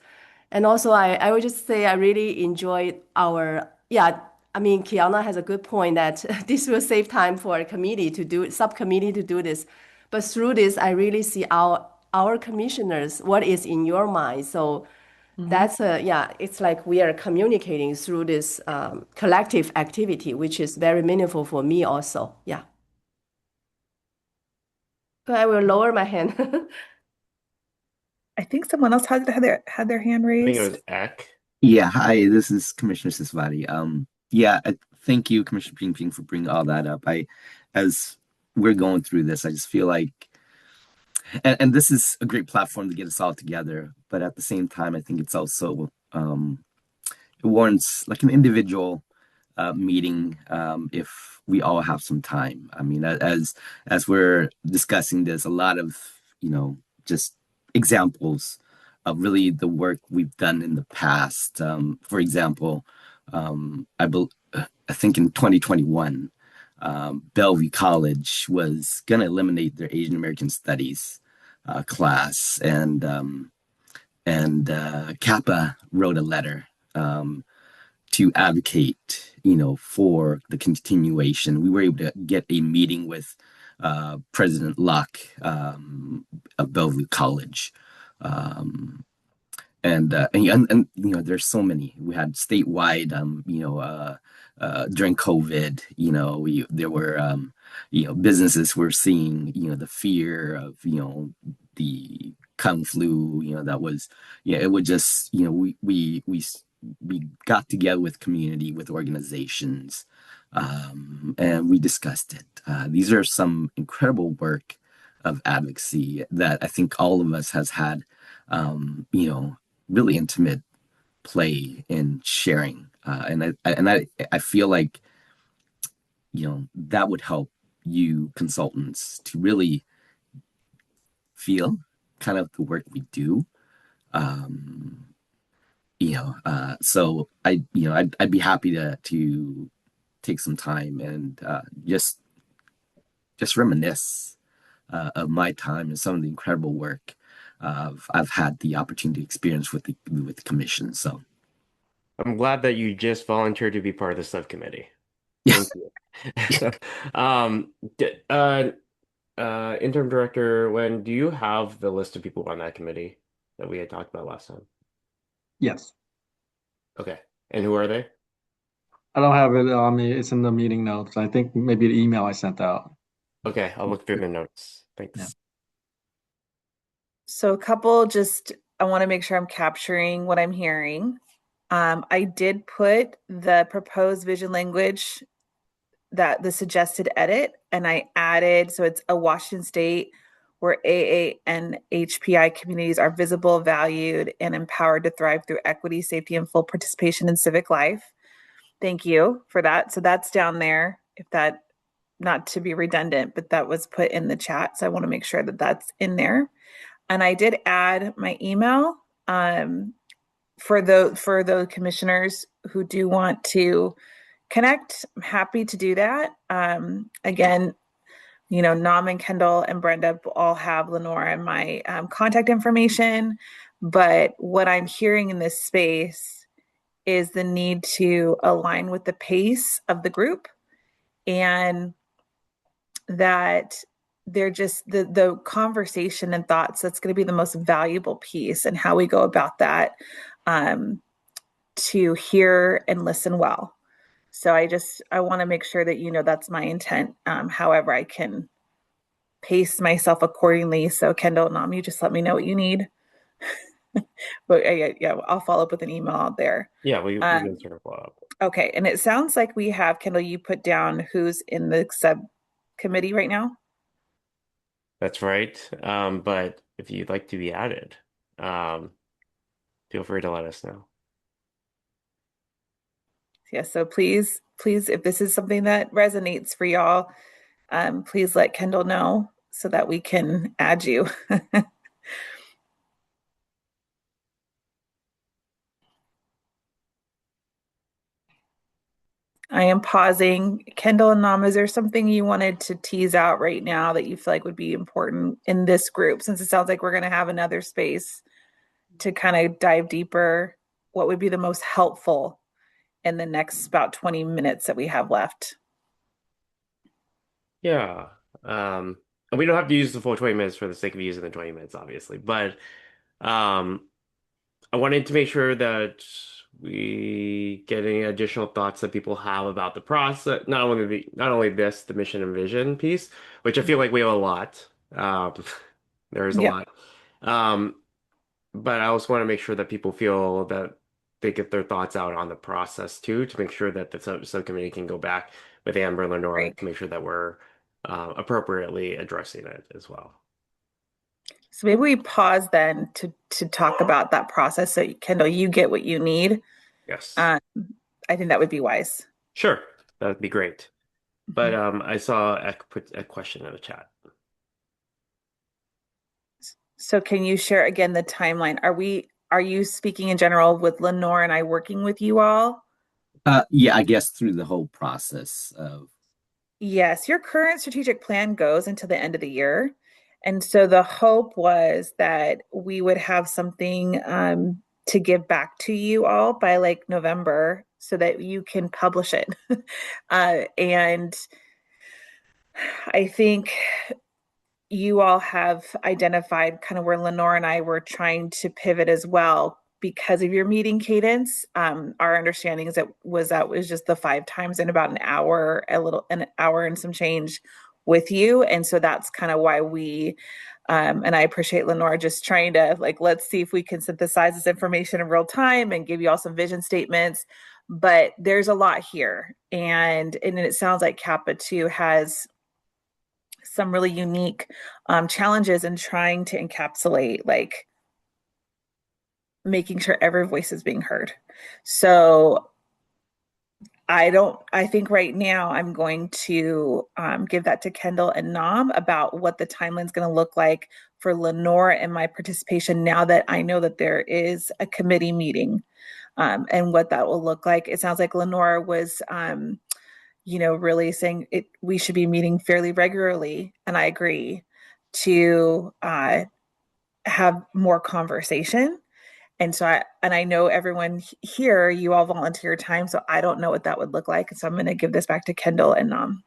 and also I would just say I really enjoyed our yeah. I mean, Kiana has a good point that this will save time for a committee to do subcommittee to do this. But through this, I really see our commissioners, what is in your mind. So that's a yeah, it's like we are communicating through this collective activity, which is very meaningful for me also. Yeah. But I will lower my hand. I think someone else had their hand I think it raised. was Eck. yeah, hi, this is Commissioner Sisvati. Yeah, thank you, Commissioner Ping Ping, for bringing all that up. As we're going through this, I just feel like, and this is a great platform to get us all together, but at the same time, I think it's also it warrants like an individual meeting if we all have some time. I mean, as we're discussing this, a lot of just examples of really the work we've done in the past. For example, I think in 2021, Bellevue College was going to eliminate their Asian American Studies class, and CAPA wrote a letter to advocate, for the continuation. We were able to get a meeting with President Locke of Bellevue College. Um, and there's so many. We had statewide, during COVID, there were businesses were seeing the fear of the kung flu, that was it would just we got together with community, with organizations, and we discussed it. These are some incredible work of advocacy that I think all of us has had, really intimate play in sharing. I feel like, that would help you consultants to really feel kind of the work we do. Um, so I'd be happy to take some time and just reminisce of my time and some of the incredible work I've had the opportunity to experience with the commission. So I'm glad that you just volunteered to be part of the subcommittee. Thank yes, you. Um, Interim Director, when do you have the list of people on that committee that we had talked about last time? Yes. Okay. And who are they? I don't have it on me. It's in the meeting notes. I think maybe the email I sent out. Okay, I'll look through the notes. Yeah. Thanks. So I want to make sure I'm capturing what I'm hearing. I did put the proposed vision language, that the suggested edit, and I added, so it's a Washington State where AA and HPI communities are visible, valued, and empowered to thrive through equity, safety, and full participation in civic life. Thank you for that. So that's down there. If that, not to be redundant, but that was put in the chat. So I want to make sure that that's in there. And I did add my email for the commissioners who do want to connect. I'm happy to do that. Again, Nam and Kendall and Brenda all have Lenora and my contact information. But what I'm hearing in this space is the need to align with the pace of the group, and that they're just the conversation and thoughts that's going to be the most valuable piece, and how we go about that, to hear and listen well. So I want to make sure that that's my intent. However, I can pace myself accordingly. So Kendall and Nam, you just let me know what you need. But yeah, I'll follow up with an email out there. Yeah, we can sort of follow up. Okay, and it sounds like we have, Kendall, you put down who's in the subcommittee right now. That's right. But if you'd like to be added, feel free to let us know. Yeah, so please, if this is something that resonates for y'all, please let Kendall know so that we can add you. I am pausing. Kendall and Nam, is there something you wanted to tease out right now that you feel like would be important in this group? Since it sounds like we're going to have another space to kind of dive deeper, what would be the most helpful in the next about 20 minutes that we have left? Yeah. And we don't have to use the full 20 minutes for the sake of using the 20 minutes, obviously. But I wanted to make sure that we get any additional thoughts that people have about the process, not only this, the mission and vision piece, which I feel like we have a lot. There is a Yeah. lot. But I also want to make sure that people feel that they get their thoughts out on the process too, to make sure that the subcommittee can go back with Amber and Lenora Right. to make sure that we're appropriately addressing it as well. So maybe we pause then to talk about that process, so Kendall, you get what you need. Yes. I think that would be wise. Sure, that would be great. But I saw put a question in the chat. So can you share again the timeline? Are you speaking in general with Lenore and I working with you all? Yeah, I guess through the whole process of. Yes, your current strategic plan goes until the end of the year. And so the hope was that we would have something to give back to you all by like November so that you can publish it. And I think you all have identified kind of where Lenore and I were trying to pivot as well because of your meeting cadence. Our understanding is that was just the 5 times in about an hour and some change with you. And so that's kind of why we, and I appreciate Lenore just trying to like, let's see if we can synthesize this information in real time and give you all some vision statements. But there's a lot here. And it sounds like CAPAA too has some really unique challenges in trying to encapsulate like making sure every voice is being heard. So I think right now I'm going to give that to Kendall and Nam about what the timeline is going to look like for Lenore and my participation now that I know that there is a committee meeting, and what that will look like. It sounds like Lenore was, really saying we should be meeting fairly regularly, and I agree, to have more conversation. And so I know everyone here, you all volunteer time, so I don't know what that would look like. So I'm going to give this back to Kendall and Nam.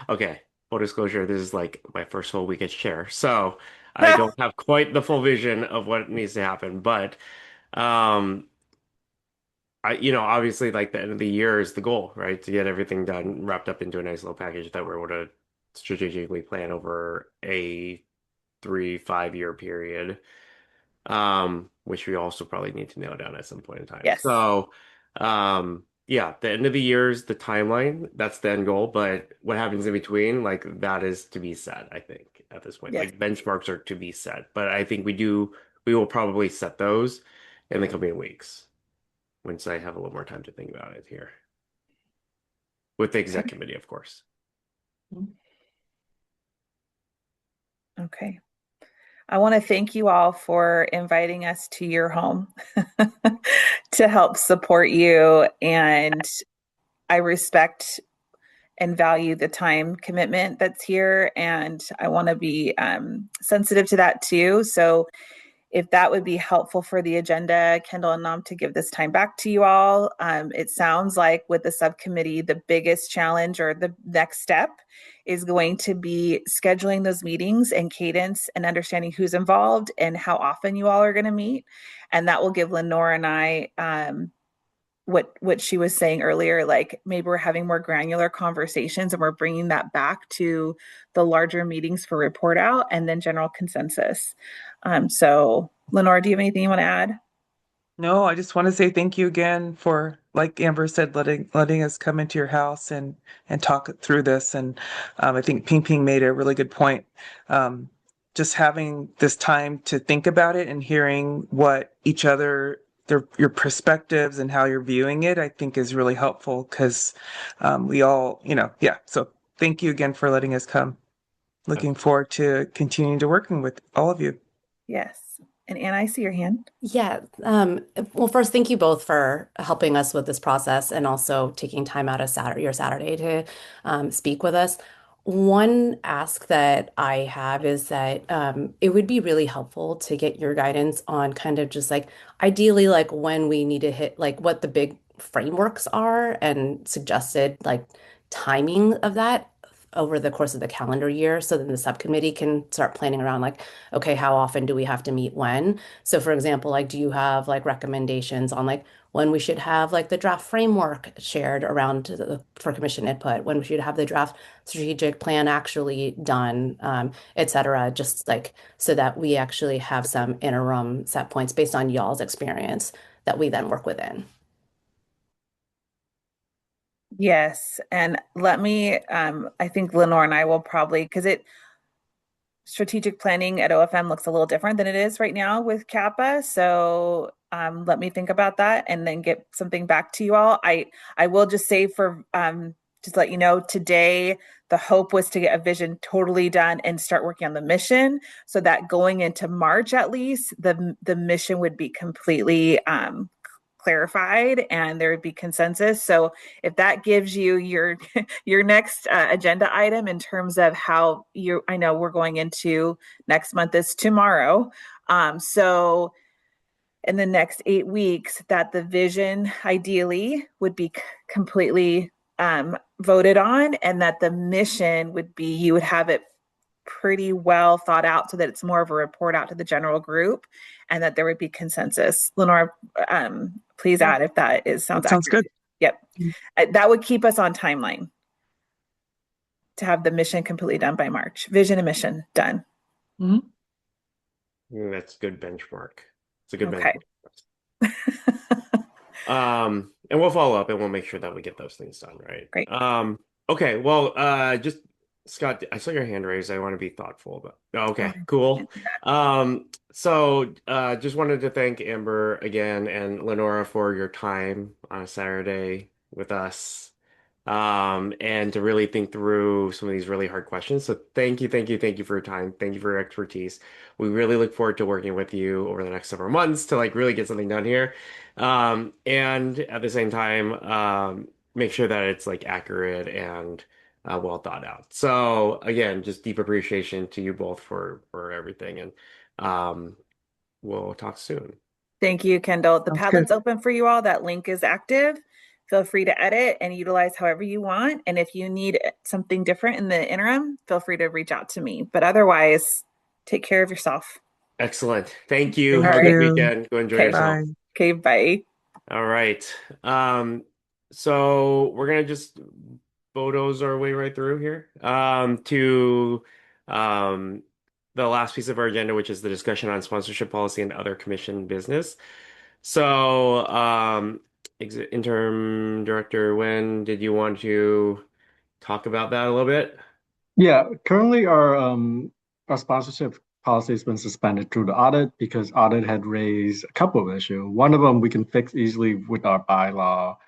Okay, full disclosure, this is like my first full week as chair, so I don't have quite the full vision of what needs to happen. But um, obviously, like the end of the year is the goal, right? To get everything done, wrapped up into a nice little package that we're able to strategically plan over a 3-5 year period, which we also probably need to nail down at some point in time. Yes. So, yeah, the end of the year is the timeline. That's the end goal. But what happens in between, like that is to be set, I think, at this point. Yes. Like benchmarks are to be set. But I think we will probably set those in the coming weeks once I have a little more time to think about it here. With the exec committee, of course. Okay. I want to thank you all for inviting us to your home to help support you. And I respect and value the time commitment that's here. And I want to be sensitive to that too. So if that would be helpful for the agenda, Kendall and Nam, to give this time back to you all. It sounds like with the subcommittee, the biggest challenge or the next step is going to be scheduling those meetings and cadence and understanding who's involved and how often you all are going to meet. And that will give Lenore and I what she was saying earlier, like maybe we're having more granular conversations and we're bringing that back to the larger meetings for report out and then general consensus. So Lenore, do you have anything you want to add? No, I just want to say thank you again for, like Amber said, letting us come into your house and talk through this. And I think Ping Ping made a really good point. Just having this time to think about it and hearing what each other, your perspectives and how you're viewing it, I think is really helpful because we all, yeah. So thank you again for letting us come. Looking forward to continuing to working with all of you. Yes. And Anna, I see your hand. Yeah. Well, first, thank you both for helping us with this process and also taking time out of your Saturday to speak with us. One ask that I have is that it would be really helpful to get your guidance on kind of just like ideally like when we need to hit like what the big frameworks are and suggested like timing of that over the course of the calendar year so then the subcommittee can start planning around like, okay, how often do we have to meet when? So for example, like do you have like recommendations on like when we should have like the draft framework shared around for commission input, when we should have the draft strategic plan actually done, et cetera, just like so that we actually have some interim set points based on y'all's experience that we then work within. Yes. And let me, I think Lenore and I will probably, because strategic planning at OFM looks a little different than it is right now with CAPAA. So let me think about that and then get something back to you all. I will just say for just let you know today the hope was to get a vision totally done and start working on the mission so that going into March at least the mission would be completely clarified and there would be consensus. So if that gives you your your next agenda item in terms of how you, I know we're going into next month is tomorrow. So in the next 8 weeks, that the vision ideally would be completely voted on, and that the mission would be you would have it pretty well thought out so that it's more of a report out to the general group and that there would be consensus. Lenore, please add if that sounds That sounds accurate. good. Yep. That would keep us on timeline to have the mission completely done by March. Vision and mission done. That's a good benchmark. It's a good Okay. benchmark. And we'll follow up and we'll make sure that we get those things done, right? Great. Okay, well, just Scott, I saw your hand raised. I want to be thoughtful about. Oh, Oh, okay, cool. Just wanted to thank Amber again and Lenora for your time on a Saturday with us, and to really think through some of these really hard questions. So thank you, thank you, thank you for your time. Thank you for your expertise. We really look forward to working with you over the next several months to like really get something done here. And at the same time, make sure that it's like accurate and well thought out. So again, just deep appreciation to you both for everything, and um, we'll talk soon. Thank you, Kendall. The Sounds good. Padlet's open for you all. That link is active. Feel free to edit and utilize however you want. And if you need something different in the interim, feel free to reach out to me. But otherwise, take care of yourself. Excellent. Thank you. All Have a Thank right. good you. weekend. Go enjoy Okay. yourself. Bye. Okay. Bye. All right. Um, so we're gonna just bulldoze our way right through here to um, the last piece of our agenda, which is the discussion on sponsorship policy and other commission business. So, Interim Director, when did you want to talk about that a little bit? Yeah, currently our sponsorship policy has been suspended through the audit because audit had raised a couple of issues. One of them we can fix easily with our bylaw.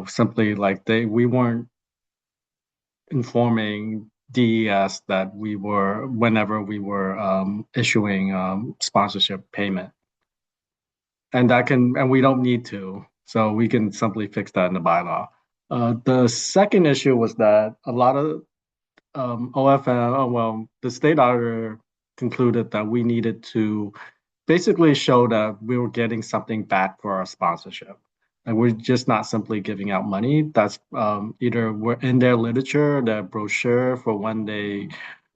Simply like we weren't informing DES that we were whenever we were issuing sponsorship payment. And we don't need to. So we can simply fix that in the bylaw. The second issue was that a lot of OFM, the state auditor concluded that we needed to basically show that we were getting something back for our sponsorship. And we're just not simply giving out money. That's either we're in their literature, their brochure for when they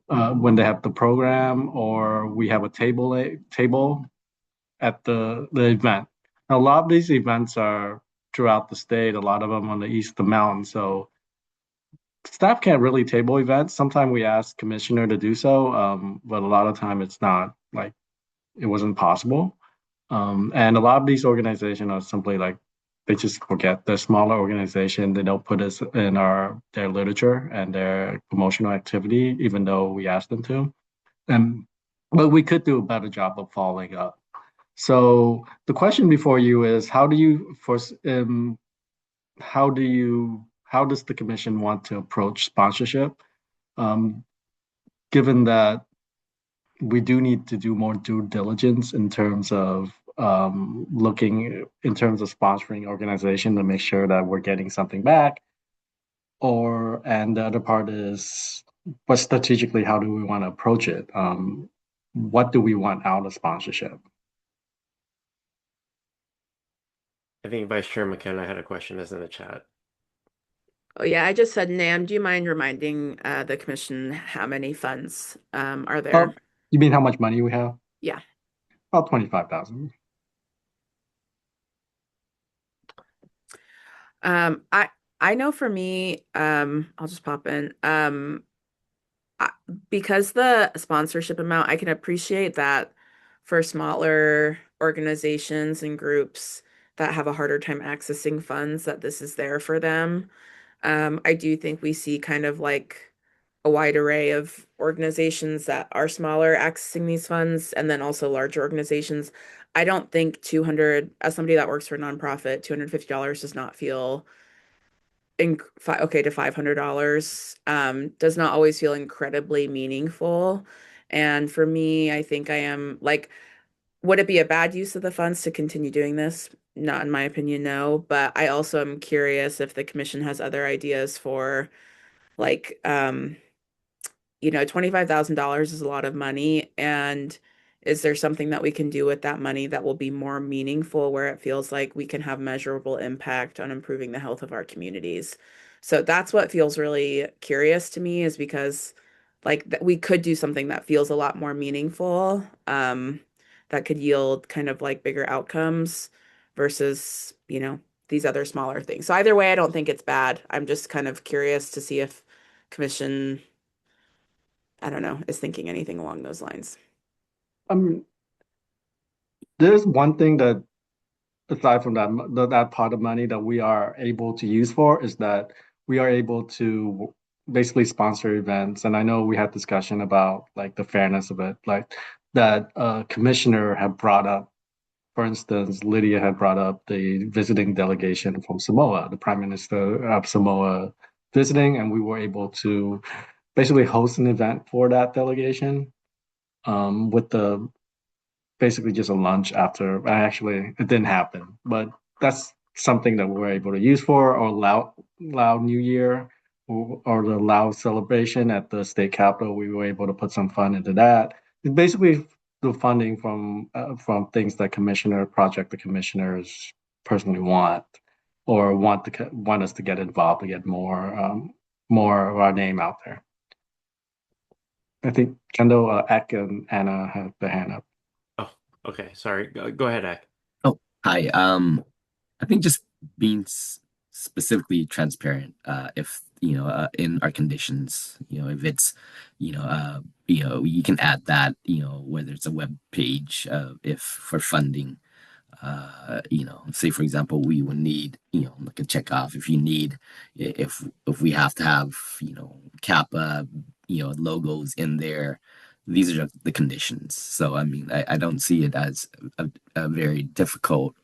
have the program, or we have a table at the event. Now, a lot of these events are throughout the state, a lot of them on the east of the mountain. So staff can't really table events. Sometimes we ask commissioner to do so, but a lot of time it's not like it wasn't possible. And a lot of these organizations are simply like they just forget. They're smaller organization. They don't put us in their literature and their promotional activity, even though we ask them to. And but we could do a better job of following up. So the question before you is how does the commission want to approach sponsorship? Um, Given that we do need to do more due diligence in terms of looking in terms of sponsoring organization to make sure that we're getting something back. And the other part is, but strategically, how do we want to approach it? What do we want out of sponsorship? I think Vice Chair McKenna had a question that's in the chat. Oh yeah, I just said, Nam, do you mind reminding the commission how many funds are there? You mean how much money we have? Yeah. About 25,000. I know for me, I'll just pop in. Because the sponsorship amount, I can appreciate that for smaller organizations and groups that have a harder time accessing funds, that this is there for them. I do think we see kind of like a wide array of organizations that are smaller accessing these funds, and then also larger organizations. I don't think 200, as somebody that works for a nonprofit, $250 does not feel okay to $500 does not always feel incredibly meaningful. And for me, I think I am like, would it be a bad use of the funds to continue doing this? Not in my opinion, no. But I also am curious if the commission has other ideas for like $25,000 is a lot of money. And is there something that we can do with that money that will be more meaningful, where it feels like we can have measurable impact on improving the health of our communities? So that's what feels really curious to me, is because like that we could do something that feels a lot more meaningful, that could yield kind of like bigger outcomes versus, these other smaller things. So either way, I don't think it's bad. I'm just kind of curious to see if commission, I don't know, is thinking anything along those lines. There's one thing that aside from that part of money that we are able to use for is that we are able to basically sponsor events. And I know we had discussion about like the fairness of it, like that commissioner had brought up, for instance, Lydia had brought up the visiting delegation from Samoa, the Prime Minister of Samoa visiting, and we were able to basically host an event for that delegation with the basically just a lunch after. Actually, it didn't happen, but that's something that we're able to use for or Lao New Year or the Lao celebration at the state capitol. We were able to put some fund into that. It's basically the funding from things that the commissioners personally want or want us to get involved to get more of our name out there. I think Kendall, Eck, and Anna have the hand up. Oh, okay. Sorry. Go ahead, Ak. Oh, hi. I think just being specifically transparent, if in our conditions, if it's, you can add that, whether it's a web page, if for funding, say for example, we would need, like a check off if you need, if we have to have, CAPAA, logos in there. These are the conditions. So I mean, I don't see it as a very difficult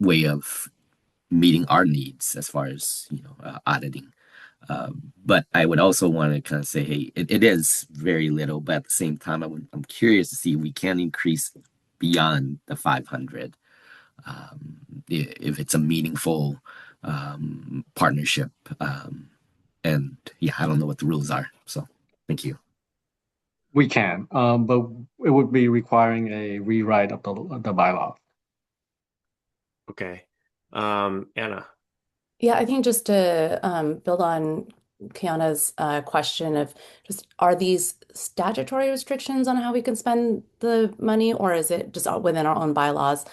way of meeting our needs as far as auditing. But I would also want to kind of say, hey, it is very little, but at the same time, I'm curious to see if we can increase beyond the 500 if it's a meaningful partnership. And yeah, I don't know what the rules are. So thank you. We can, but it would be requiring a rewrite of the bylaw. Okay. Anna. Yeah, I think just to build on Kiana's question of just are these statutory restrictions on how we can spend the money, or is it just within our own bylaws?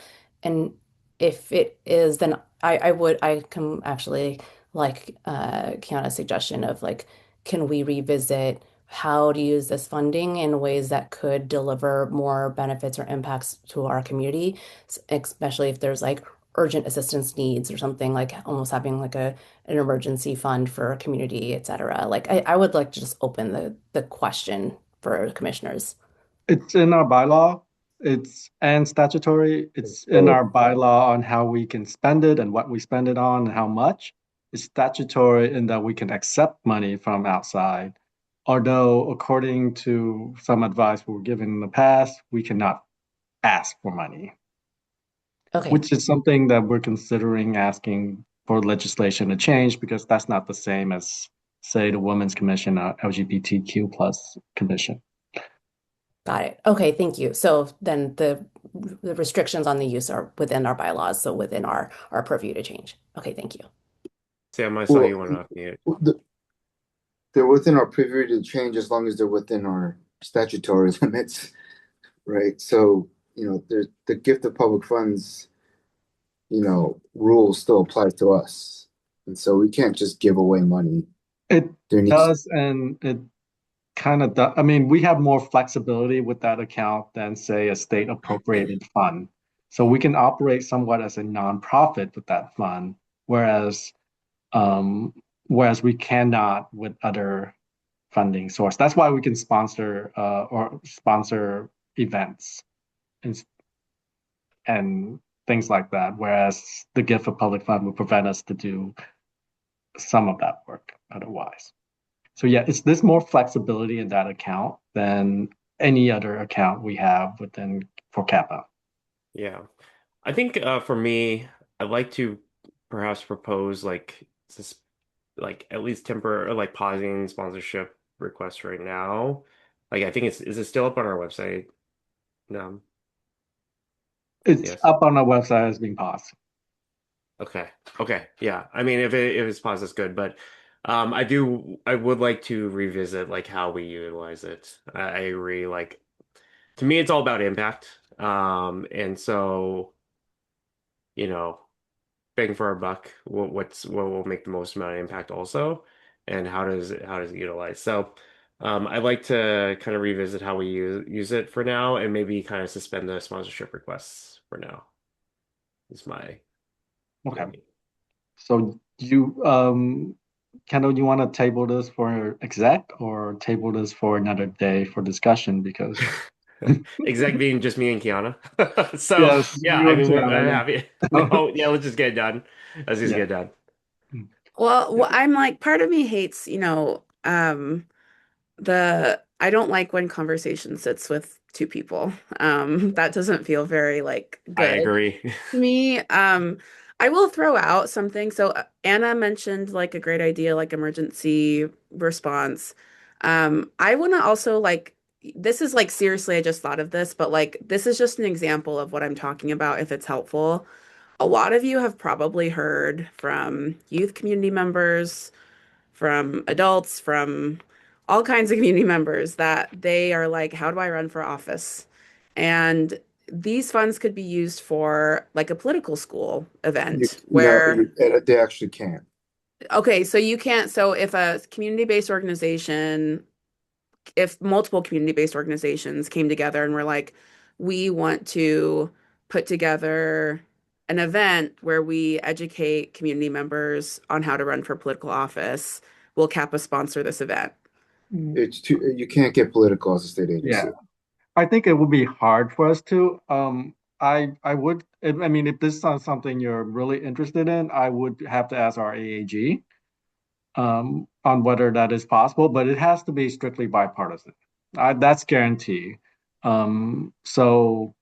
And if it is, then I can actually like Kiana's suggestion of like, can we revisit how to use this funding in ways that could deliver more benefits or impacts to our community, especially if there's like urgent assistance needs or something like almost having like an emergency fund for a community, et cetera. Like I would like to just open the question for commissioners. It's in our bylaw. And statutory. It's in our bylaw on how we can spend it and what we spend it on and how much. It's statutory in that we can accept money from outside. Although, according to some advice we were given in the past, we cannot ask for money, Okay. which is something that we're considering asking for legislation to change because that's not the same as, say, the Women's Commission, LGBTQ plus commission. Got it. Okay, thank you. So then the restrictions on the use are within our bylaws, so within our purview to change. Okay, thank you. Sam, I saw you went off mute. They're within our privy to change as long as they're within our statutory limits, right? So, there's the gift of public funds, rules still apply to us. And so we can't just give away money. It does, and it kind of does. I mean, we have more flexibility with that account than, say, a state appropriated fund. So we can operate somewhat as a nonprofit with that fund, whereas we cannot with other funding source. That's why we can sponsor events and things like that. Whereas the gift of public fund would prevent us to do some of that work otherwise. So yeah, there's more flexibility in that account than any other account we have for CAPAA. Yeah. I think for me, I'd like to perhaps propose like at least temporary like pausing sponsorship requests right now. Like I think is it still up on our website? No. It's Yes. up on our website as being paused. Okay. Okay. Yeah. I mean, if it's paused, that's good. But I would like to revisit like how we utilize it. I agree. Like to me, it's all about impact. And so, you know, bang for our buck, what will make the most amount of impact also, and how does it utilize? So, I'd like to kind of revisit how we use it for now, and maybe kind of suspend the sponsorship requests for now. Is my Okay. opinion. So you Kendall, you want to table this for exec or table this for another day for discussion? Because Exec being just me and Kiana. So yes, yeah, you I and mean I'm Tiana, happy. yeah. No, yeah, let's just get it done. Let's just Yeah. get it done. Well, I'm like, part of me hates, I don't like when conversation sits with two people. That doesn't feel very like I good agree. to me. I will throw out something. So Anna mentioned like a great idea, like emergency response. I want to also like, this is like seriously, I just thought of this, but like this is just an example of what I'm talking about if it's helpful. A lot of you have probably heard from youth community members, from adults, from all kinds of community members that they are like, how do I run for office? And these funds could be used for like a political school You event no, where, they actually can't. okay, so you can't, so if a community-based organization, if multiple community-based organizations came together and were like, we want to put together an event where we educate community members on how to run for political office, will CAPA sponsor this event? It's too, you can't get political as a state Yeah, agency. I think it would be hard for us to. I would. I mean, if this is something you're really interested in, I would have to ask our AAG on whether that is possible. But it has to be strictly bipartisan. That's guarantee. So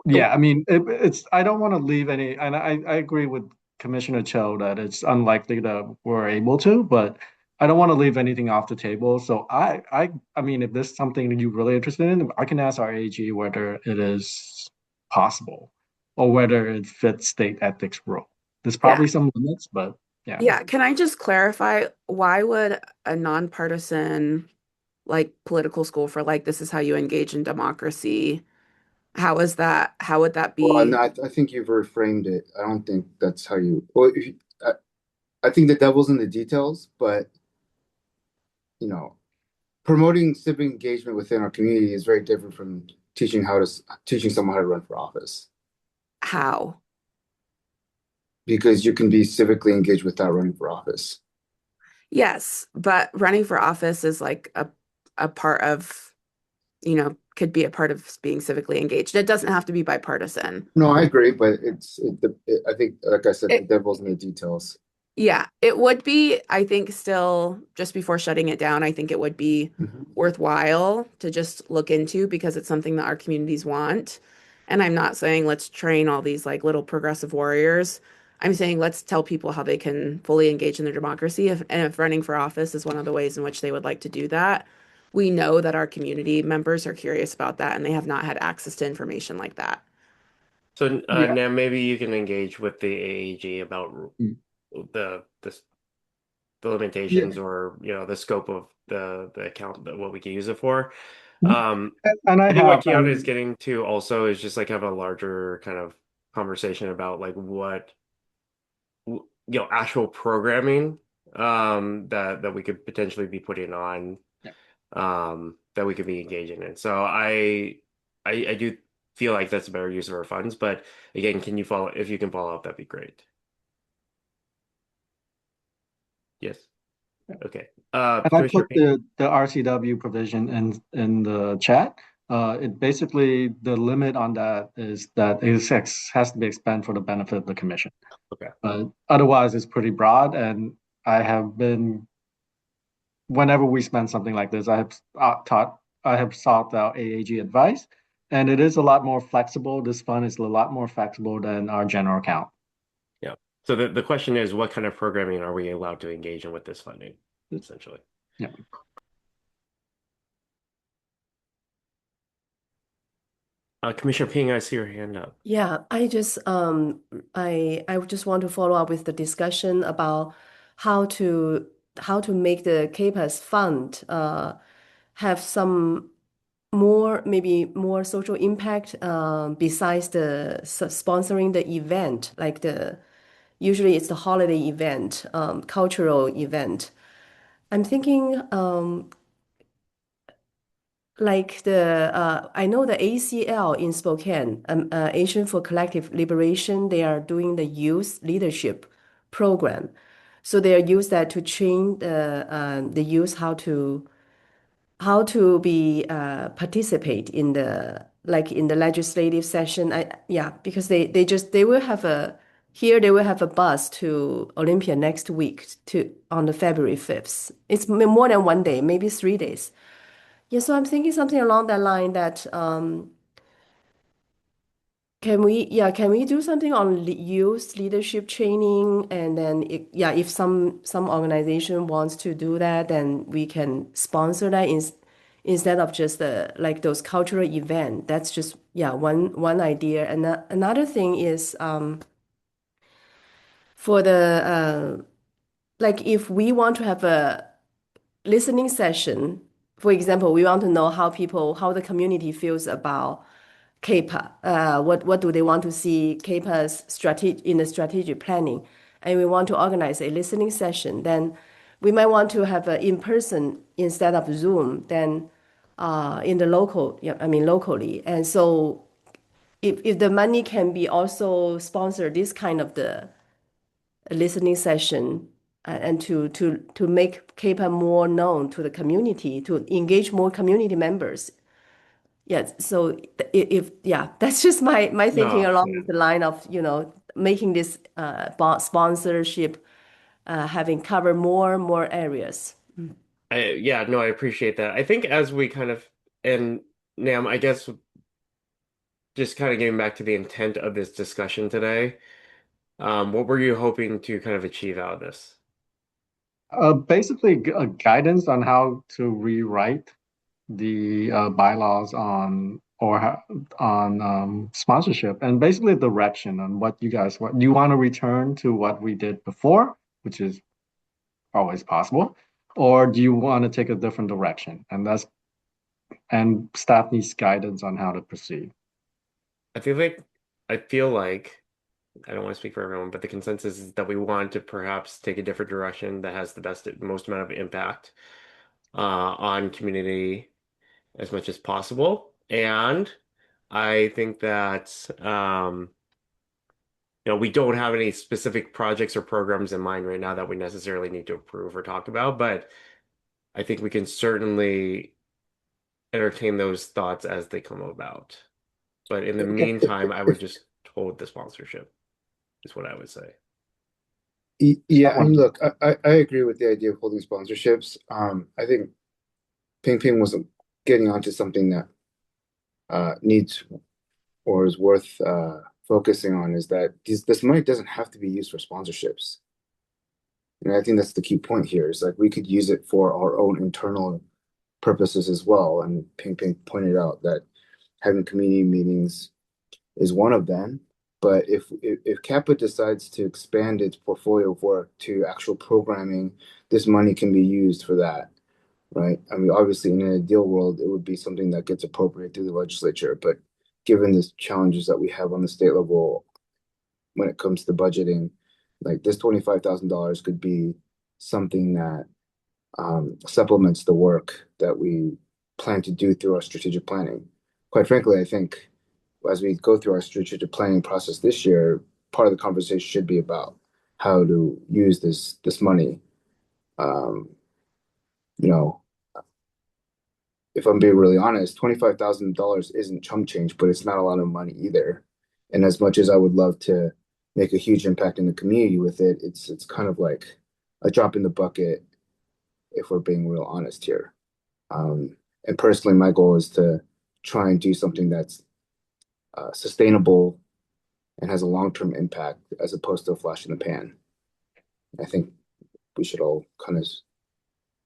yeah, I mean, it's. I don't want to leave any, and I agree with Commissioner Cho that it's unlikely that we're able to, but I don't want to leave anything off the table. So I mean, if there's something that you're really interested in, I can ask our AG whether it is possible or whether it fits state ethics rule. There's Yeah. probably some limits, but yeah. Yeah. Can I just clarify, why would a nonpartisan like political school for like this is how you engage in democracy? How would that Well, no, be? I think you've reframed it. I don't think that's how you. Well, I think the devil's in the details, but you know, promoting civic engagement within our community is very different from teaching someone how to run for office. How? Because you can be civically engaged without running for office. Yes, but running for office is like a part of, could be a part of being civically engaged. It doesn't have to be bipartisan. No, I agree, but I think, like I said, the It, devil's in the details. yeah, it would be, I think still, just before shutting it down, I think it would be Mhm. worthwhile to just look into because it's something that our communities want. And I'm not saying let's train all these like little progressive warriors. I'm saying let's tell people how they can fully engage in their democracy. And if running for office is one of the ways in which they would like to do that, we know that our community members are curious about that and they have not had access to information like that. So Yeah. now maybe you can engage with the AAG about Mm. the the Yeah. limitations or the scope of the account that what we can use it for. Mhm. Um, And I I think what have, Keanu is getting to also is just like have a larger kind of conversation about like what actual programming that we could potentially be putting on yeah. that we could be engaging in. So I do feel like that's a better use of our funds, but again, can you follow if you can follow up, that'd be great. Yes. Okay. And I Commissioner put Payne? the RCW provision in the chat. It basically the limit on that is that has to be expended for the benefit of the commission. Okay. Otherwise, it's pretty broad, and I have been whenever we spend something like this, I have sought out AAG advice, and it is a lot more flexible. This fund is a lot more flexible than our general account. Yeah. So the question is, what kind of programming are we allowed to engage in with this funding, essentially? Yeah. Commissioner Ping, I see your hand up. Yeah, I just want to follow up with the discussion about how to make the CAPAS fund have some more maybe more social impact besides the sponsoring the event, like the usually it's the holiday event, cultural event. I'm thinking like I know the ACL in Spokane, Asian for Collective Liberation, they are doing the youth leadership program. So they use that to train the youth how to be participate in the like in the legislative session. Because they will have a here they will have a bus to Olympia next week to on the February 5th. It's more than 1 day, maybe 3 days. Yeah, so I'm thinking something along that line that can we do something on youth leadership training? And then, if some organization wants to do that, then we can sponsor that instead of just like those cultural event. That's just one idea. And another thing is for the like if we want to have a listening session, for example, we want to know how the community feels about CAPA. What do they want to see CAPA's strategy in the strategic planning? And we want to organize a listening session. Then we might want to have a in person instead of Zoom. Then in the local, locally. And so if the money can be also sponsored this kind of the listening session and to make CAPA more known to the community, to engage more community members. Yes, so that's just my thinking No, along the line of, making this sponsorship having cover more areas. I appreciate that. I think as we kind of, and Nam, I guess just kind of getting back to the intent of this discussion today, what were you hoping to kind of achieve out of this? Basically, guidance on how to rewrite the bylaws on sponsorship, and basically direction on what you guys want. Do you want to return to what we did before, which is always possible, or do you want to take a different direction? And staff needs guidance on how to proceed. I feel like I don't want to speak for everyone, but the consensus is that we want to perhaps take a different direction that has the most amount of impact on community as much as possible. And I think that we don't have any specific projects or programs in mind right now that we necessarily need to approve or talk about, but I think we can certainly entertain those thoughts as they come about. But in the meantime, I would just hold the sponsorship, is what I would say. Yeah, I mean, look, I agree with the idea of holding sponsorships. I think Ping Ping was getting onto something that needs or is worth focusing on is that this money doesn't have to be used for sponsorships. And I think that's the key point here is like we could use it for our own internal purposes as well. And Ping Ping pointed out that having community meetings is one of them. But if CAPA decides to expand its portfolio of work to actual programming, this money can be used for that, right? I mean, obviously, in an ideal world, it would be something that gets appropriated through the legislature. But given the challenges that we have on the state level when it comes to budgeting, like this $25,000 could be something that supplements the work that we plan to do through our strategic planning. Quite frankly, I think as we go through our strategic planning process this year, part of the conversation should be about how to use this money. Um, you know, if I'm being really honest, $25,000 isn't chump change, but it's not a lot of money either. And as much as I would love to make a huge impact in the community with it, it's kind of like a drop in the bucket if we're being real honest here. And personally, my goal is to try and do something that's sustainable and has a long-term impact as opposed to a flash in the pan. I think we should all kind of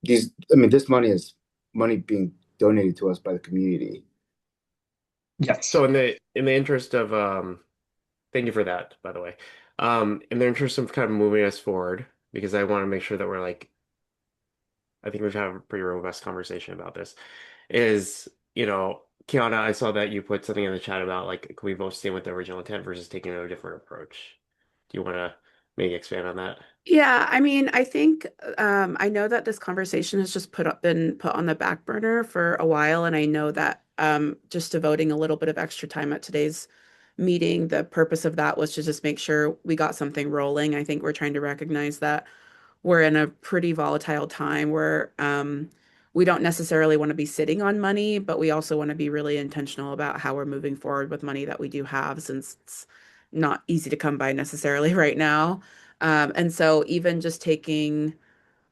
this money is money being donated to us by the community. Yes. So in the interest of thank you for that, by the way. In the interest of kind of moving us forward, because I want to make sure that we're like I think we've had a pretty robust conversation about this, is, Kiana, I saw that you put something in the chat about like, can we both stay with the original intent versus taking a different approach? Do you want to maybe expand on that? Yeah, I mean, I think I know that this conversation has just been put on the back burner for a while, and I know that just devoting a little bit of extra time at today's meeting, the purpose of that was to just make sure we got something rolling. I think we're trying to recognize that we're in a pretty volatile time where we don't necessarily want to be sitting on money, but we also want to be really intentional about how we're moving forward with money that we do have, since it's not easy to come by necessarily right now. And so even just taking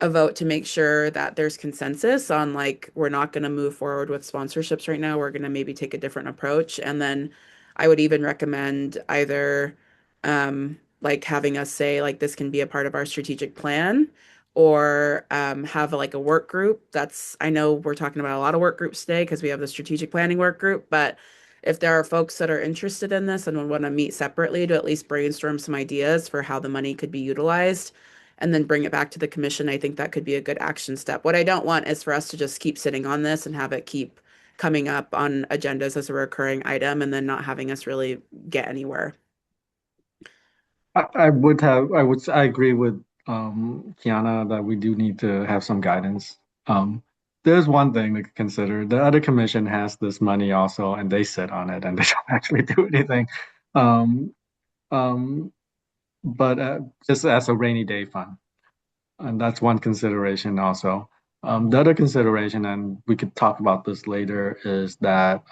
a vote to make sure that there's consensus on, like, we're not going to move forward with sponsorships right now. We're going to maybe take a different approach. And then I would even recommend either like having us say like this can be a part of our strategic plan, or have like a work group. That's, I know we're talking about a lot of work groups today because we have the strategic planning work group, but if there are folks that are interested in this and would want to meet separately to at least brainstorm some ideas for how the money could be utilized and then bring it back to the commission, I think that could be a good action step. What I don't want is for us to just keep sitting on this and have it keep coming up on agendas as a recurring item and then not having us really get anywhere. I agree with Kiana that we do need to have some guidance. There's one thing to consider. The other commission has this money also, and they sit on it and they don't actually do anything. Um, um, but just as a rainy day fund, and that's one consideration also. The other consideration, and we could talk about this later, is that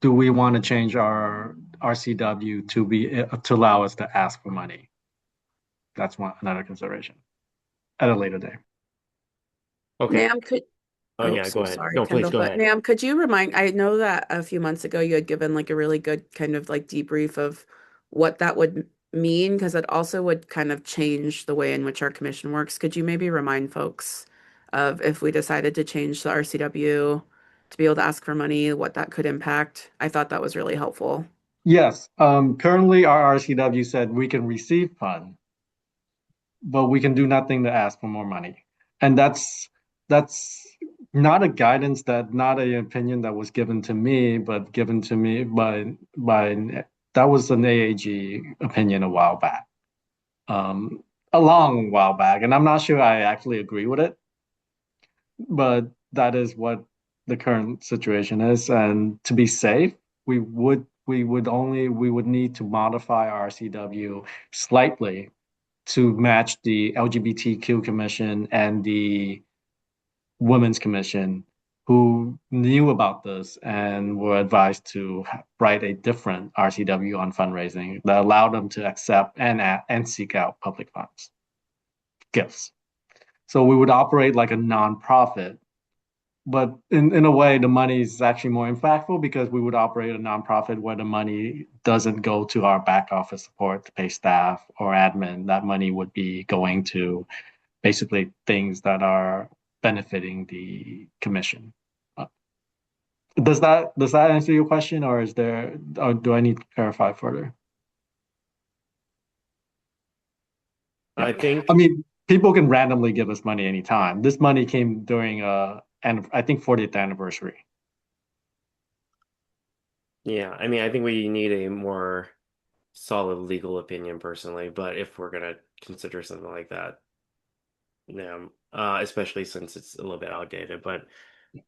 do we want to change our RCW to allow us to ask for money? That's another consideration at a later day. Okay. Nam, could Oh Oh, yeah, go so ahead. sorry, No, please Kendall. go But ahead. Nam, could you remind, I know that a few months ago you had given like a really good kind of like debrief of what that would mean, because it also would kind of change the way in which our commission works. Could you maybe remind folks of if we decided to change the RCW to be able to ask for money, what that could impact? I thought that was really helpful. Yes, currently our RCW said we can receive funds, but we can do nothing to ask for more money. And that's not a guidance, not an opinion that was given to me, but given to me by that was an AAG opinion a while back. A long while back, and I'm not sure I actually agree with it, but that is what the current situation is. And to be safe, we would need to modify our CW slightly to match the LGBTQ Commission and the Women's Commission, who knew about this and were advised to write a different RCW on fundraising that allowed them to accept and seek out public funds, gifts. So we would operate like a nonprofit, but in a way, the money is actually more impactful because we would operate a nonprofit where the money doesn't go to our back office support to pay staff or admin. That money would be going to basically things that are benefiting the commission. Uh, does that answer your question, or do I need to clarify further? Yeah. I I think mean, people can randomly give us money anytime. This money came during and I think 40th anniversary. yeah, I mean I think we need a more solid legal opinion personally, but if we're gonna consider something like that, yeah, especially since it's a little bit outdated. But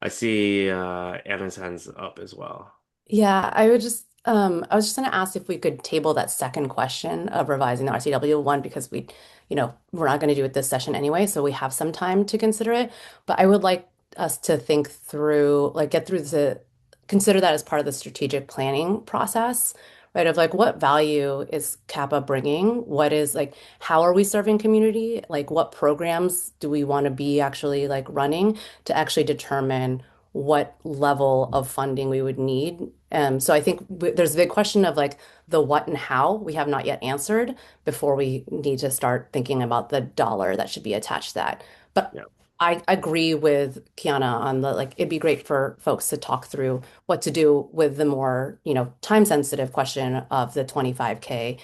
I see Anna's hands up as well. Yeah, I was just gonna ask if we could table that second question of revising the RCW one because we're not gonna do it this session anyway, so we have some time to consider it. But I would like us to think through, like get through consider that as part of the strategic planning process, right? Of like what value is CAPA bringing? What is like, how are we serving community? Like what programs do we want to be actually like running to actually determine what level of funding we would need. So I think there's a big question of like the what and how we have not yet answered before we need to start thinking about the dollar that should be attached to that. But Yeah. I agree with Kiana on the like it'd be great for folks to talk through what to do with the more, time sensitive question of the 25K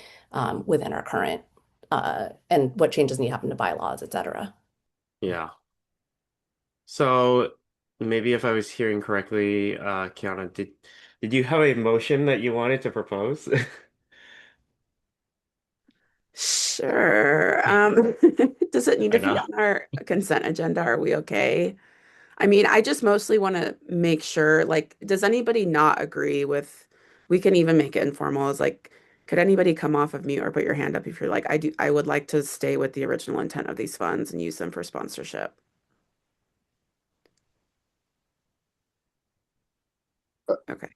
within our current and what changes need to happen to bylaws, et cetera. Yeah. So maybe if I was hearing correctly, Kiana, did you have a motion that you wanted to propose? Sure. Does it need I to be know. on our consent agenda? Are we okay? I mean, I just mostly want to make sure, like, does anybody not agree with, we can even make it informal, as like, Could anybody come off of mute or put your hand up if you're like, I would like to stay with the original intent of these funds and use them for sponsorship. Okay.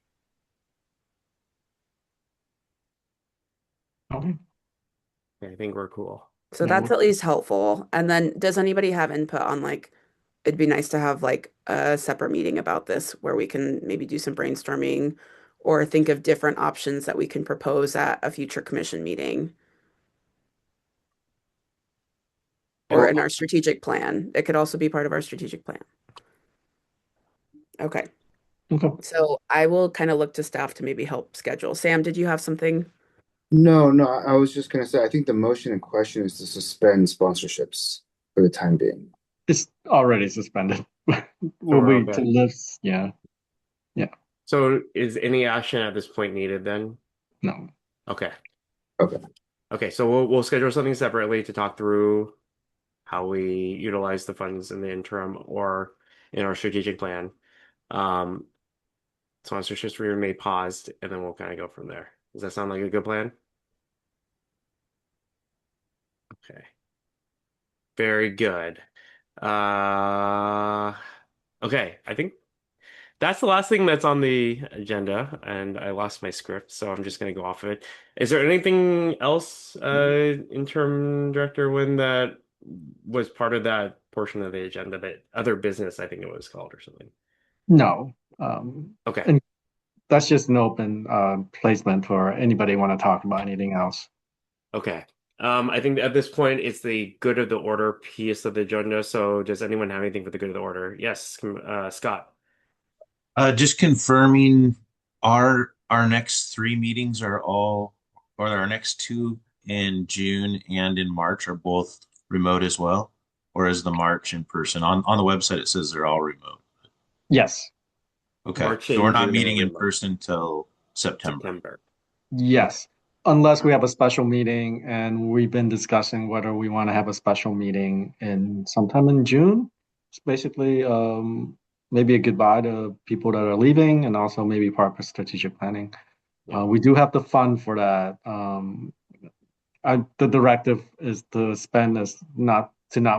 Okay. I think we're cool. So Yeah, that's at least helpful. And then does anybody have input on like, it'd be nice to have like a separate meeting about this where we can maybe do some brainstorming or think of different options that we can propose at a future commission meeting or in our strategic plan. It could also be part of our strategic plan. Okay. Okay. So I will kind of look to staff to maybe help schedule. Sam, did you have something? No, no, I was just gonna say, I think the motion in question is to suspend sponsorships for the time being. It's already suspended. So Will we're be to okay. list, yeah. Yeah. So is any action at this point needed then? No. Okay. Okay. Okay, so we'll schedule something separately to talk through how we utilize the funds in the interim or in our strategic plan. Um, Sponsorships we remain paused, and then we'll kind of go from there. Does that sound like a good plan? Okay. Very good. Uh, okay, I think that's the last thing that's on the agenda, and I lost my script, so I'm just going to go off of it. Is there anything else, Interim Director Wynn, that was part of that portion of the agenda, that other business, I think it was called or something? No. Okay. And that's just an open placement for anybody want to talk about anything else. Okay. I think at this point it's the good of the order piece of the agenda. So does anyone have anything for the good of the order? Yes, Scott. Just confirming our next three meetings are all, or our next two in June and in March are both remote as well, or is the March in person? On the website it says they're all remote. Yes. Okay, March so we're and not June are meeting in remote. person till September. September. Yes. Unless we have a special meeting, and we've been discussing whether we want to have a special meeting in sometime in June. It's basically maybe a goodbye to people that are leaving, and also maybe part of strategic planning. Yeah. We do have the fund for that. The directive is to spend as not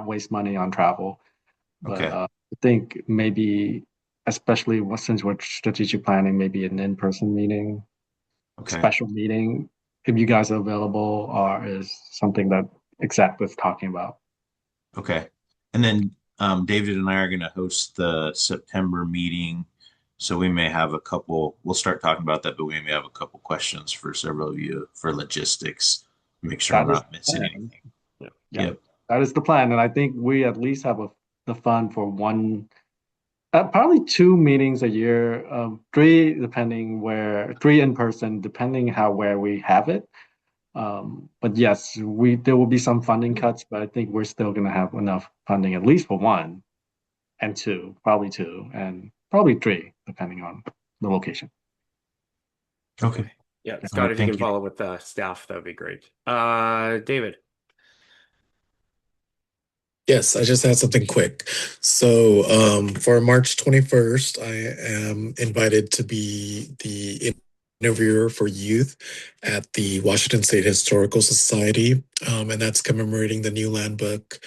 waste money on travel, but Okay. I think maybe, especially since we're strategic planning, maybe an in-person meeting, Okay. special meeting, if you guys are available, or is something that Exec was talking about. Okay. And then David and I are going to host the September meeting. So we may have a couple, we'll start talking about that, but we may have a couple questions for several of you for logistics. Make sure I'm That is not the missing plan. anything. Yeah. Yeah, Yep. that is the plan, and I think we at least have the fund for one, probably two meetings a year, three in person, depending how where we have it. But yes, there will be some funding cuts, but I think we're still going to have enough funding at least for one and two, and probably three, depending on the location. Okay. Yeah, All Scott, right. if you can Thank you. follow with the staff, that would be great. David. Yes, I just had something quick. So, for March 21st, I am invited to be the interviewer for youth at the Washington State Historical Society. And that's commemorating the new land book,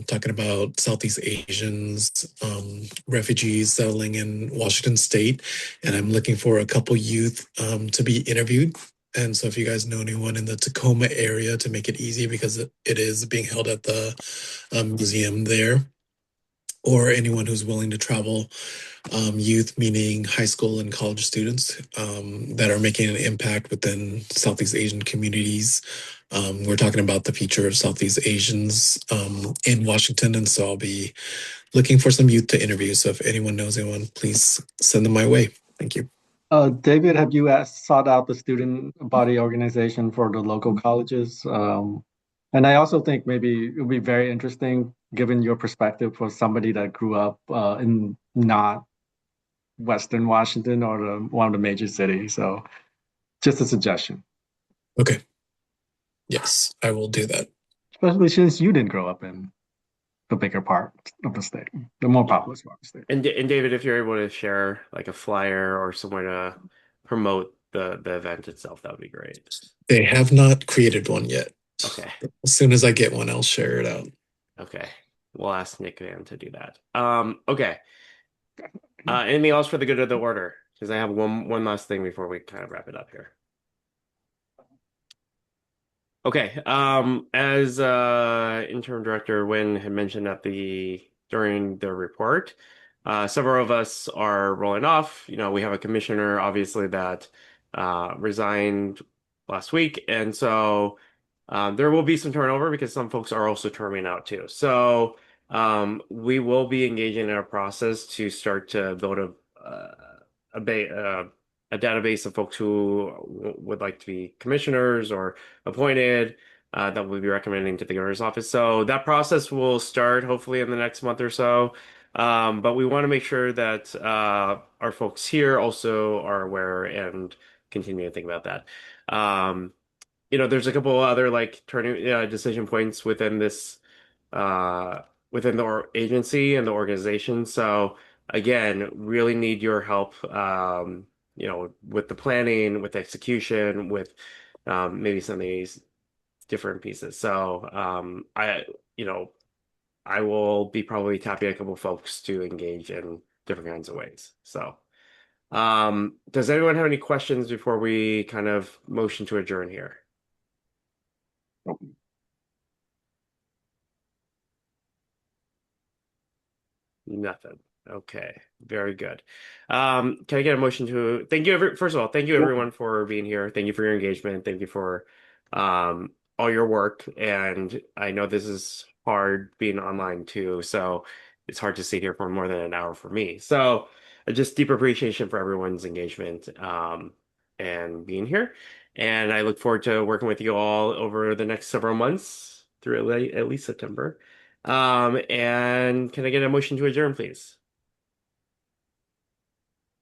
talking about Southeast Asians, refugees settling in Washington State. And I'm looking for a couple youth to be interviewed. And so if you guys know anyone in the Tacoma area, to make it easy, because it is being held at the museum there, or anyone who's willing to travel, youth, meaning high school and college students that are making an impact within Southeast Asian communities. We're talking about the future of Southeast Asians in Washington, and so I'll be looking for some youth to interview. So if anyone knows anyone, please send them my way. Thank you. David, have you sought out the student body organization for the local colleges? And I also think maybe it would be very interesting, given your perspective, for somebody that grew up in not Western Washington or one of the major cities. So just a suggestion. Okay. Yes, I will do that. Especially since you didn't grow up in the bigger part of the state, the more Yeah. populous part of the state. And David, if you're able to share like a flyer or somewhere to promote the event itself, that would be great. They have not created one yet. Okay. As soon as I get one, I'll share it out. Okay. We'll ask Nick Van to do that. Okay. Anything else for the good of the order? Because I have one last thing before we kind of wrap it up here. Okay. As interim director Wynn had mentioned during the report, several of us are rolling off. We have a commissioner, obviously, that resigned last week, and so there will be some turnover because some folks are also terming out too. So we will be engaging in a process to start to build a database of folks who would like to be commissioners or appointed that we'll be recommending to the governor's office. So that process will start hopefully in the next month or so. But we want to make sure that our folks here also are aware and continue to think about that. There's a couple other like turning decision points within this within the agency and the organization. So again, really need your help, with the planning, with execution, with maybe some of these different pieces. So I will be probably tapping a couple folks to engage in different kinds of ways. So, does anyone have any questions before we kind of motion to adjourn here? Nothing. Okay, very good. Can I get a motion to thank you first of all, thank you everyone for being here. Thank you for your engagement. Thank you for all your work. And I know this is hard being online too, so it's hard to sit here for more than an hour for me. So just deep appreciation for everyone's engagement and being here. And I look forward to working with you all over the next several months through at least September. And can I get a motion to adjourn, please?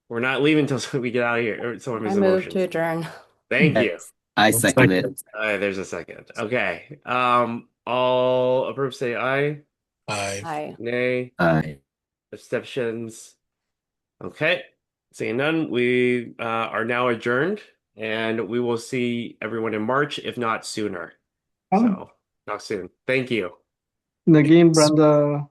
We're not leaving until we get out of here. Or someone makes I a move motion. to adjourn. Thank you. I second it. There's a second. Okay. All approve, say aye. Aye. Aye. Nay. Aye. Abstentions. Okay. Seeing none, we are now adjourned, and we will see everyone in March, if not sooner. So talk soon. Thank you. Nagin, Brenda,